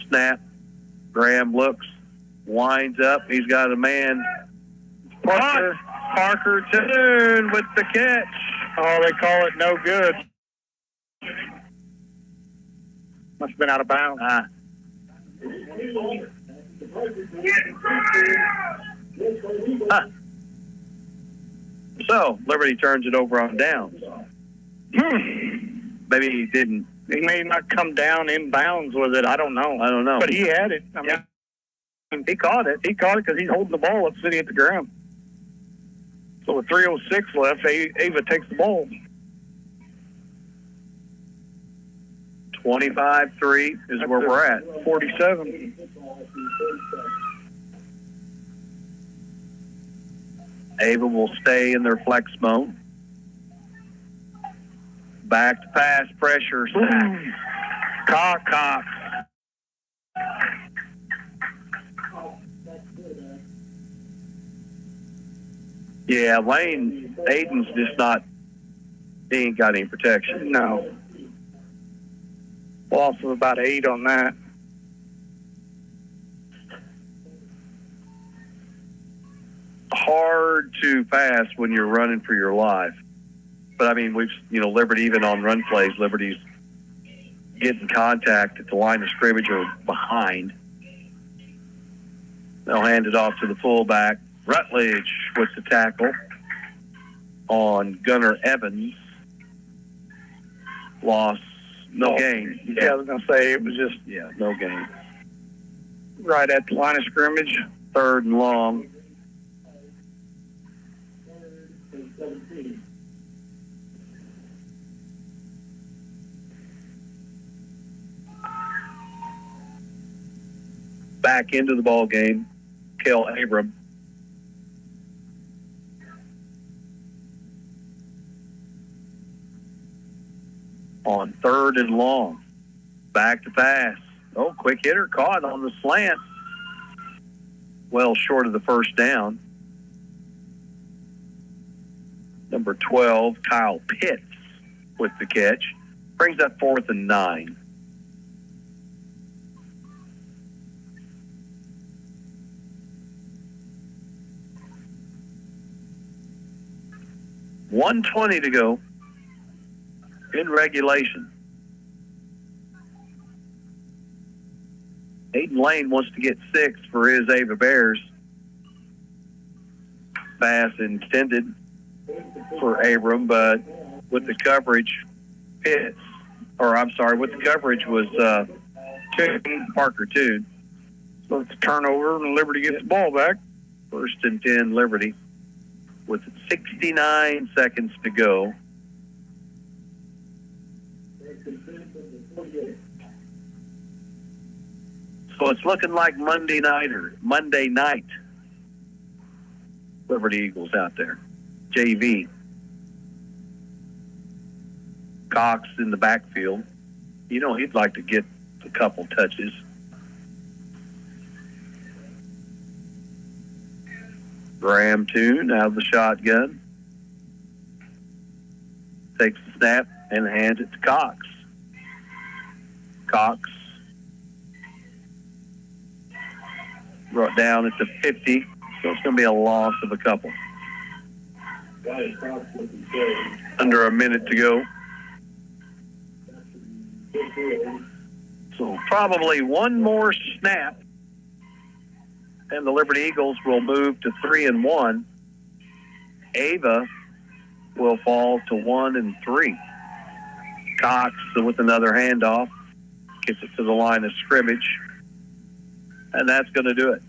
Snap. Graham looks, winds up. He's got a man. Parker Toon with the catch. Oh, they call it no good. Must have been out of bounds. So, Liberty turns it over on downs. Maybe he didn't. He may not come down in bounds with it. I don't know. But he had it. I mean, he caught it. He caught it because he's holding the ball up sitting at the ground. So with 3:06 left, Ava takes the ball. 25-3 is where we're at. 47. Ava will stay in their flex mode. Back to pass, pressure, sack. Cox. Yeah, Lane Aiden's just not, he ain't got any protection. No. Loss of about 8 on that. hard to pass when you're running for your life. But I mean, Liberty, even on run plays, Liberty's getting contact at the line of scrimmage or behind. They'll hand it off to the fullback. Rutledge with the tackle on Gunnar Evans. Loss, no gain. Yeah, I was going to say it was just no gain. Right at the line of scrimmage. 3rd and long. Back into the ball game, Kel Abram. On 3rd and long. Back to pass. Oh, quick hitter caught on the slant. Well short of the first down. Number 12, Kyle Pitts with the catch. Brings up 4th and 9. $1:20 to go in regulation. Aiden Lane wants to get 6 for his Ava Bears. Pass intended for Abram, but with the coverage, with the coverage was Parker Toon. So it's a turnover, and Liberty gets the ball back. 1st and 10, Liberty, with 69 seconds to go. So it's looking like Monday night. Liberty Eagles out there. JV. Cox in the backfield. He'd like to get a couple touches. Graham Toon out of the shotgun. Takes the snap and hands it to Cox. Cox brought down at the 50, so it's going to be a loss of a couple. Under a minute to go. So probably one more snap, and the Liberty Eagles will move to 3-1. Ava will fall to 1-3. Cox with another handoff gets it to the line of scrimmage, and that's going to do it.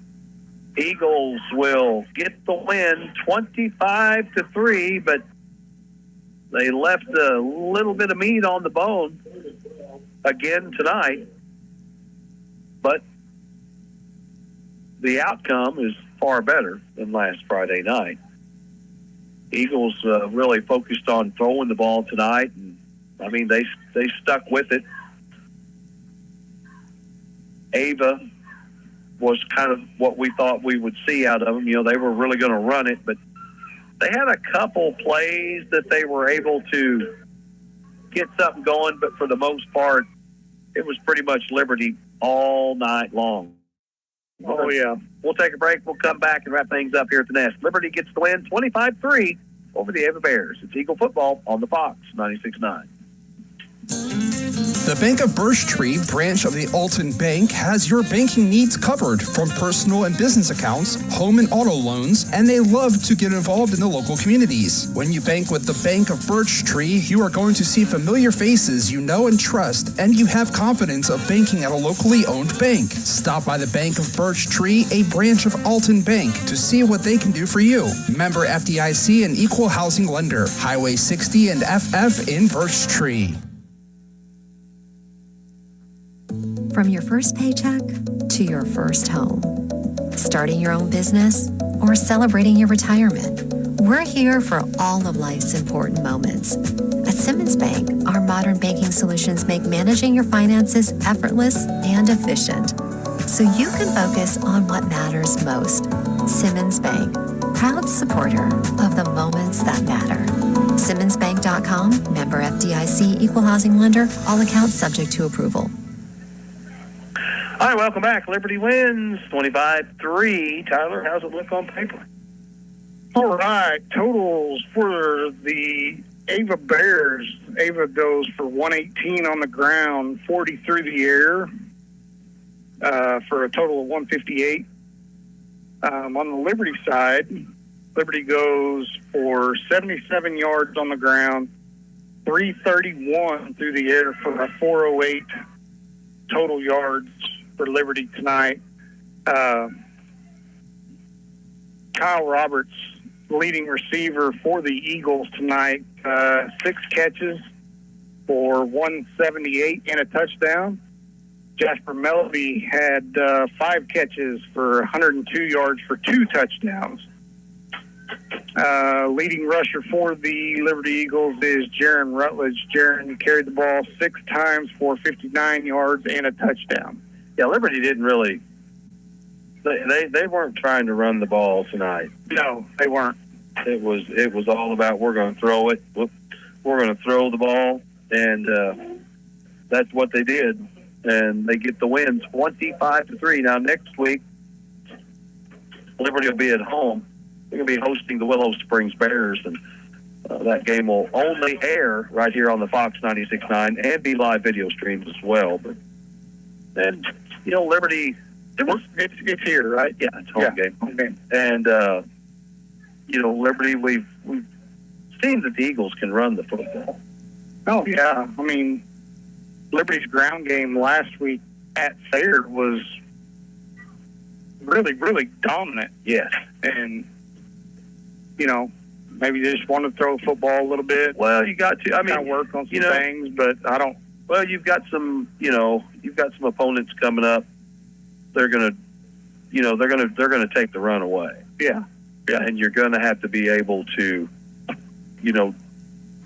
Eagles will get the win 25-3, but they left a little bit of meat on the bone again tonight. But the outcome is far better than last Friday night. Eagles really focused on throwing the ball tonight, and they stuck with it. Ava was kind of what we thought we would see out of them. They were really going to run it, but they had a couple plays that they were able to get something going, but for the most part, it was pretty much Liberty all night long. Oh, yeah. We'll take a break. We'll come back and wrap things up here at the Nest. Liberty gets the win 25-3 over the Ava Bears. It's Eagle football on the Fox 96.9. The Bank of Birch Tree branch of the Alton Bank has your banking needs covered, from personal and business accounts, home and auto loans, and they love to get involved in the local communities. When you bank with the Bank of Birch Tree, you are going to see familiar faces you know and trust, and you have confidence of banking at a locally owned bank. Stop by the Bank of Birch Tree, a branch of Alton Bank, to see what they can do for you. Member FDIC and equal housing lender. Highway 60 and FF in Birch Tree. From your first paycheck to your first home, starting your own business or celebrating your retirement, we're here for all of life's important moments. At Simmons Bank, our modern banking solutions make managing your finances effortless and efficient, so you can focus on what matters most. Simmons Bank, proud supporter of the moments that matter. SimmonsBank.com, member FDIC, equal housing lender, all accounts subject to approval. All right, welcome back. Liberty wins 25-3. Tyler, how's it look on paper? All right, totals for the Ava Bears. Ava goes for 118 on the ground, 40 through the air, for a total of 158. On the Liberty side, Liberty goes for 77 yards on the ground, 331 through the air for a 408 total yards for Liberty tonight. Kyle Roberts, leading receiver for the Eagles tonight, 6 catches for 178 and a touchdown. Jasper Melby had 5 catches for 102 yards for 2 touchdowns. Leading rusher for the Liberty Eagles is Jaron Rutledge. Jaron carried the ball 6 times for 59 yards and a touchdown. Yeah, Liberty didn't really. They weren't trying to run the ball tonight. No, they weren't. It was all about we're going to throw it. We're going to throw the ball, and that's what they did. And they get the win, 25-3. Now next week, Liberty will be at home. They're going to be hosting the Willow Springs Bears, and that game will only air right here on the Fox 96.9 and be live video streamed as well. But and you know, Liberty, it's here, right? Yeah, it's home game. Home game. And you know, Liberty, we've seen that the Eagles can run the football. Oh yeah, I mean, Liberty's ground game last week at Thayer was really, really dominant. Yes, and you know, maybe they just want to throw the football a little bit. Well, you got to. I mean, kind of work on some things, but I don't. Well, you've got some. You know, you've got some opponents coming up. They're gonna, you know, they're gonna take the run away. Yeah. Yeah, and you're gonna have to be able to, you know,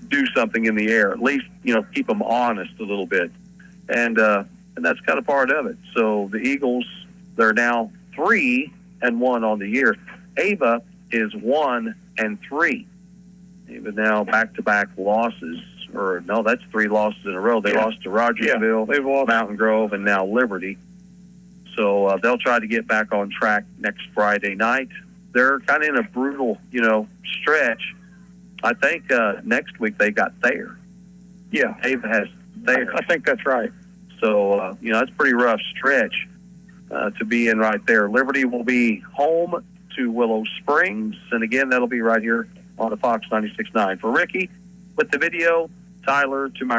do something in the air. At least, you know, keep them honest a little bit, and that's kind of part of it. So the Eagles, they're now 3-1 on the year. Ava is 1-3. Even now back-to-back losses, or no, that's 3 losses in a row. They lost to Rogersville, they've lost Mountain Grove, and now Liberty. So they'll try to get back on track next Friday night. They're kind of in a brutal, you know, stretch. I think next week they got Thayer. Yeah, Ava has Thayer. I think that's right. So you know, that's a pretty rough stretch to be in right there. Liberty will be home to Willow Springs, and again, that'll be right here on the Fox 96.9. For Ricky, with the video, Tyler, to my